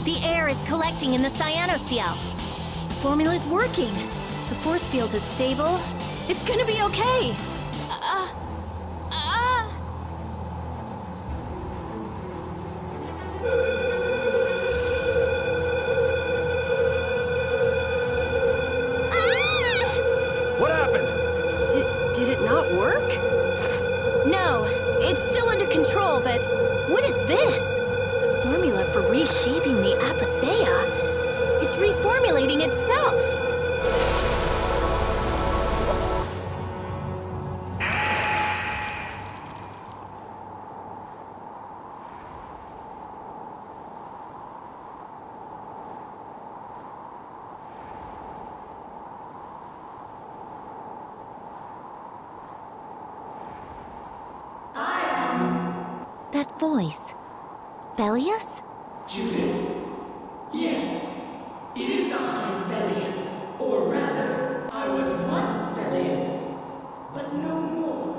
The air is collecting in the Cyanoceal. The formula's working. The force field is stable. It's gonna be okay. What happened? Did it not work? No, it's still under control, but what is this? A formula for reshaping the Apatheia. It's reformulating itself. That voice. Bellius? Judith. Yes. It is I, Bellius. Or rather, I was once Bellius. But no more.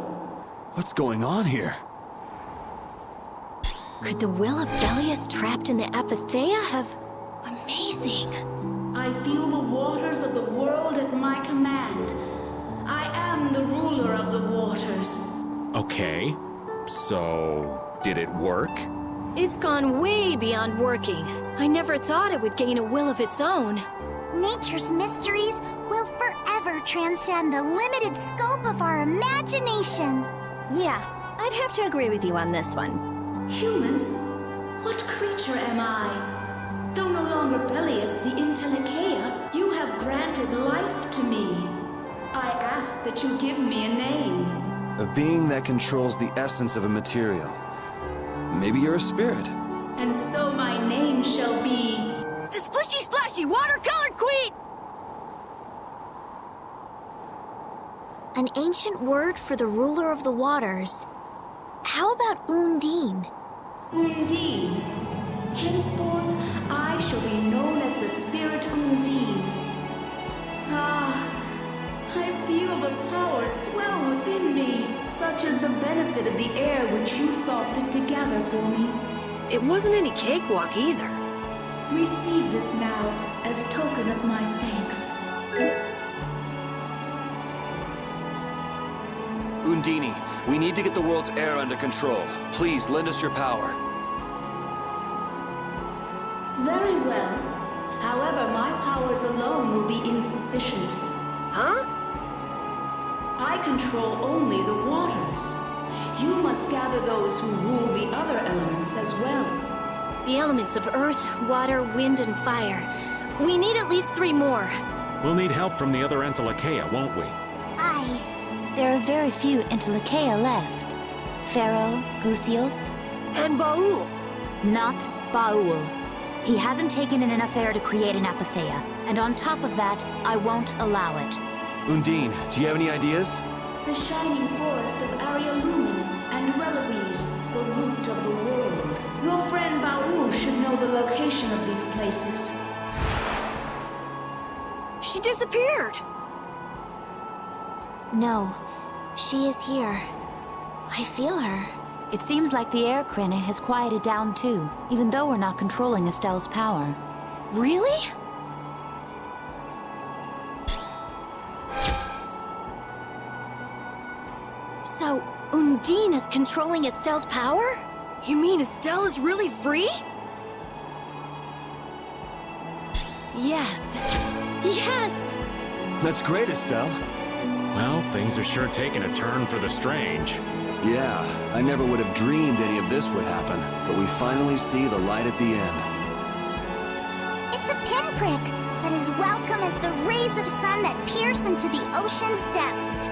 What's going on here? Could the will of Bellius trapped in the Apatheia have... Amazing. I feel the waters of the world at my command. I am the ruler of the waters. Okay. So, did it work? It's gone way beyond working. I never thought it would gain a will of its own. Nature's mysteries will forever transcend the limited scope of our imagination. Yeah, I'd have to agree with you on this one. Humans? What creature am I? Though no longer Bellius the Intellicaea, you have granted life to me. I ask that you give me a name. A being that controls the essence of a material. Maybe you're a spirit. And so my name shall be... The Splishy Splashy Watercolored Queen! An ancient word for the ruler of the waters. How about Undine? Undine. Henceforth, I shall be known as the Spirit Undine. Ah, Such is the benefit of the air which you saw fit to gather for me. It wasn't any cakewalk either. Receive this now as token of my thanks. Undini, we need to get the world's air under control. Please lend us your power. Very well. However, my powers alone will be insufficient. Huh? I control only the waters. You must gather those who rule the other elements as well. The elements of earth, water, wind, and fire. We need at least 3 more. We'll need help from the other Entelekea, won't we? There are very few Entelekea left. Pharaoh, Gusios. And Baul. Not Baul. He hasn't taken in enough air to create an apatheia. And on top of that, I won't allow it. Undine, do you have any ideas? The shining forest of Arialumin and Reloise, the root of the world. Your friend Baul should know the location of these places. She disappeared. No, she is here. I feel her. It seems like the air Krene has quieted down too, even though we're not controlling Estelle's power. Really? So, Undine is controlling Estelle's power? You mean Estelle is really free? Yes. Yes! That's great, Estelle. Well, things are sure taking a turn for the strange. Yeah, I never would have dreamed any of this would happen, but we finally see the light at the end. It's a pinprick that is welcome as the rays of sun that pierce into the ocean's depths.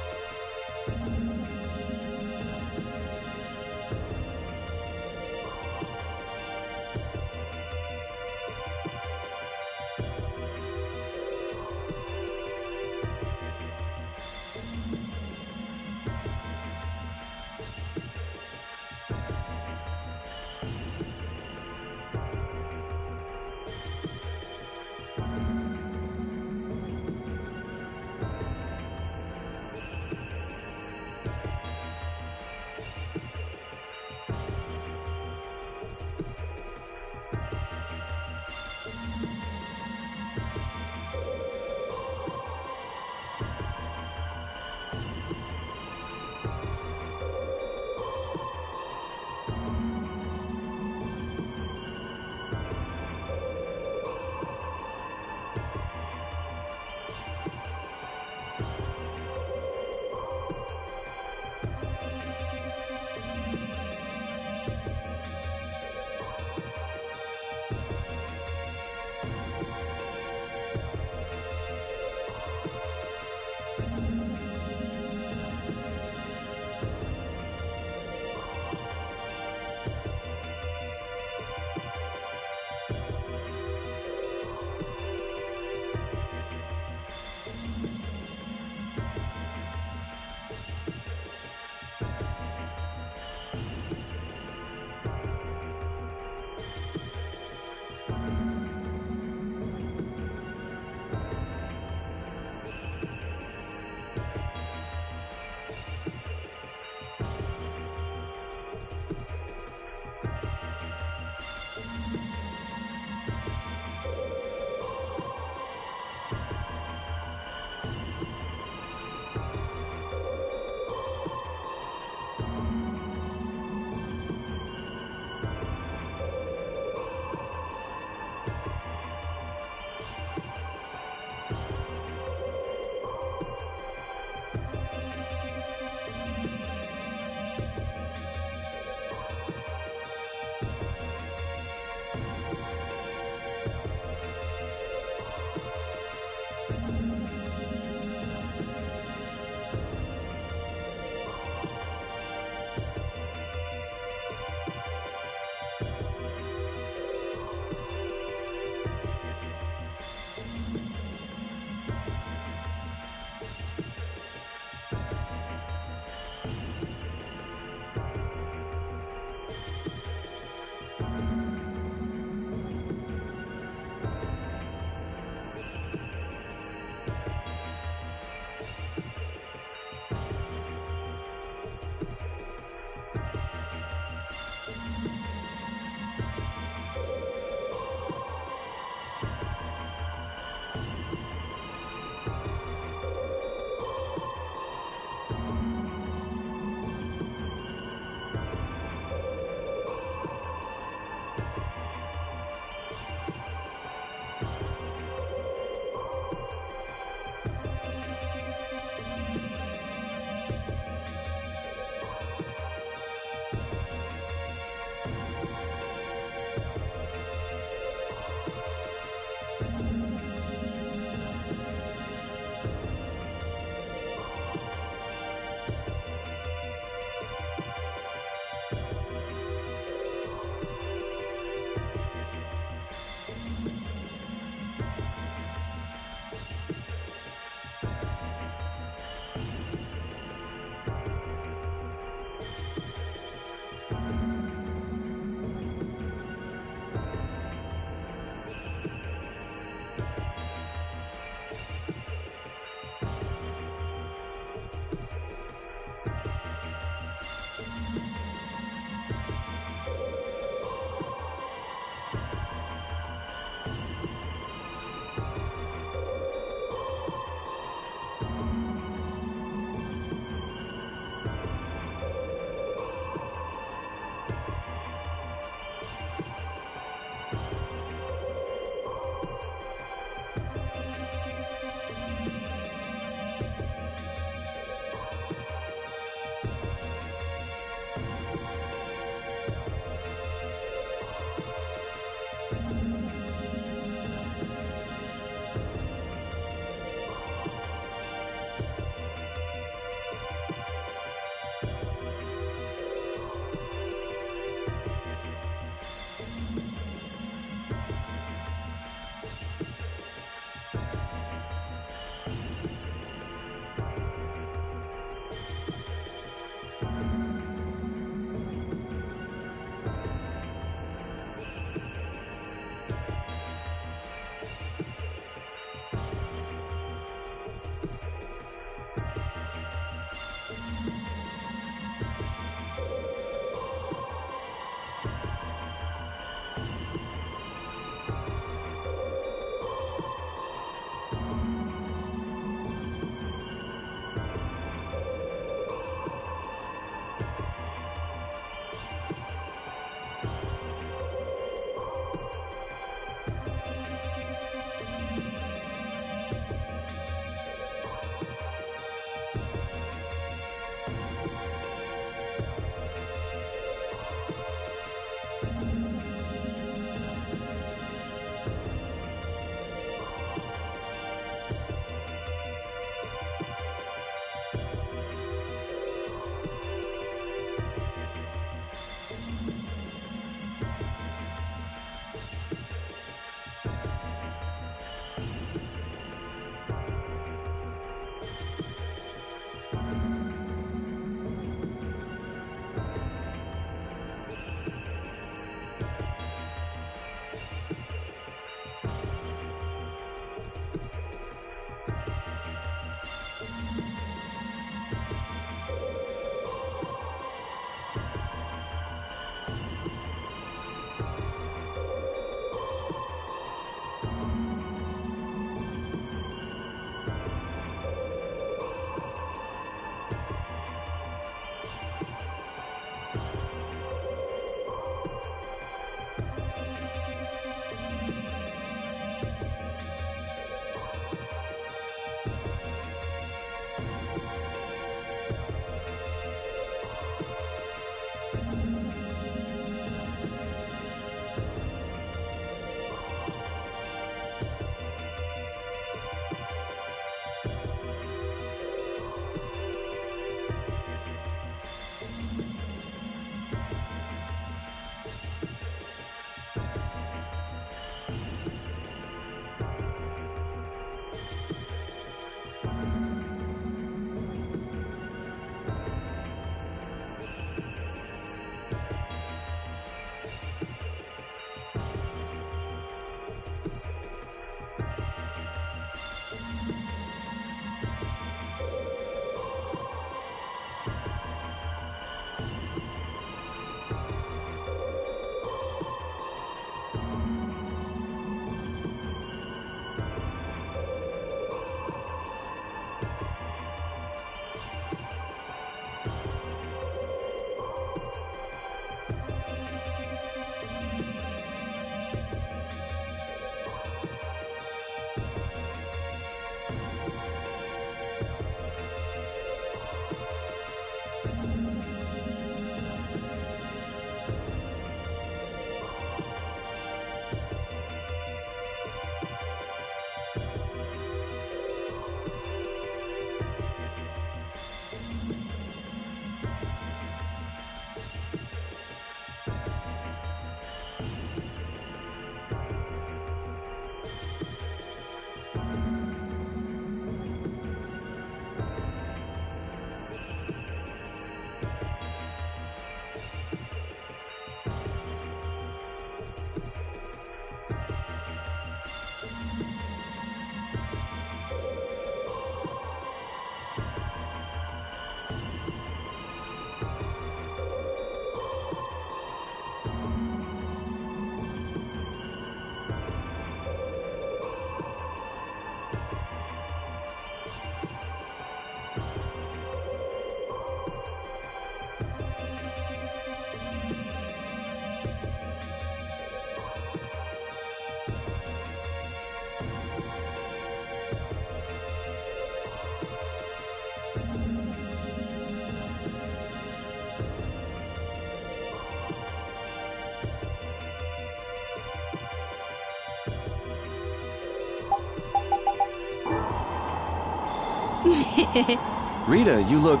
Rita, you look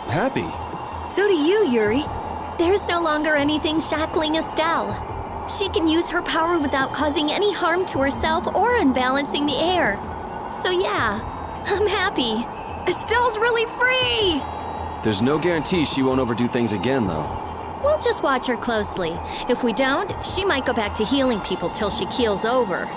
happy. So do you, Yuri. There's no longer anything shackling Estelle. She can use her power without causing any harm to herself or unbalancing the air. So yeah, I'm happy. Estelle's really free! There's no guarantee she won't overdo things again, though. We'll just watch her closely. If we don't, she might go back to healing people till she keels over.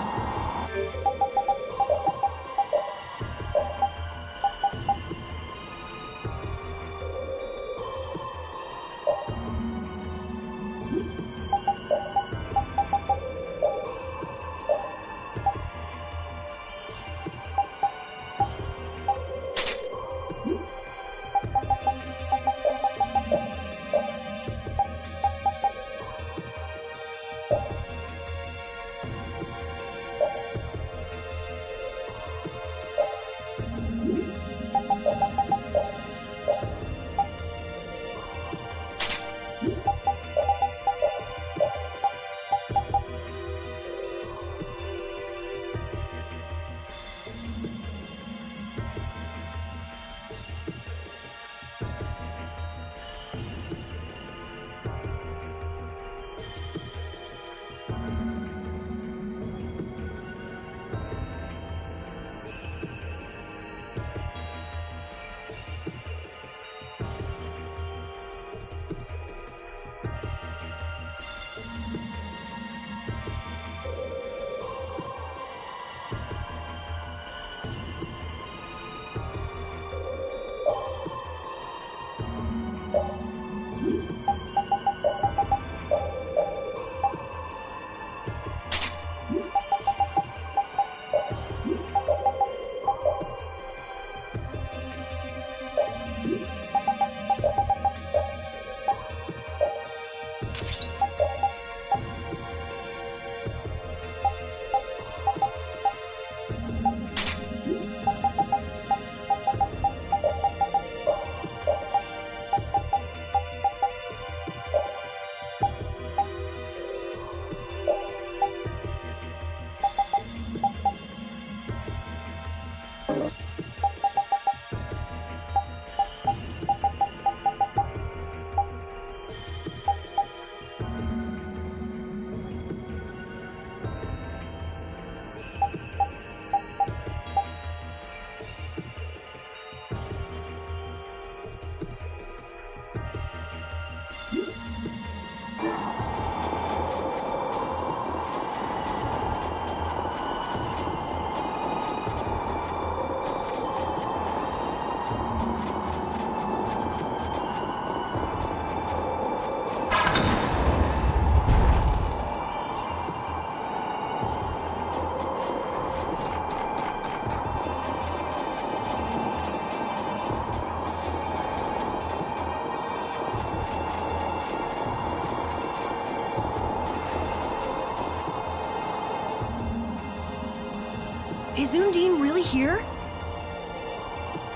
Is Undine really here?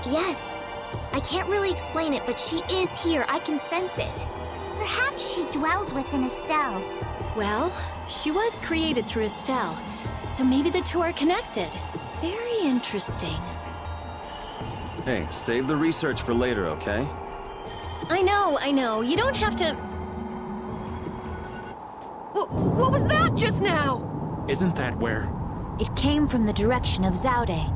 Yes. I can't really explain it, but she is here. I can sense it. Perhaps she dwells within Estelle. Well, she was created through Estelle, so maybe the two are connected. Very interesting. Hey, save the research for later, okay? I know. You don't have to... What was that just now? Isn't that where? It came from the direction of Zaude.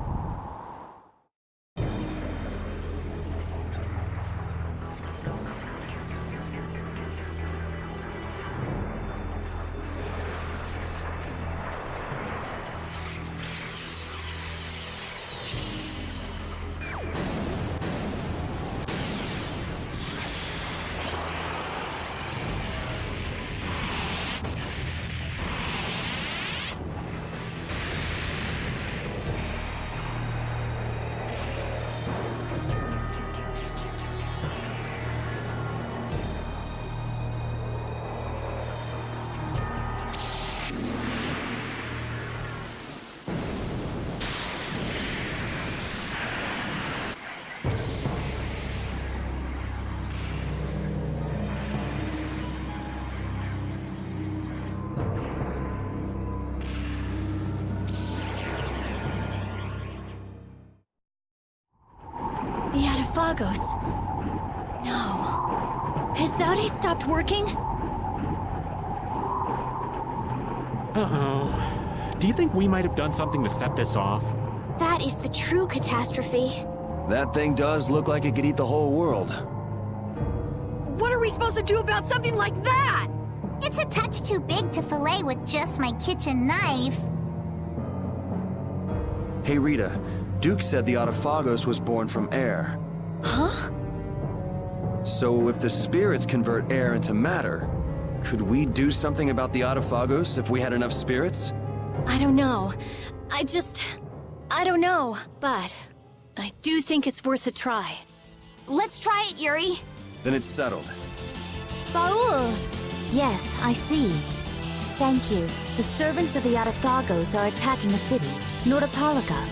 Autophagos. No. Has Zaude stopped working? Uh-oh. Do you think we might have done something to set this off? That is the true catastrophe. That thing does look like it could eat the whole world. What are we supposed to do about something like that? It's a touch too big to fillet with just my kitchen knife. Hey Rita, Duke said the Autophagos was born from air. Huh? So if the spirits convert air into matter, could we do something about the Autophagos if we had enough spirits? I don't know. I don't know, but I do think it's worth a try. Let's try it, Yuri. Then it's settled. Baul! Yes, I see. Thank you. The servants of the Autophagos are attacking the city, Nordopolica.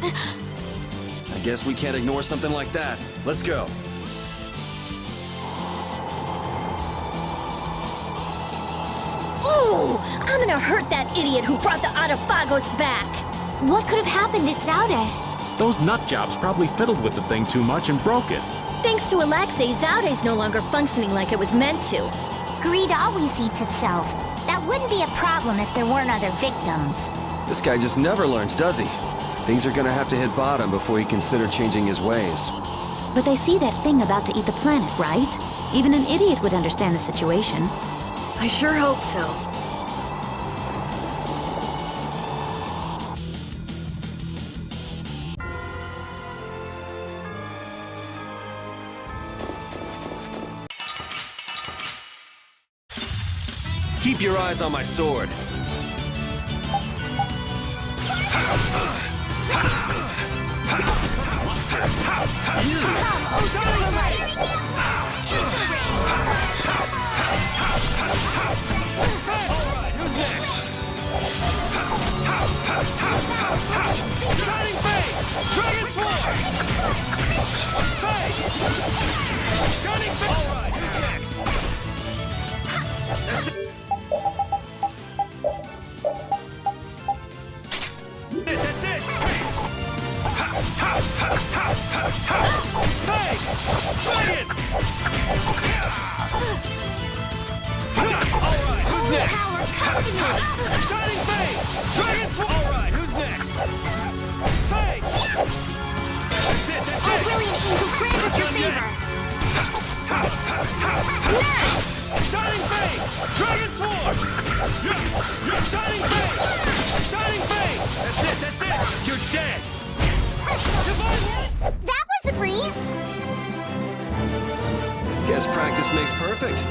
I guess we can't ignore something like that. Let's go. Ooh! I'm gonna hurt that idiot who brought the Autophagos back! What could have happened at Zaude? Those nut jobs probably fiddled with the thing too much and broke it. Thanks to Alexei, Zaude's no longer functioning like it was meant to. Greed always eats itself. That wouldn't be a problem if there weren't other victims. This guy just never learns, does he? Things are gonna have to hit bottom before he consider changing his ways. But they see that thing about to eat the planet, right? Even an idiot would understand the situation. I sure hope so. Keep your eyes on my sword. Come, oh Silverlight! Enter ring! Alright, who's next? Shining Fade! Dragon Sword! Fade! Shining Fade! Alright, who's next? That's it! That's it! Fade! Dragon! Alright, who's next? Shining Fade! Dragon Sword! Alright, who's next? Fade! That's it, that's it! Brilliant angels, grant us your favor! Nice! Shining Fade! Dragon Sword! Shining Fade! Shining Fade! That's it! You're dead! Divine Wolf! That was a breeze! Guess practice makes perfect.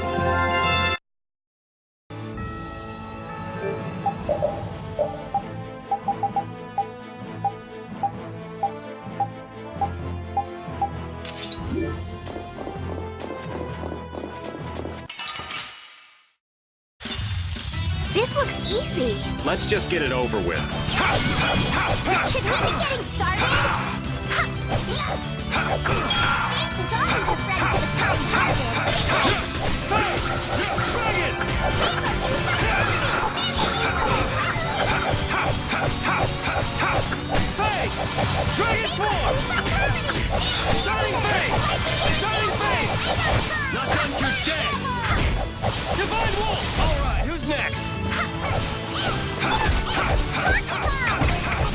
This looks easy. Let's just get it over with. Should we be getting started? Faith is always a friend to the kind-hearted. Dragon Sword! Shining Fade! Shining Fade! Not done, you're dead! Divine Wolf! Alright, who's next?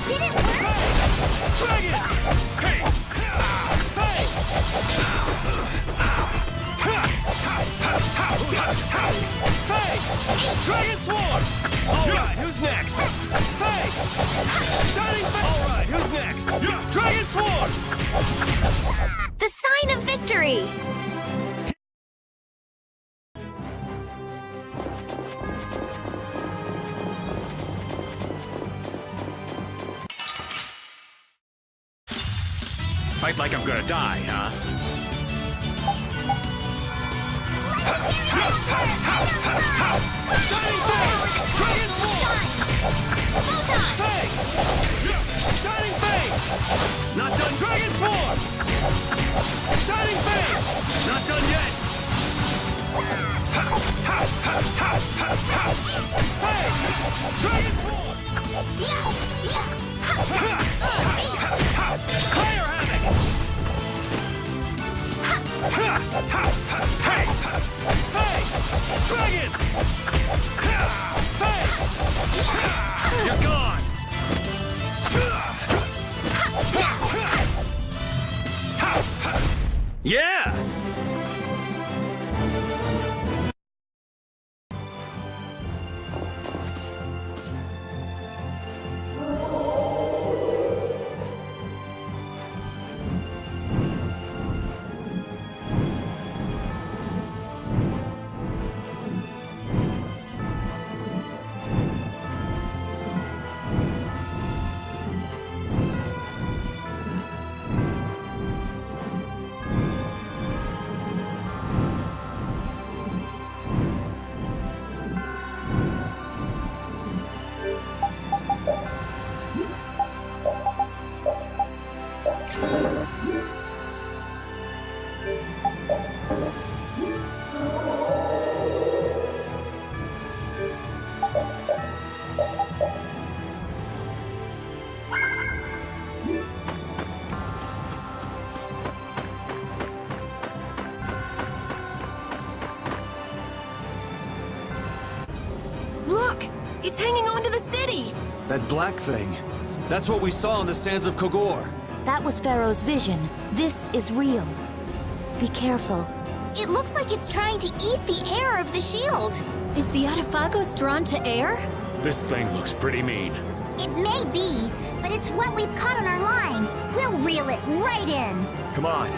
Did it work? Dragon! Hey! Fade! Fade! Dragon Sword! Alright, who's next? Fade! Shining Fade! Alright, who's next? Dragon Sword! The sign of victory! Fight like I'm gonna die, huh? Shining Fade! Dragon Sword! Fade! Shining Fade! Not done, Dragon Sword! Shining Fade! Not done yet! Fade! Dragon Sword! Fire Havoc! Yeah! Look! It's hanging onto the city! That black thing. That's what we saw on the sands of Kogor. That was Pharaoh's vision. This is real. Be careful. It looks like it's trying to eat the air of the shield. Is the Adaphagos drawn to air? This thing looks pretty mean. It may be, but it's what we've caught on our line. We'll reel it right in. Come on.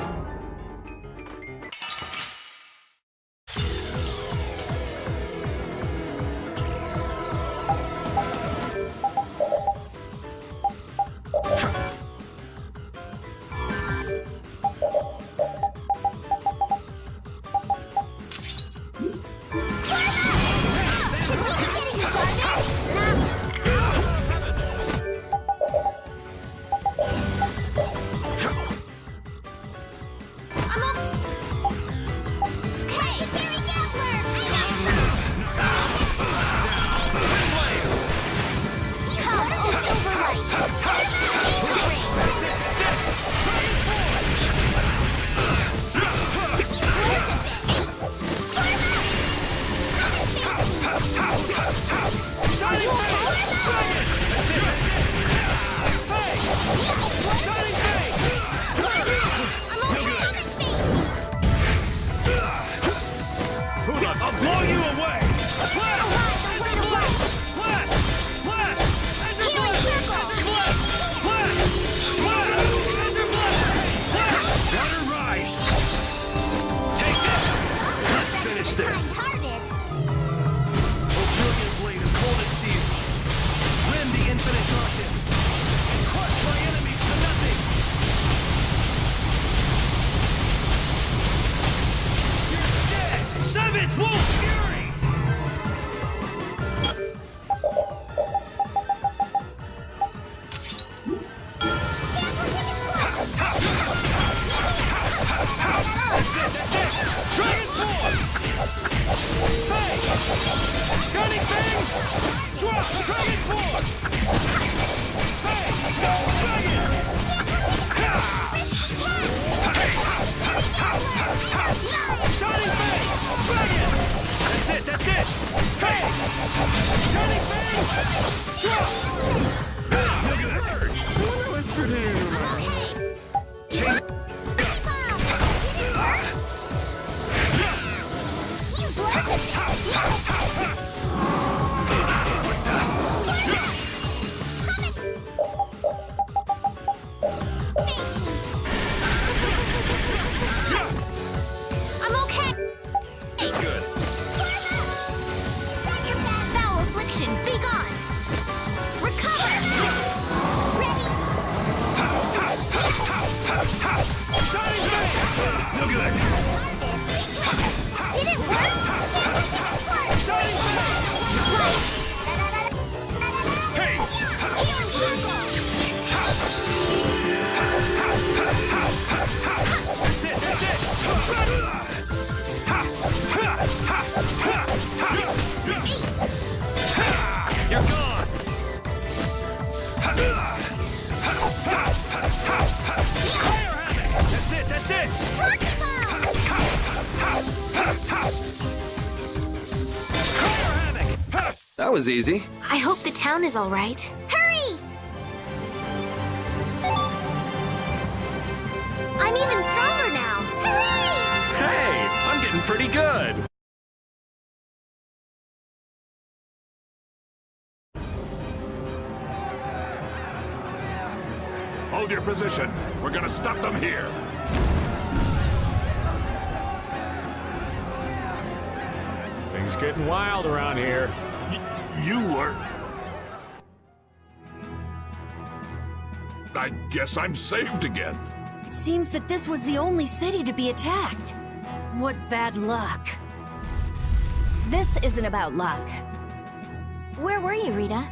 That was easy. I hope the town is all right. Hurry! I'm even stronger now. Hooray! getting pretty good. Hold your position. We're gonna stop them here. Things getting wild around here. You were... I guess I'm saved again. It seems that this was the only city to be attacked. What bad luck. This isn't about luck. Where were you, Rita?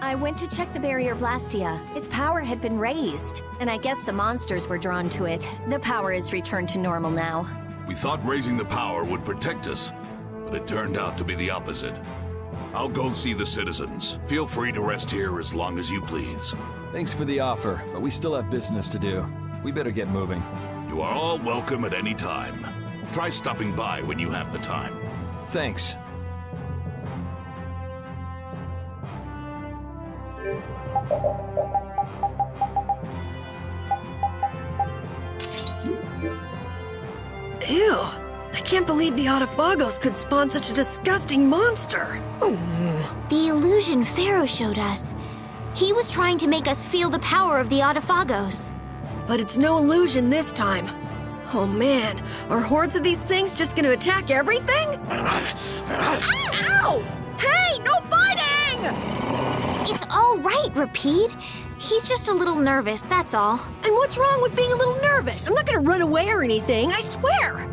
I went to check the barrier Blastia. Its power had been raised, and I guess the monsters were drawn to it. The power is returned to normal now. We thought raising the power would protect us, but it turned out to be the opposite. I'll go see the citizens. Feel free to rest here as long as you please. Thanks for the offer, but we still have business to do. We better get moving. You are all welcome at any time. Try stopping by when you have the time. Thanks. Ew! I can't believe the Autophagos could spawn such a disgusting monster! The illusion Pharaoh showed us. He was trying to make us feel the power of the Autophagos. But it's no illusion this time. Oh man, are hordes of these things just gonna attack everything? Ow! Hey, no biting! It's all right, Repeat. He's just a little nervous, that's all. And what's wrong with being a little nervous? I'm not gonna run away or anything, I swear!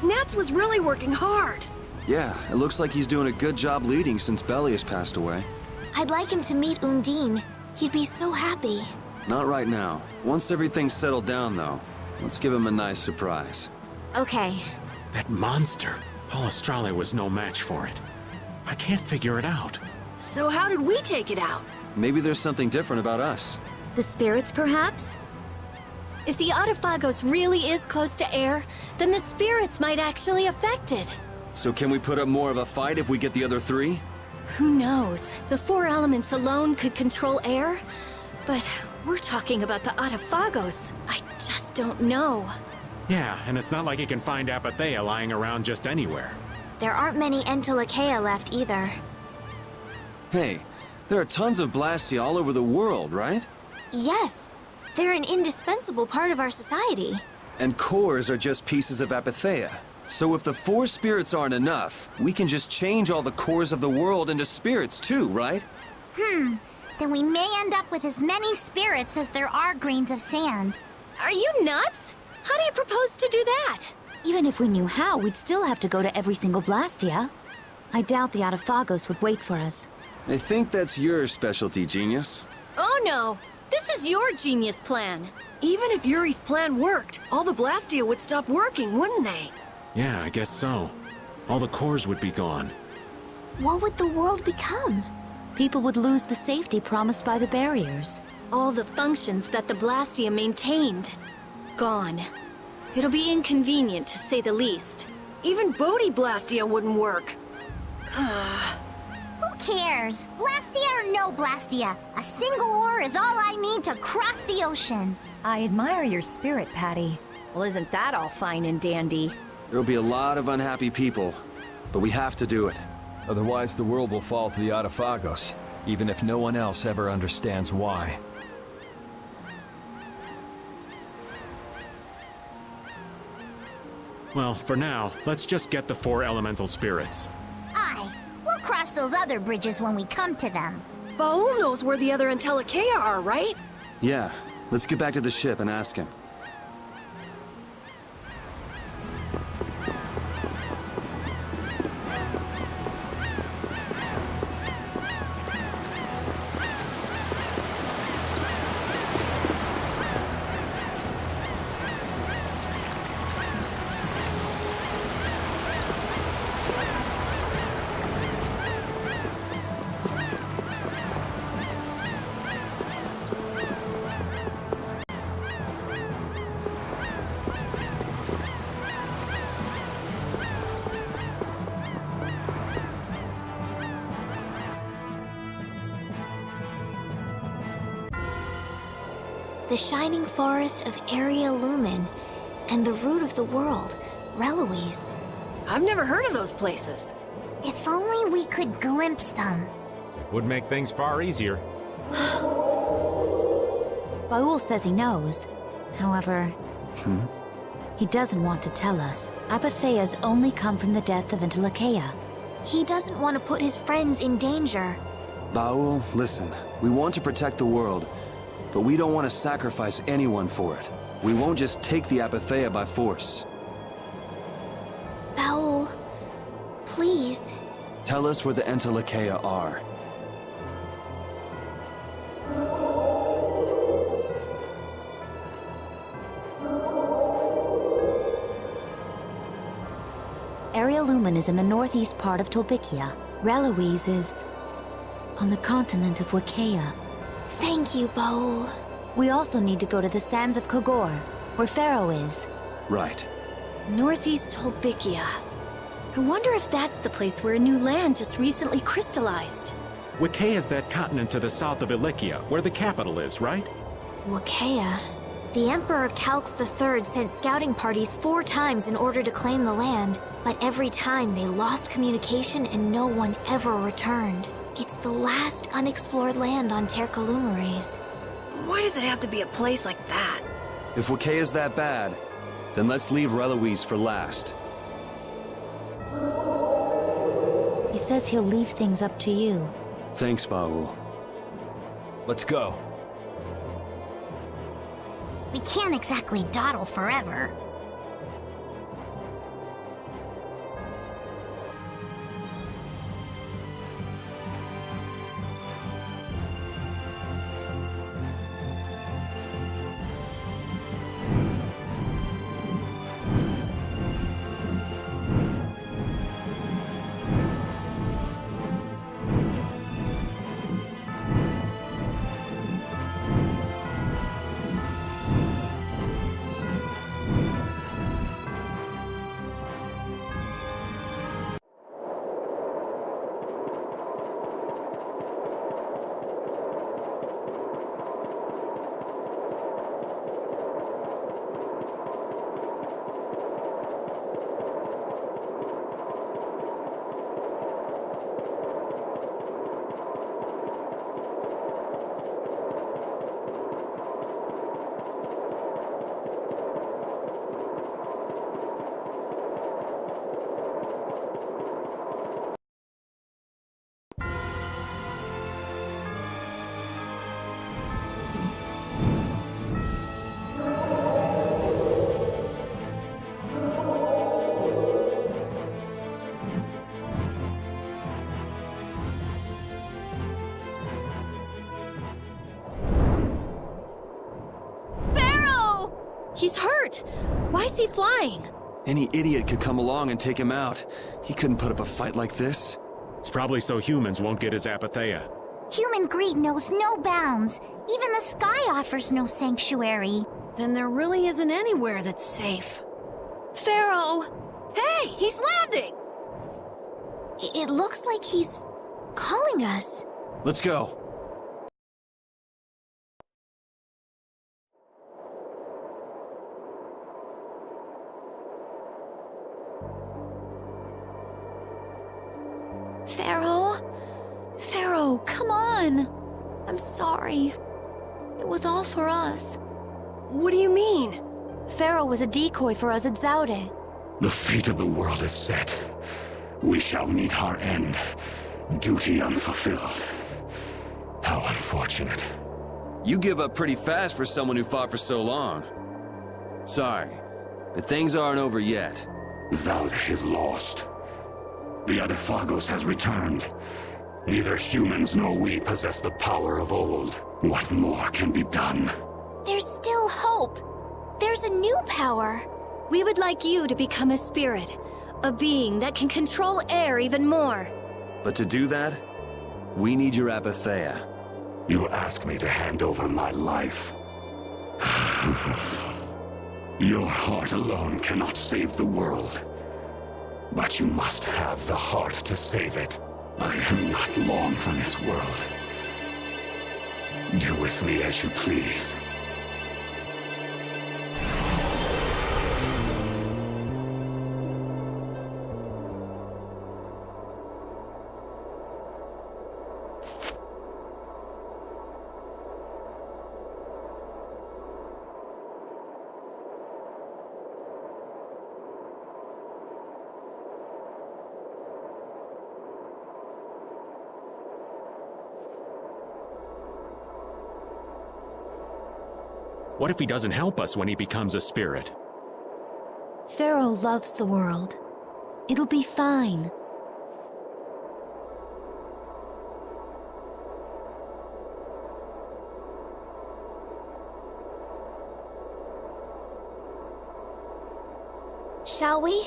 Nats was really working hard. Yeah, it looks like he's doing a good job leading since Belly has passed away. I'd like him to meet Undine. He'd be so happy. Not right now. Once everything's settled down, though, let's give him a nice surprise. Okay. That monster. Palestrale was no match for it. I can't figure it out. So how did we take it out? Maybe there's something different about us. The spirits, perhaps? If the Autophagos really is close to air, then the spirits might actually affect it. So can we put up more of a fight if we get the other three? Who knows? The four elements alone could control air, but we're talking about the Autophagos. I just don't know. Yeah, and it's not like you can find Apathea lying around just anywhere. There aren't many Entelekea left either. Hey, there are tons of Blastia all over the world, right? Yes, they're an indispensable part of our society. And cores are just pieces of Apathea. So if the four spirits aren't enough, we can just change all the cores of the world into spirits too, right? Then we may end up with as many spirits as there are grains of sand. Are you nuts? How do you propose to do that? Even if we knew how, we'd still have to go to every single Blastia. I doubt the Autophagos would wait for us. I think that's your specialty, genius. Oh no! This is your genius plan! Even if Yuri's plan worked, all the Blastia would stop working, wouldn't they? Yeah, I guess so. All the cores would be gone. What would the world become? People would lose the safety promised by the barriers. All the functions that the Blastia maintained. Gone. It'll be inconvenient, to say the least. Even Bodhi Blastia wouldn't work. Who cares? Blastia or no Blastia? A single ore is all I need to cross the ocean. I admire your spirit, Patty. Well, isn't that all fine and dandy? There'll be a lot of unhappy people, but we have to do it. Otherwise, the world will fall to the Autophagos, even if no one else ever understands why. Well, for now, let's just get the four elemental spirits. Aye, we'll cross those other bridges when we come to them. Baul knows where the other Entelekea are, right? Yeah, let's get back to the ship and ask him. The shining forest of Area Lumen, and the root of the world, Reloise. I've never heard of those places. If only we could glimpse them. It would make things far easier. Baul says he knows. However, he doesn't want to tell us. Apathea's only come from the death of Entelekea. He doesn't want to put his friends in danger. Baul, listen. We want to protect the world, but we don't want to sacrifice anyone for it. We won't just take the Apathea by force. Baul, please. Tell us where the Entelekea are. Area Lumen is in the northeast part of Tolbikia. Reloise is on the continent of Wakea. Thank you, Baul. We also need to go to the sands of Kogor, where Pharaoh is. Right. Northeast Tolbikia. I wonder if that's the place where a new land just recently crystallized. Wakea is that continent to the south of Ilikia, where the capital is, right? Wakea. The Emperor Calx III sent scouting parties 4 times in order to claim the land, but every time they lost communication and no one ever returned. It's the last unexplored land on Tercalumares. Why does it have to be a place like that? If Wakei is that bad, then let's leave Reloise for last. He says he'll leave things up to you. Thanks, Baul. Let's go. We can't exactly dawdle forever. He's hurt! Why is he flying? Any idiot could come along and take him out. He couldn't put up a fight like this. It's probably so humans won't get his apatheia. Human greed knows no bounds. Even the sky offers no sanctuary. Then there really isn't anywhere that's safe. Pharaoh! Hey, he's landing! It looks like he's calling us. Let's go. Pharaoh? Pharaoh, come on! I'm sorry. It was all for us. What do you mean? Pharaoh was a decoy for us at Zaude. The fate of the world is set. We shall meet our end. Duty unfulfilled. How unfortunate. You give up pretty fast for someone who fought for so long. Sorry, but things aren't over yet. Zaude is lost. The Adaphagos has returned. Neither humans nor we possess the power of old. What more can be done? There's still hope. There's a new power. We would like you to become a spirit. A being that can control air even more. But to do that, we need your apatheia. You ask me to hand over my life. Your heart alone cannot save the world. But you must have the heart to save it. I am not long for this world. Do with me as you please. What if he doesn't help us when he becomes a spirit? Pharaoh loves the world. It'll be fine. Shall we?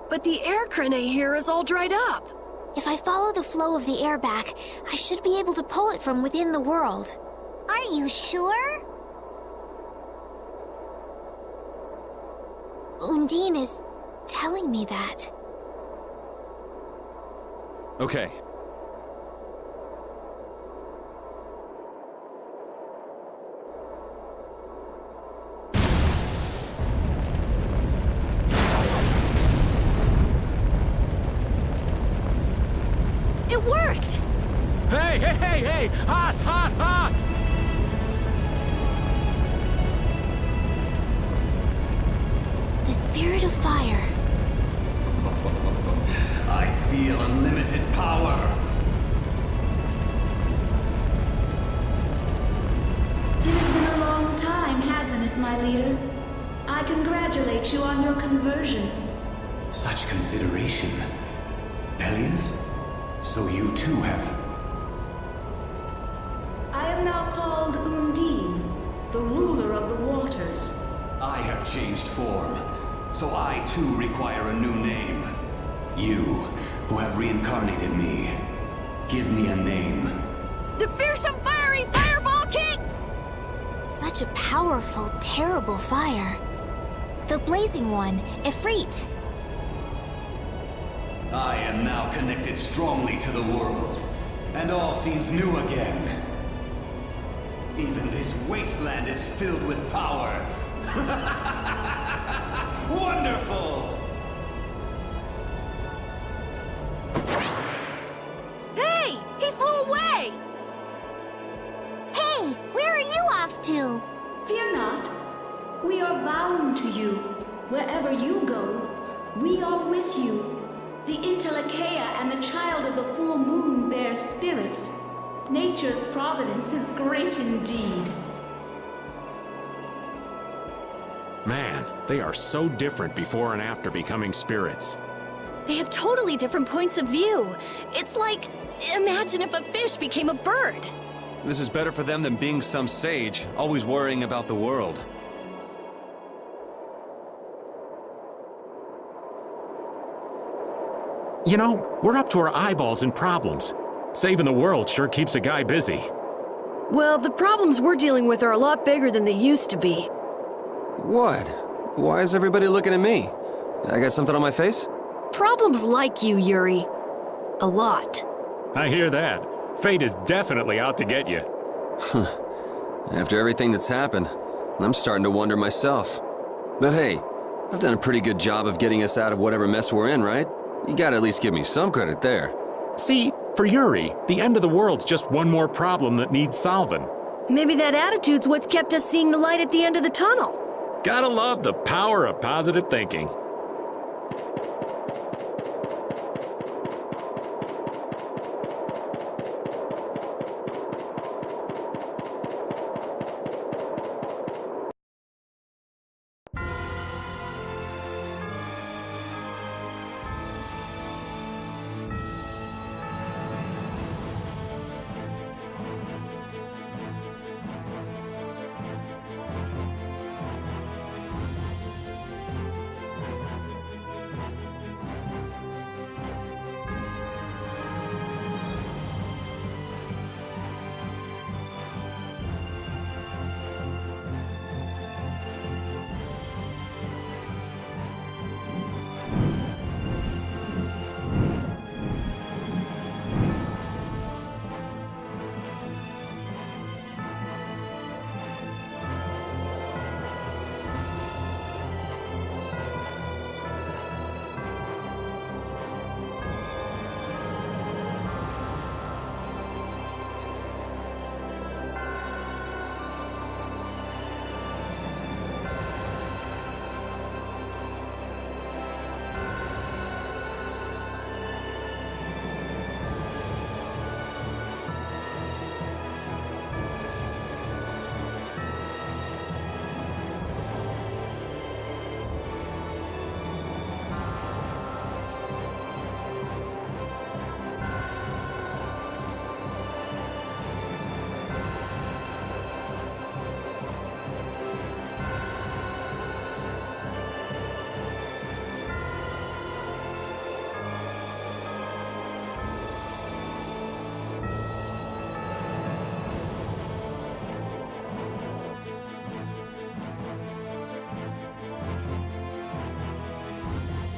But the air crane here is all dried up. If I follow the flow of the air back, I should be able to pull it from within the world. Are you sure? Undine is telling me that. Okay. It worked! Hey, hey, hey, hey! Hot, hot, hot! The spirit of fire. I feel unlimited power. It has been a long time, hasn't it, my leader? I congratulate you on your conversion. Such consideration. Peleus? So you too have... I am now called Undine, the ruler of the waters. I have changed form, so I too require a new name. You, who have reincarnated me, give me a name. The fearsome fiery Fireball King! Such a powerful, terrible fire. The blazing one, Ifrit. I am now connected strongly to the world, and all seems new again. Even this wasteland is filled with power. Wonderful! Hey! He flew away! Hey, where are you off to? Fear not. We are bound to you. Wherever you go, we are with you. The Intelecheia and the Child of the Full Moon bear spirits. Nature's providence is great indeed. Man, they are so different before and after becoming spirits. They have totally different points of view. It's like, imagine if a fish became a bird. This is better for them than being some sage, always worrying about the world. You know, we're up to our eyeballs in problems. Saving the world sure keeps a guy busy. Well, the problems we're dealing with are a lot bigger than they used to be. What? Why is everybody looking at me? I got something on my face? Problems like you, Yuri. A lot. I hear that. Fate is definitely out to get you. After everything that's happened, I'm starting to wonder myself. But hey, I've done a pretty good job of getting us out of whatever mess we're in, right? You gotta at least give me some credit there. See, for Yuri, the end of the world's just one more problem that needs solving. Maybe that attitude's what's kept us seeing the light at the end of the tunnel. Gotta love the power of positive thinking.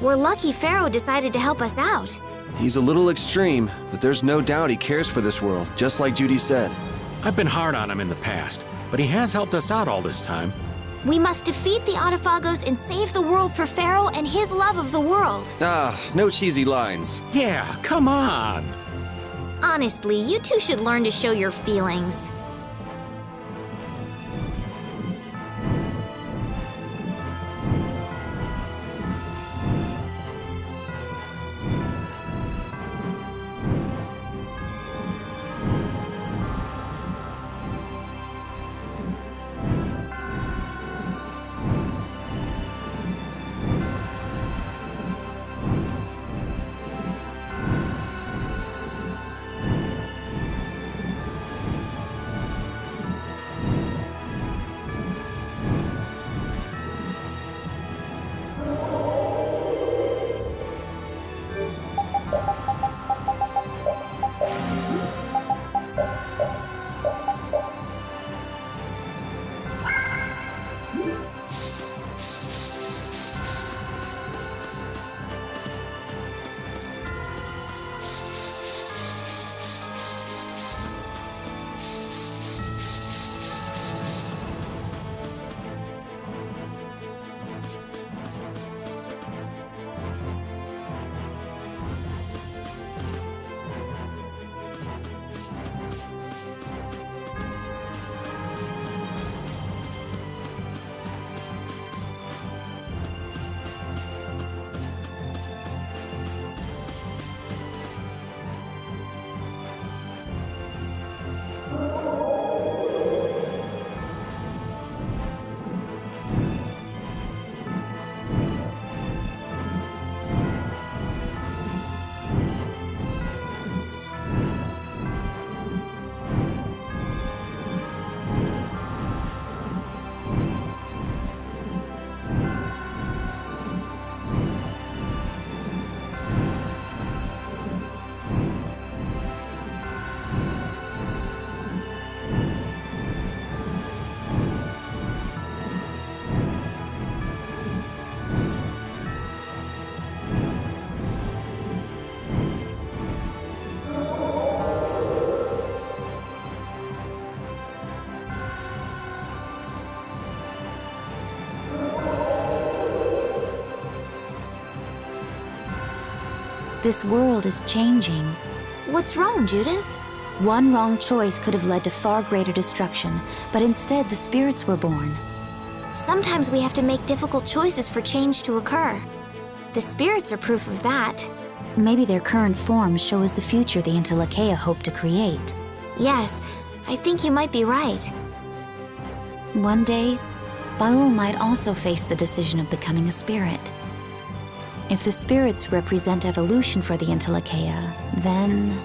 We're lucky Pharaoh decided to help us out. He's a little extreme, but there's no doubt he cares for this world, just like Judy said. I've been hard on him in the past, but he has helped us out all this time. We must defeat the Autophagos and save the world for Pharaoh and his love of the world. Ah, no cheesy lines. Yeah, come on. Honestly, you two should learn to show your feelings. This world is changing. What's wrong, Judith? One wrong choice could have led to far greater destruction, but instead the spirits were born. Sometimes we have to make difficult choices for change to occur. The spirits are proof of that. Maybe their current form shows the future the Entelekea hope to create. Yes, I think you might be right. One day, Baul might also face the decision of becoming a spirit. If the spirits represent evolution for the Entelekea, then...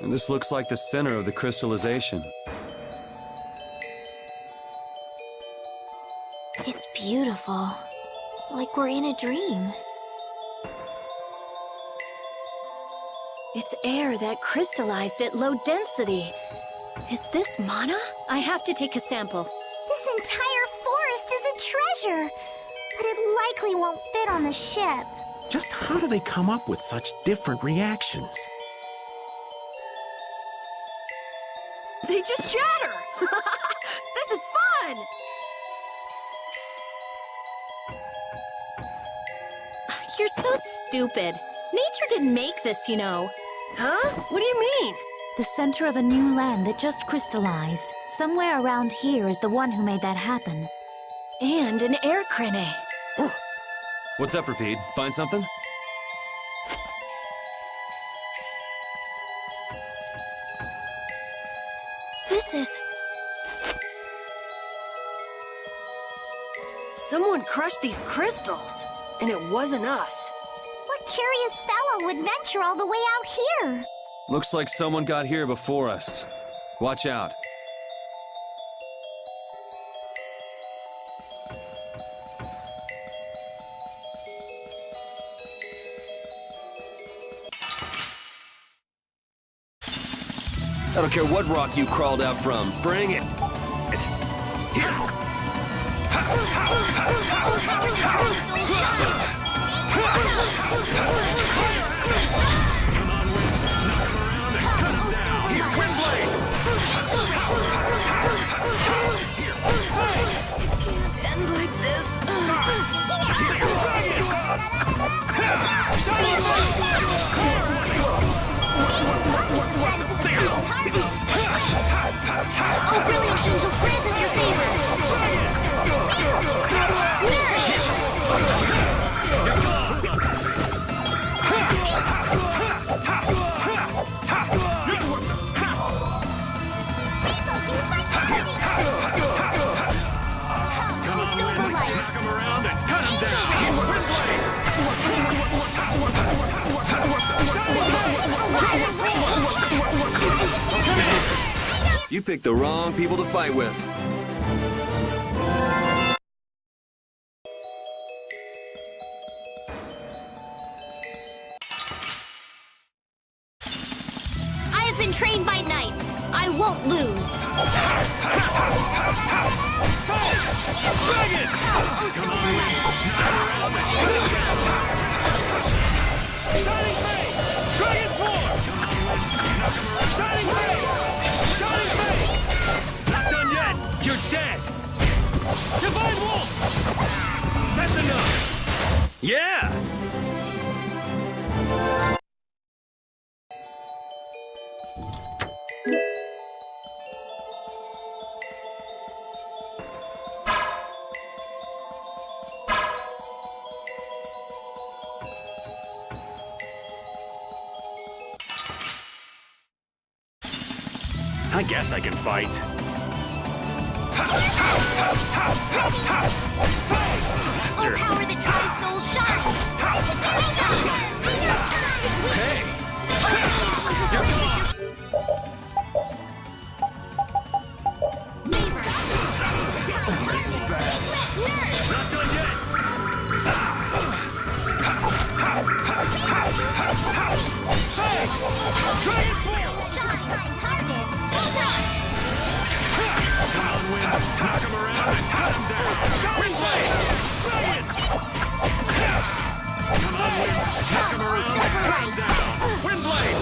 And this looks like the center of the crystallization. It's beautiful. Like we're in a dream. It's air that crystallized at low density. Is this mana? I have to take a sample. This entire forest is a treasure, but it likely won't fit on the ship. Just how do they come up with such different reactions? They just shatter! This is fun! You're so stupid. Nature didn't make this, you know. Huh? What do you mean? The center of a new land that just crystallized. Somewhere around here is the one who made that happen. And an air crane. What's up, Rapide? Find something? This is... Someone crushed these crystals, and it wasn't us. What curious fellow would venture all the way out here? Looks like someone got here before us. Watch out. I don't care what rock you crawled out from. Bring it. Can't end like this. Oh, brilliant angels, grant us your favor! Come on, silver lights. Come around picked the wrong people to fight with. I have been trained by knights. I won't lose. Dragon! Shining Fang! Dragon Swarm! Shining Fang! Shining Fang! Not done yet! You're dead! Divine Wolf! That's enough! Yeah! I guess I can fight. Oh, power that tries soul shine! Hey! You're gone! This is bad. Not done yet! Hey! Dragon Swarm! Come on, Wind! Knock him around and cut him down! Wind Blade! Dragon! Come on, Wind! Knock him around and cut him down! Wind Blade!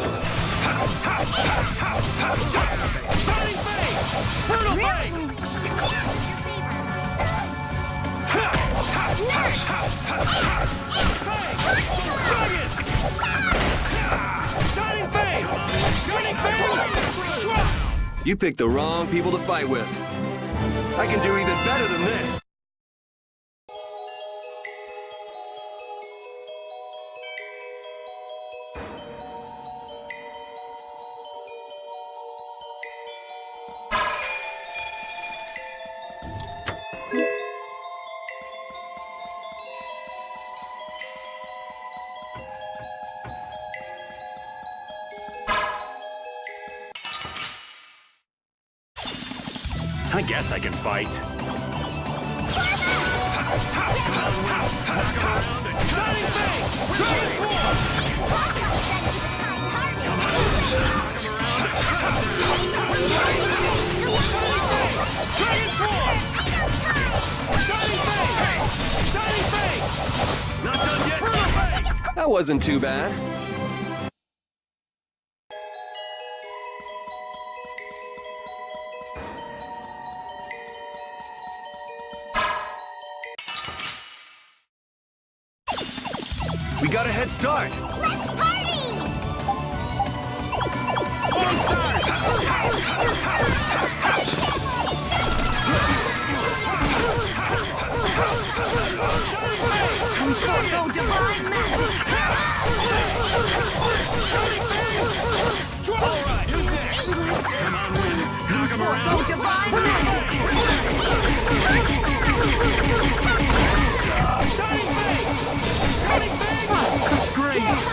Shining Fang! Brutal Blade! Dragon! Shining Fang! Shining Fang! Drop! You picked the wrong people to fight with. I can do even better than this. I guess I can fight. Shining Fang! Dragon Swarm! Dragon Swarm! Shining Fang! Shining Fang! Not done yet! That wasn't too bad. We got a head start! Let's party! Long start! Go divine magic! All right, who's next? Come on, Wind! Knock him around! Go divine magic! Shining Fang! Shining Fang! Such grace!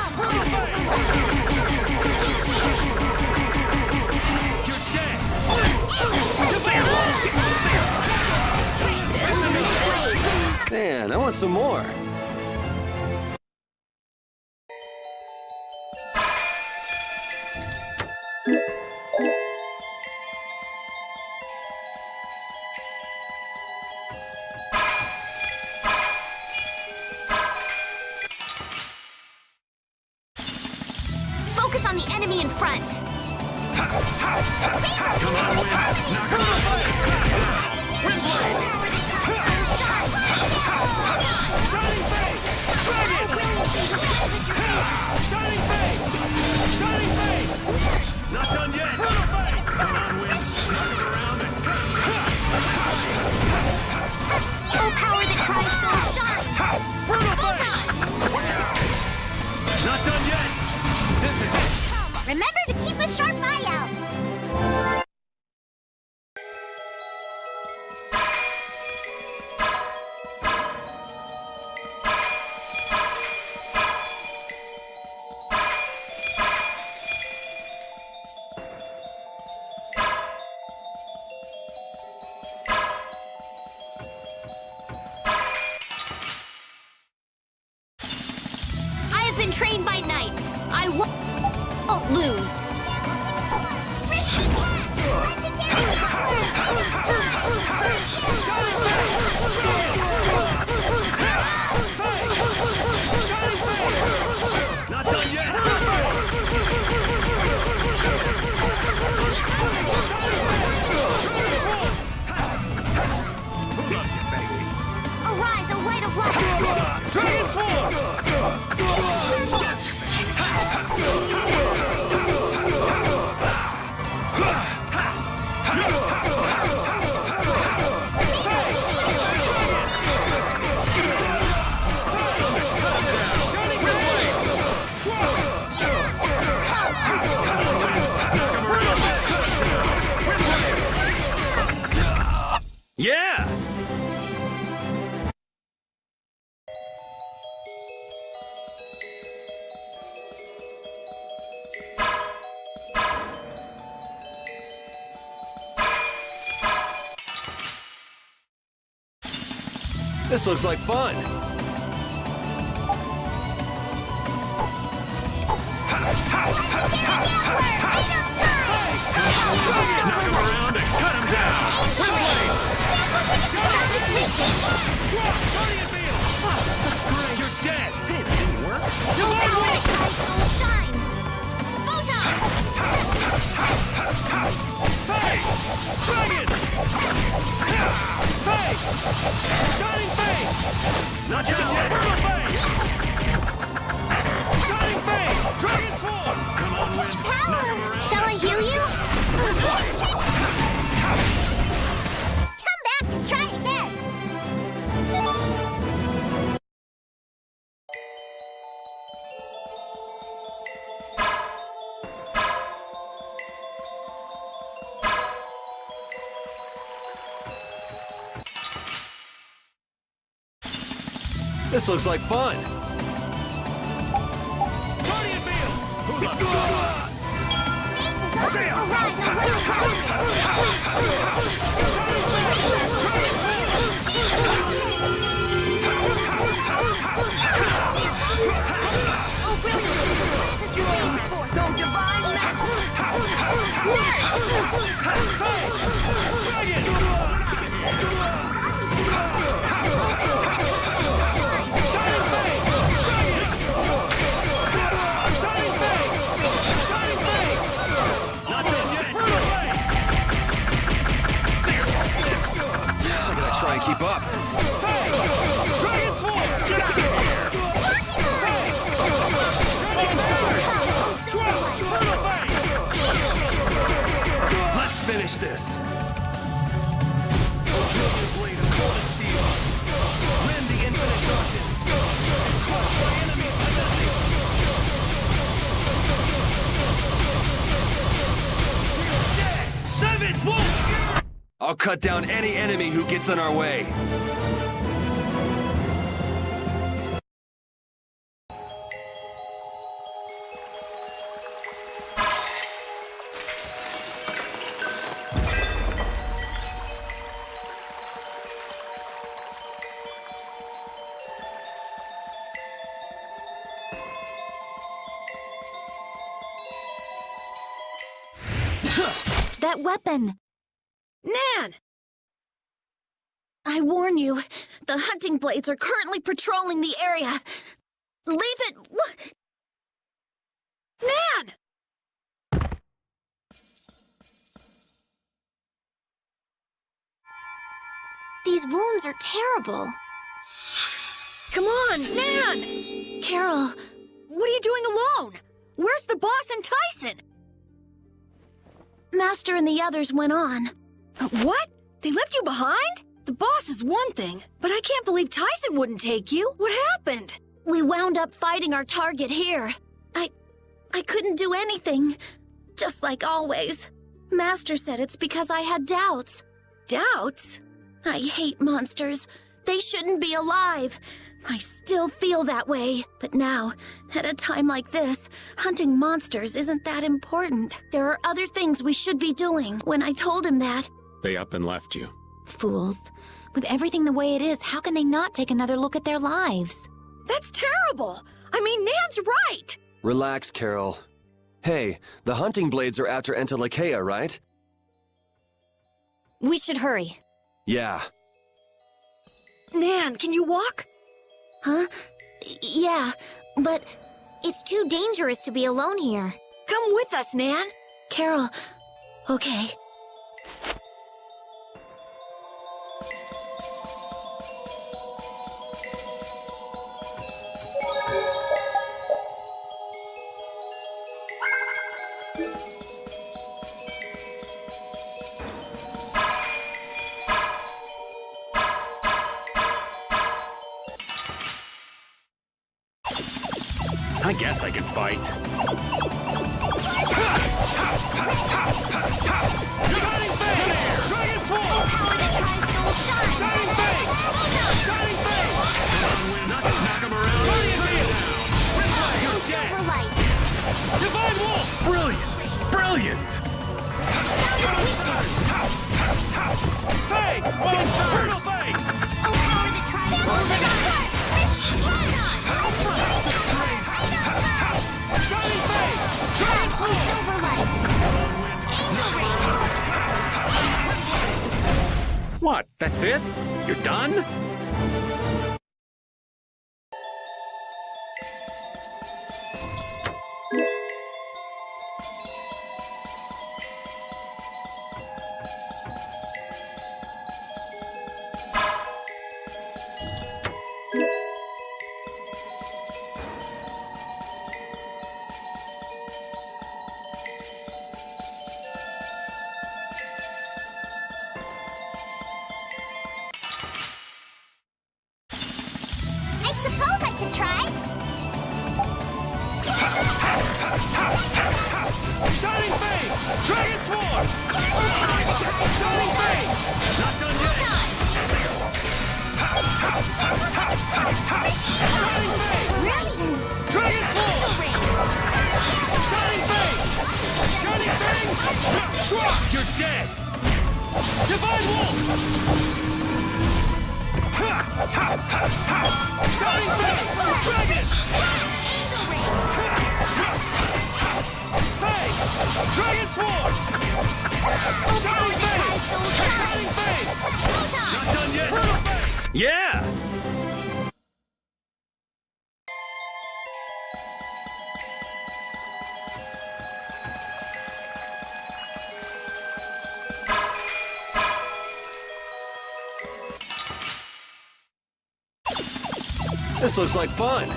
You're dead! Man, I want some more. Focus on the enemy in front. Come on, Wind! Knock him out! Wind Blade! Shining Fang! Dragon! Shining Fang! Shining Fang! Not done yet! Come on, Wind! Knock him around and... Oh, power that tries soul shine! Brutal Fang! Not done yet! This is it! Remember to keep a sharp eye out. been trained by knights. I won't lose. Not done yet! Who loves you, baby? Arise, a light of light! Dragon Sword! Yeah! This looks like fun. Knock him around and cut him down! You're dead! Hey, that didn't work! Shine! Photon! Faye! Dragon! Faye! Shining Faye! Not done yet! Burrow Faye! Shining Faye! Dragon Sword! Come on, Such Wind! power! Shall I heal you? Come back and try again. This looks like fun. Guardian Field! Who loves you? Arise, a light of Oh, brilliant! Atlantis reign for no divine magic! Not done yet! I gotta try and keep up. Dragon Sword! Get out of here! Let's finish this! Blade of cold steel! Rend the infinite darkness! Crush my enemies to nothing! Dead! Savage Wolf! I'll cut down any enemy who gets in our way. That weapon! Nan! I warn you, the hunting blades are currently patrolling the area. Leave it... What? Nan! These wounds are terrible. Come on, Nan! Carol, what are you doing alone? Where's the boss and Tyson? Master and the others went on. What? They left you behind? The boss is one thing, but I can't believe Tyson wouldn't take you. What happened? We wound up fighting our target here. I couldn't do anything. Just like always. Master said it's because I had doubts. Doubts? I hate monsters. They shouldn't be alive. I still feel that way. But now, at a time like this, hunting monsters isn't that important. There are other things we should be doing. When I told him that... They up and left you. Fools. With everything the way it is, how can they not take another look at their lives? That's terrible! I mean, Nan's right! Relax, Carol. Hey, the hunting blades are after Entelekea, right? We should hurry. Yeah. Nan, can you walk? Huh? Yeah, but it's too dangerous to be alone here. Come with us, Nan. Carol, okay. I guess I can fight. Shining Fang! Dragon Sword! Shining Fang! Shining Fang! Knock him around. You're dead! Divine Wolf! Brilliant! Brilliant! Fang! Bone Stars! Fang! Shining Fang! Dragon Silverlight! Angel Ring! What? That's it? You're done? I suppose I could try. Shining Fang! Dragon Sword! Shining Fang! Not done yet! Shining Fang! Brilliant! Dragon Sword! Shining Fang! Shining Fang! Drop! You're dead! Divine Wolf! Shining Fang! Dragon! Angel Ring! Fang! Dragon Sword! Shining Fang! Shining Fang! Not done yet! Yeah! This looks like fun.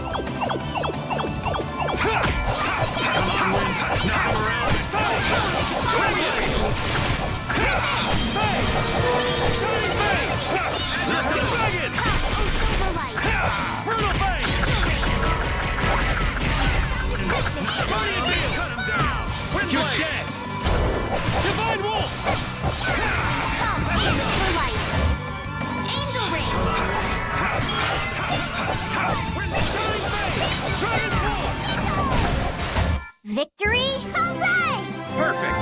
You're dead! Divine Wolf! Silverlight! Angel Ring! Victory? Huzzah! Perfect!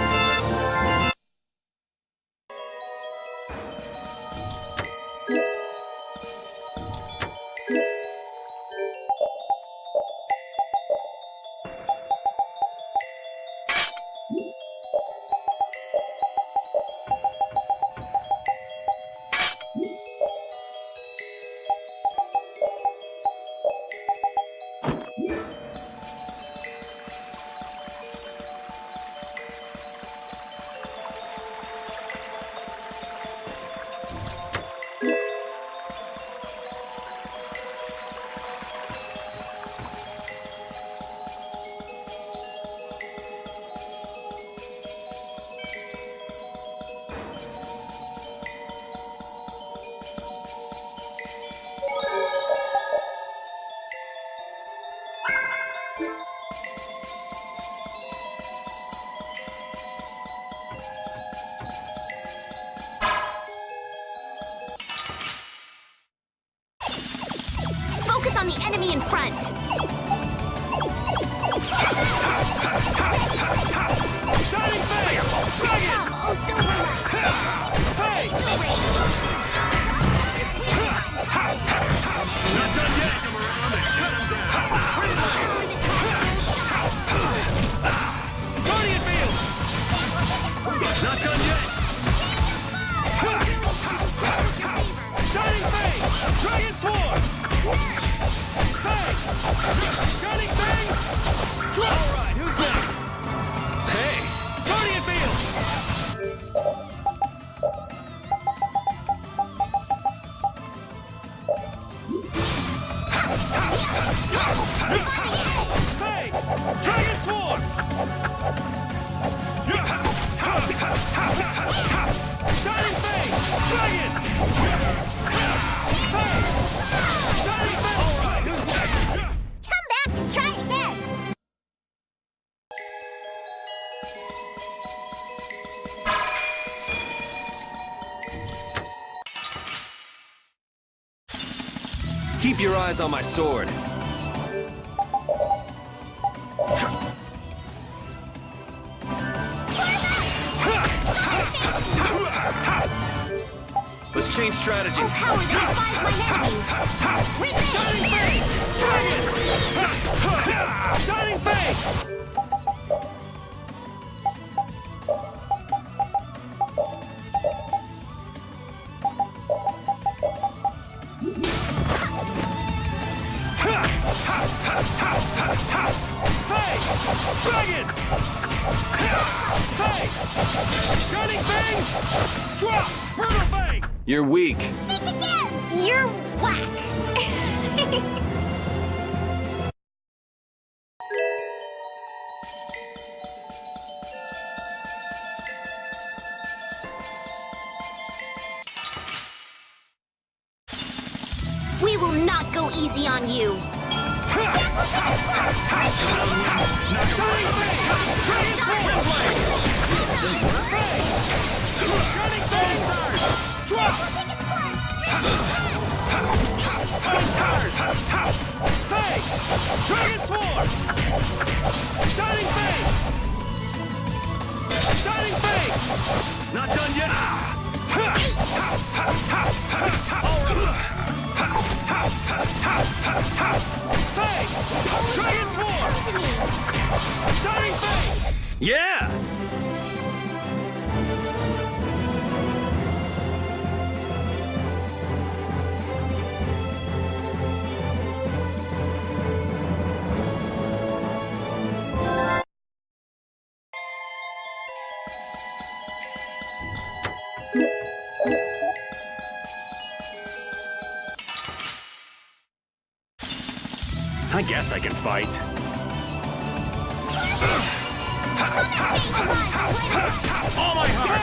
Focus on the enemy in front. Shining Fang! Dragon! Come, oh Silverlight! Fang! Angel Ring! Not done yet! Cut him down! Keep your eyes on my sword. Let's change strategy. Oh, power that defies my enemies! Resist! Shining Fang! Dragon! Shining Fang! Fang! Dragon! Fang! Shining Fang! Drop! Brutal Fang! You're weak. You're whack! We will not go easy on you. Dragon Sword! Shining Fang! Shining Fang! Not done yet! Fang! Dragon Sword! Shining Fang! Yeah! I guess I can fight. All my heart!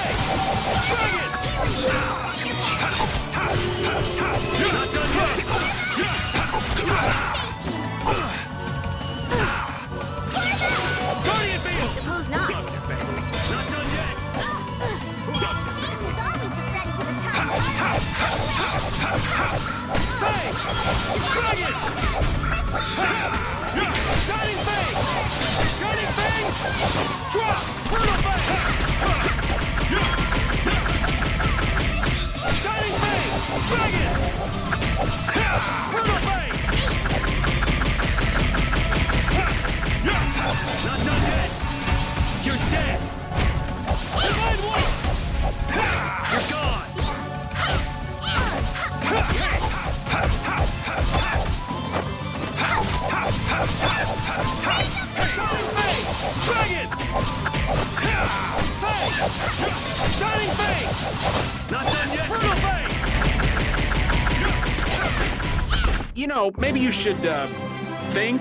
Dragon! You're not done yet! Guardian Beam! I suppose not. Not done yet! Fang! Dragon! Shining Fang! Shining Fang! Drop! Brutal Fang! Shining Fang! Dragon! Brutal Fang! Not done yet! You're dead! Divine Wolf! You're gone! Shining Fang! Dragon! Fang! Shining Fang! Not done yet! Brutal Fang! You know, maybe you should, think.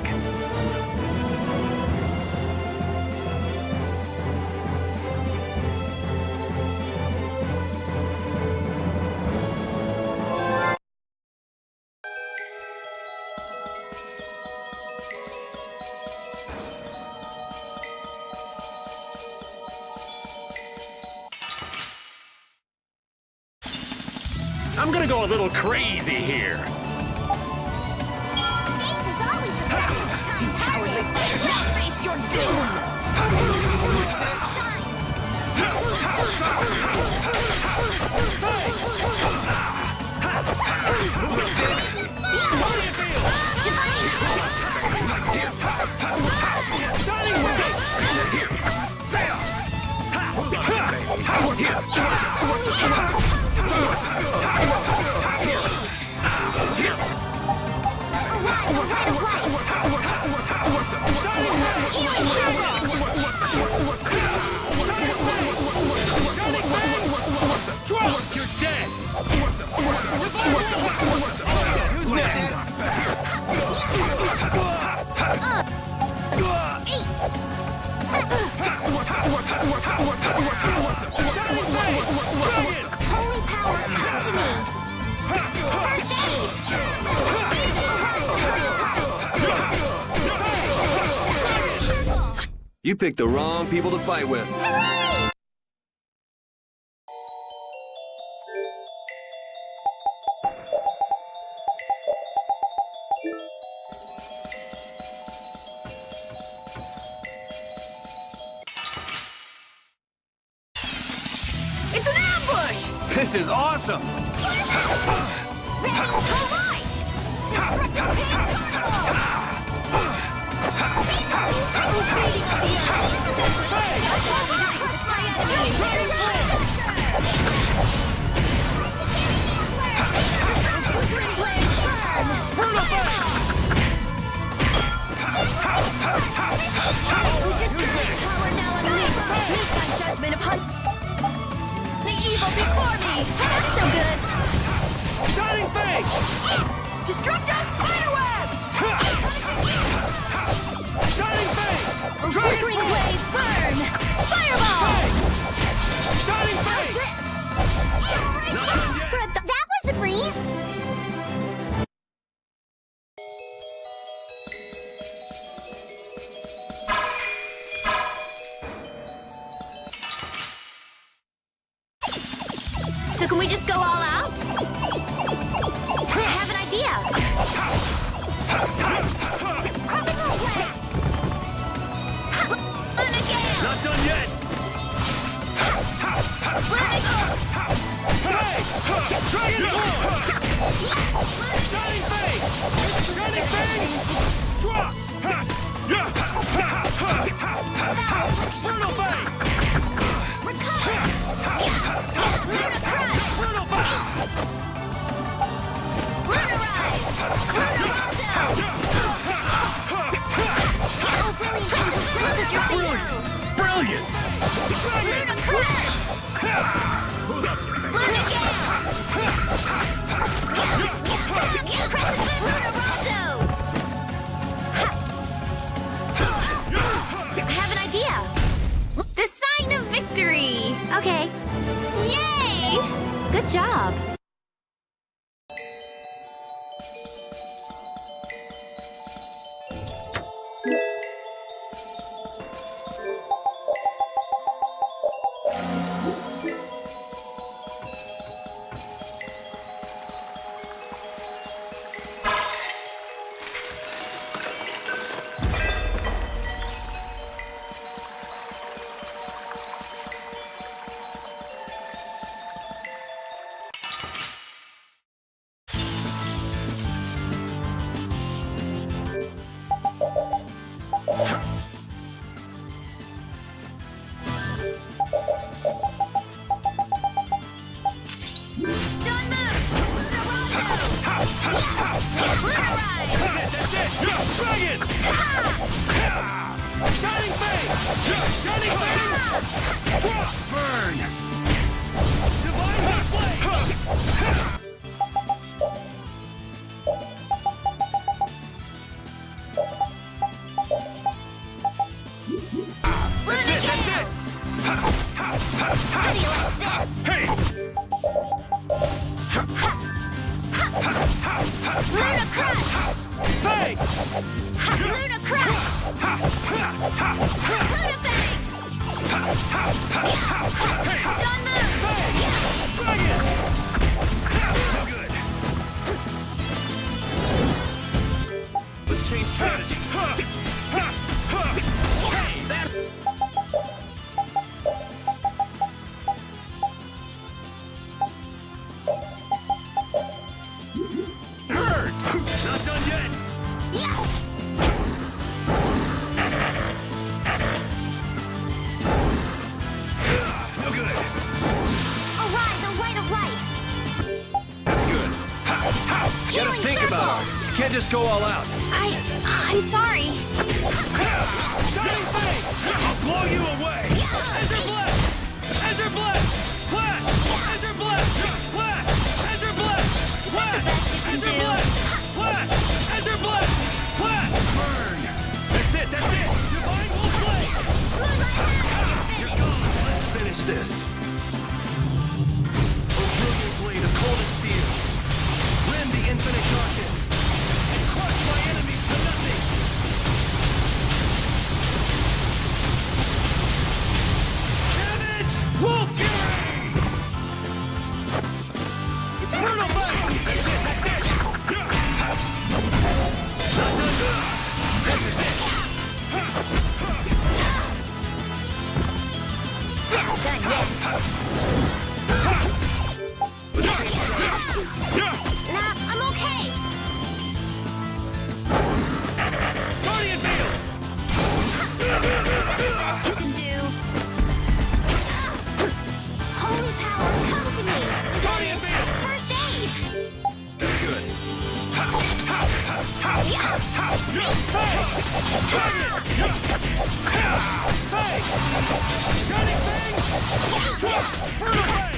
I'm gonna go a little crazy here. Face your doom! You're dead! Who's next? Holy power, come to me! First aid! You picked the wrong people to fight with. This is awesome! Judgment upon the evil before me. That's no good. Shining Face! Destructo Spiderweb! Shining Face! Flickering blaze, burn! Fireball! Shining Face! Spread the... That was a breeze! So can we just go all out? I have an idea! Not done yet! Hey! Dragon Sword! Shining Face! Shining Face! Drop! Brutal Bite! Brutal Bite! Brilliant! Who loves you, I have an idea. The sign of victory. Okay. Yay! Good job. Dragon! Shining Face! Shining Face! Drop! Burn! Divine Blade! That's it! That's it! How do you like this? Hey! Luna Crush! Hey! Luna Crush! Luna Bang! Don't move! Dragon! No good. Let's change strategy. Hey, that... Hurt! Not done yet! No good. Arise, a light of life! That's good. Healing Gotta think about circle! ours. Can't just go all out. I'm sorry. Shining Face! I'll blow you away! Azure Blast! Azure Blast! Blast! Azure Blast! Blast! Azure Blast! Blast! Azure Blast! Blast! Azure Blast! Blast! Burn! That's it! That's it! Divine Wolf Blade! You're gone! Let's finish this! Oh, brilliant blade of coldest steel! Rend the infinite darkness! And crush my enemies to nothing! Savage Wolf Fury! Brutal Bite! That's it! That's it! Not done! This is it! Shining Fang! Drop! Burn away!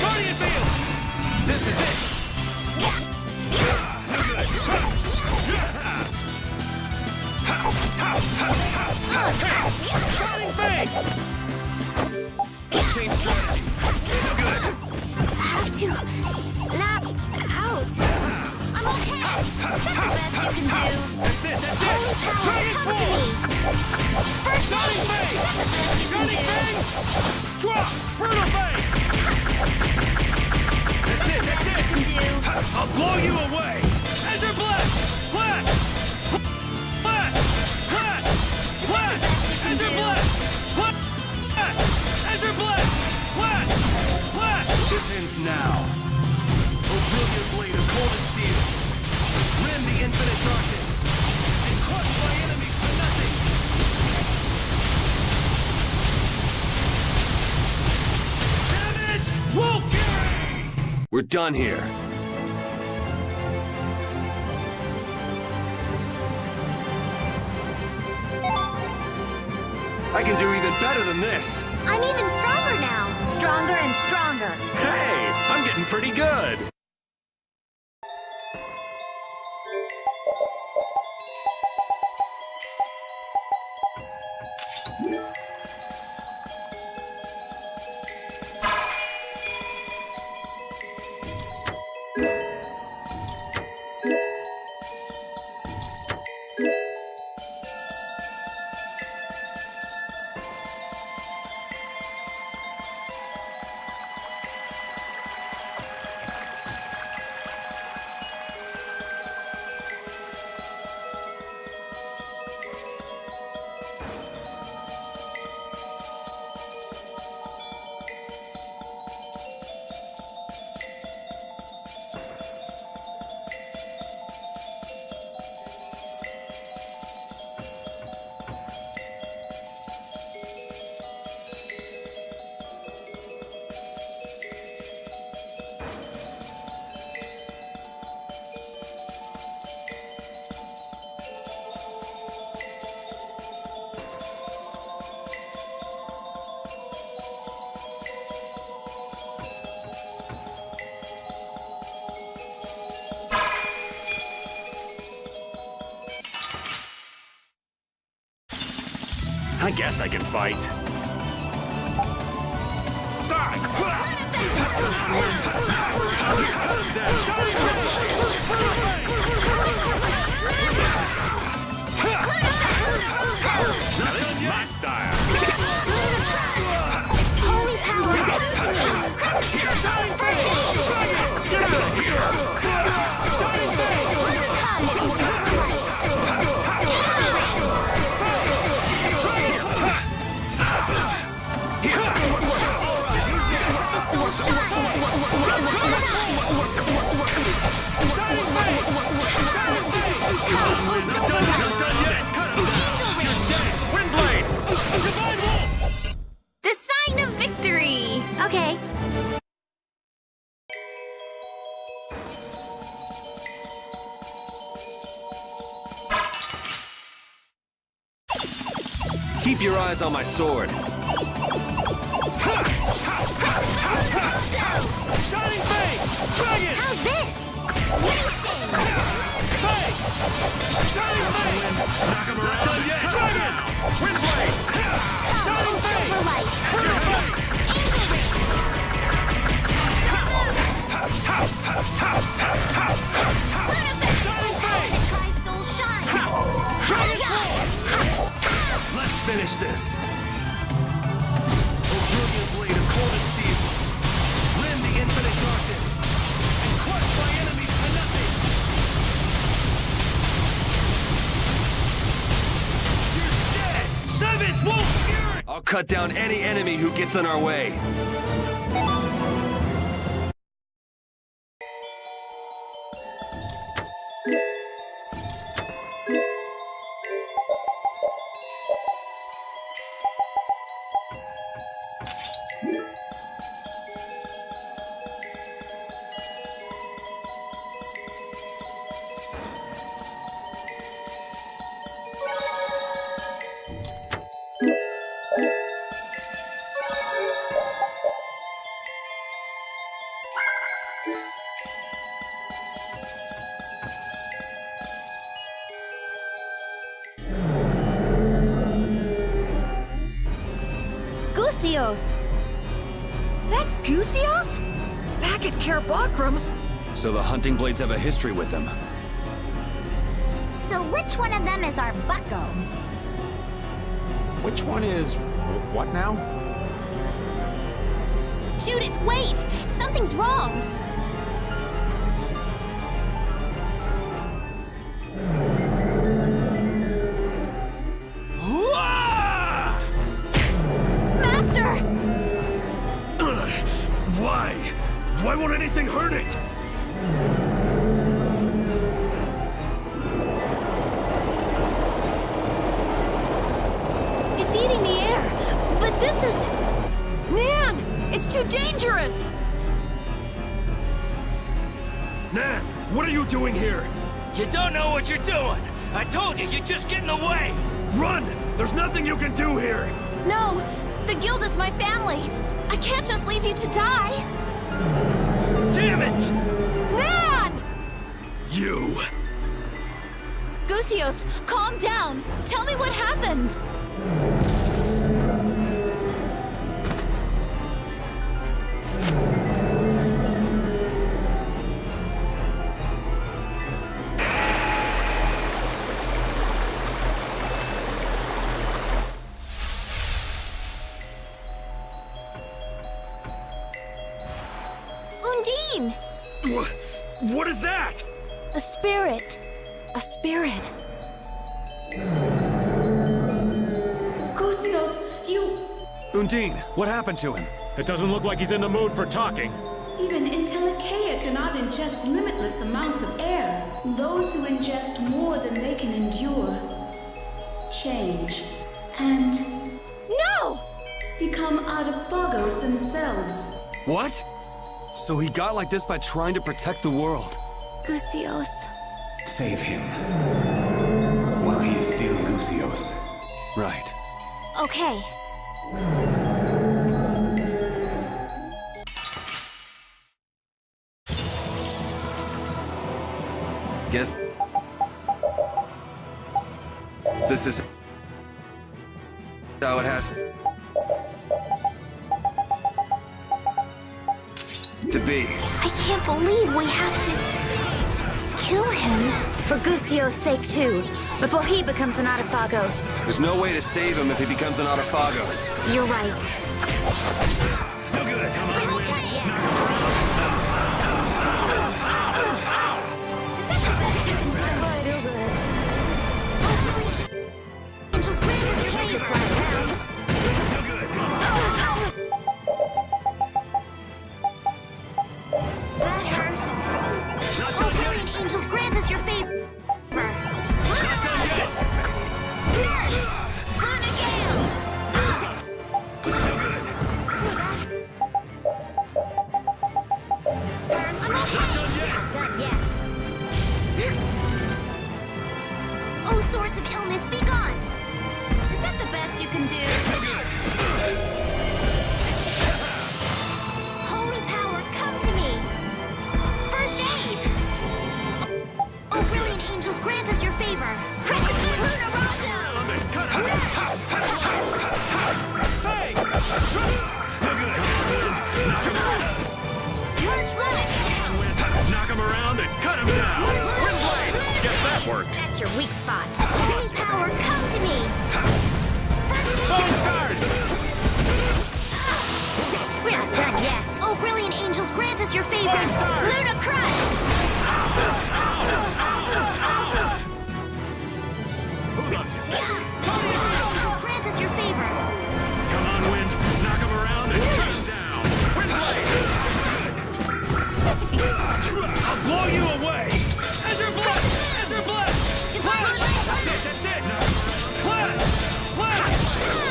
Guardian Field! This is it! Too good! Shining Fang! Let's change strategy. Too good! I have to snap out. I'm okay. Is that the best you can do? That's it! Holy power, come to me. First Shining Fang! Shining Fang! Drop! Brutal Fang! That's it! That's it! I'll blow you away! Azure Blast! Blast! Blast! Blast! Blast! Azure Blast! Blast! Azure Blast! Blast! Blast! This ends now. Oh, brilliant blade of coldest steel! Rend the infinite darkness! And crush my enemies to nothing! Damage! Wolf Fury! We're done here. I can do even better than this. I'm even stronger now. Stronger and stronger. Hey, I'm getting pretty good. I guess I can fight. Now this is my style. Holy power, come to me. Shining Fang! Get out of here! Shining Fang! Come and silver This will The sign of victory! Okay. Keep your eyes on my sword. Shining Fang! Dragon! How's this? Winston! Fang! Shining Fang! Knock him around. Not done yet! Dragon! Windblade! Shining Fang! Silverlight! Shining Fang! Try Soul Shine! Dragon Sword! Let's finish this. Oh, brilliant blade of coldest steel. Rend the infinite darkness. And crush my enemies to nothing. You're dead! Savage Wolf Fury! I'll cut down any enemy who gets in our way. Gusios! That's Gusios? Back at Cair Bakram? So the hunting blades have a history with them. So which one of them is our bucko? Which one is... what now? Judith, wait! Something's wrong! Master! Why? Why won't anything hurt it? It's eating the air, but this is... Nan! It's too dangerous! Nan, what are you doing here? You don't know what you're doing! I told you, you'd just get in the way! Run! There's nothing you can do here! No! The guild is my family! I can't just leave you to die! Damn it! Nan! You! Gusios, calm down! Tell me what happened! Undine! What is that? A spirit. A spirit. Gusios, you... Undine, what happened to him? It doesn't look like he's in the mood for talking. Even Intellicaea cannot ingest limitless amounts of air. Those who ingest more than they can endure change and... No! Become Autophagos themselves. What? So he got like this by trying to protect the world. Gusios. Save him. While he is still Gusios. Right. Okay. Guess this is how it has to be. I can't believe we have to kill him. For Gusio's sake, too. Before he becomes an Autophagos. There's no way to save him if he becomes an Autophagos. You're right. No good, come on, Win. Angels grant us your face. No good. That hurt. Not Oh, done brilliant yet. angels, grant us your favor. Not done yet. Nurse! Gale! No good. Not done yet. Done yet. Oh, source of illness, be gone! Is that the best you can do? No good. Holy power, come to me! First aid! Oh, brilliant angels, grant us your favor! Crescent Moon Luna Rondo! Element, cut him. Hey! No good. Knock him around. March Blitz! Knock him around and cut him down. Windblade! Guess that worked. That's your weak spot. Holy power, come to me! First aid! Falling stars! We're not done yet. Oh, brilliant angels, grant us your favor! Falling stars! Luna Crush! Who loves you? Angels, grant us your favor! Come on, Wind. Knock him around and cut us down. Windblade! I'll blow you away. Ezra Blood! Ezra Blood! Divine Blast! That's it. Knock him around. Blast! Blast!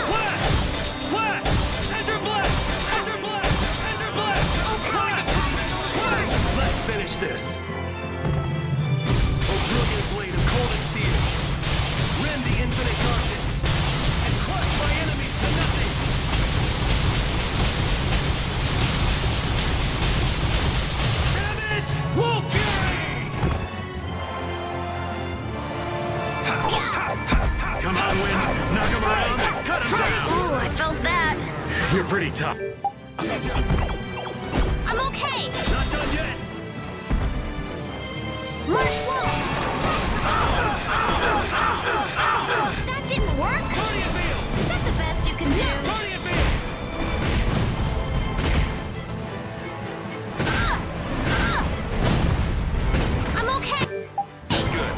Blast! Blast! Ezra Blood! Ezra Blood! Ezra Blood! Oh, power that ties soul short! Let's finish this. Oh, brilliant blade of coldest steel. Rend the infinite darkness. And crush my enemies to nothing. pretty tough. I'm okay! Not done yet! March waltz! That didn't work! Is that the best you can do? I'm okay! That's good.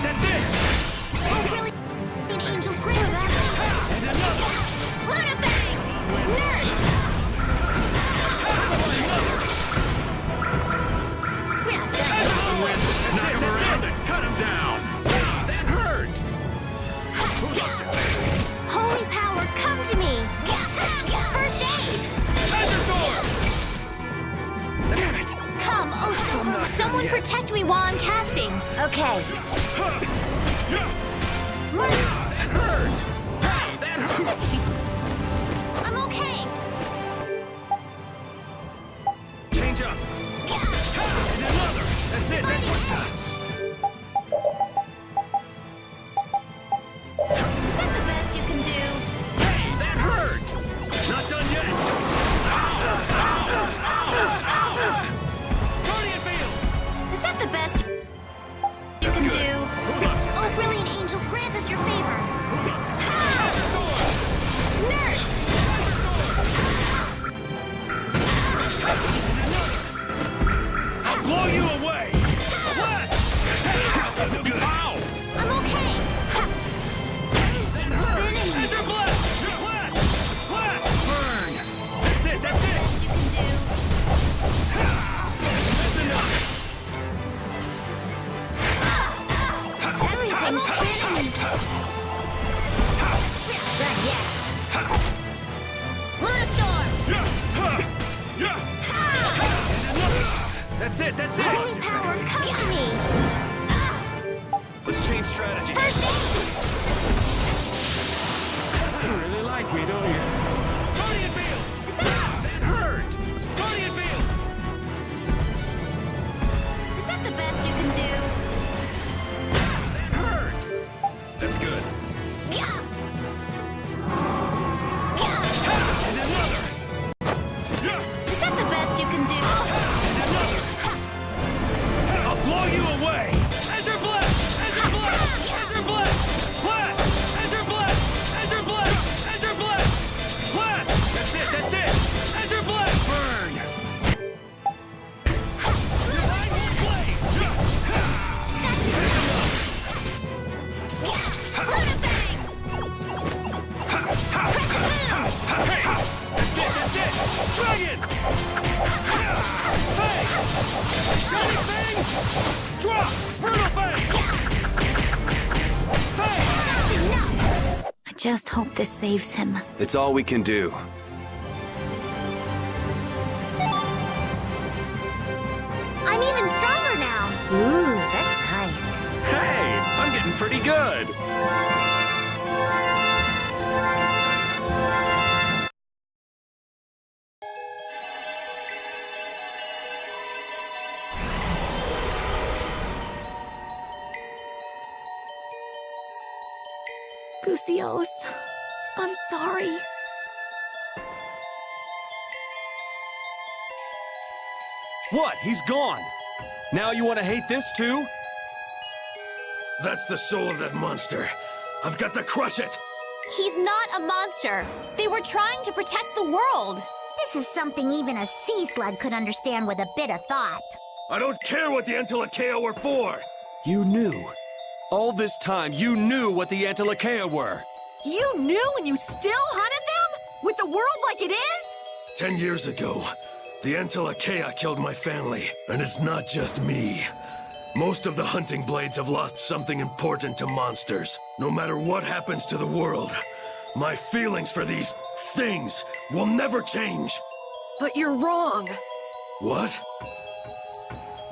That's it! Oh, really? An angel's grant us your favor! And another! Lunabang! Nurse! We're not done yet. Knock him around and cut him down! That hurt! Holy power, come to me! First aid! Azure Storm! Damn it! Come, oh Silver! Someone protect me while I'm casting! Okay. That hurt! Hey, that hurt! I'm okay! Change up! And another! That's it! That's what does! Is that the best you can do? Hey, that hurt! Not done yet! Guardian Field! Is that the best you can do? Oh, brilliant angels, grant us your favor! Nurse! I'll blow you away! Blast! No good. Ow! I'm okay! Spinning! Azure Blast! Blast! Blast! Burn! That's it! That's it! You can do. That's enough! Everything's spinning! Done yet! Lunastorm! That's it! That's it! Holy power, come to me! Let's change strategy. First aid! You really like me, don't you? Guardian Field! Is that Hurt! Guardian Field! Is that the best you can do? That hurt! That's good. Yeah! And another! Is that the best you can do? And another! I'll blow you away! Azure Blast! Azure Blast! Azure Blast! Blast! Azure Blast! Azure Blast! Azure Blast! Blast! That's it! That's it! Azure Blast! Burn! Divine War Blaze! That's it! Lunabang! Hey! That's it! That's it! Dragon! Fang! Shining Fang! Drop! Brutal Fang! Fang! That's enough! I just hope this saves him. It's all we can do. I'm even stronger now! Ooh, that's nice. Hey, I'm getting pretty good. Gusios, I'm sorry. What? He's gone. Now you want to hate this too? That's the soul of that monster. I've got to crush it! He's not a monster. They were trying to protect the world. This is something even a sea slug could understand with a bit of thought. I don't care what the Antilochea were for! You knew. All this time, you knew what the Antilochea were. You knew and you still hunted them? With the world like it is? 10 years ago, the Antilochea killed my family. And it's not just me. Most of the hunting blades have lost something important to monsters. No matter what happens to the world, my feelings for these things will never change. But you're wrong. What?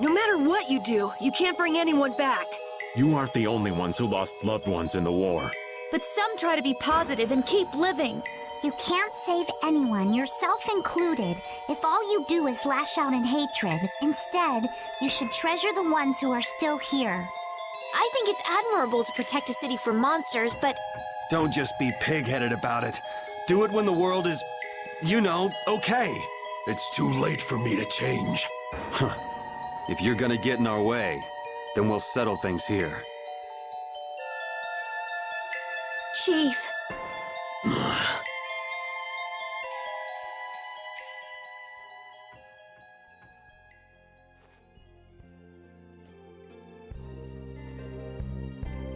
No matter what you do, you can't bring anyone back. You aren't the only ones who lost loved ones in the war. But some try to be positive and keep living. You can't save anyone, yourself included, if all you do is lash out in hatred. Instead, you should treasure the ones who are still here. I think it's admirable to protect a city from monsters, but... Don't just be pig-headed about it. Do it when the world is, you know, okay. It's too late for me to change. Huh. If you're gonna get in our way, then we'll settle things here. Chief.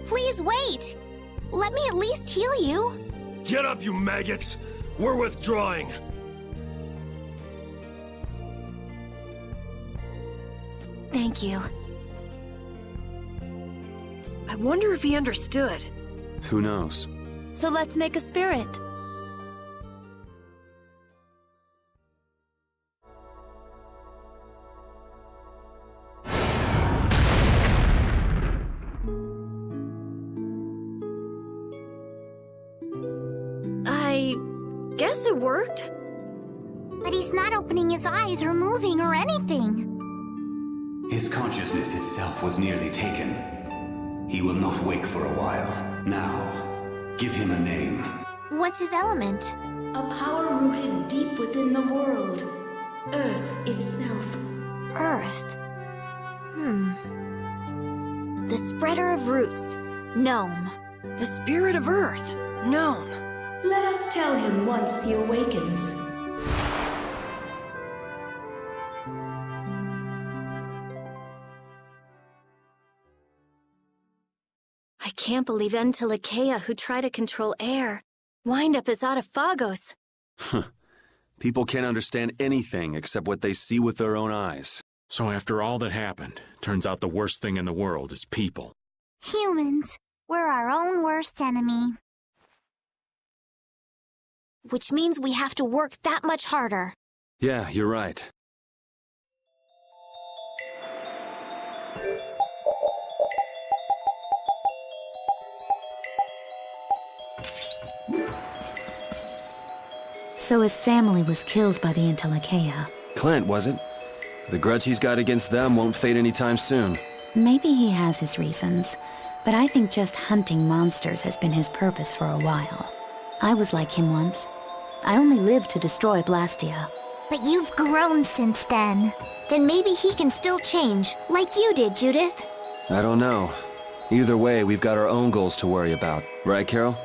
Please wait! Let me at least heal you. Get up, you maggots! We're withdrawing! Thank you. I wonder if he understood. Who knows? So let's make a spirit. I guess it worked. But he's not opening his eyes or moving or anything. His consciousness itself was nearly taken. He will not wake for a while. Now, give him a name. What's his element? A power rooted deep within the world. Earth itself. Earth. The spreader of roots. Gnome. The spirit of Earth. Gnome. Let us tell him once he awakens. I can't believe Entelekea, who try to control air, wind up as Autophagos. People can't understand anything except what they see with their own eyes. So after all that happened, turns out the worst thing in the world is people. Humans. We're our own worst enemy. Which means we have to work that much harder. Yeah, you're right. So his family was killed by the Entelekea. Clint, was it? The grudge he's got against them won't fade anytime soon. Maybe he has his reasons, but I think just hunting monsters has been his purpose for a while. I was like him once. I only lived to destroy Blastia. But you've grown since then. Then maybe he can still change, like you did, Judith. I don't know. Either way, we've got our own goals to worry about. Right, Carol?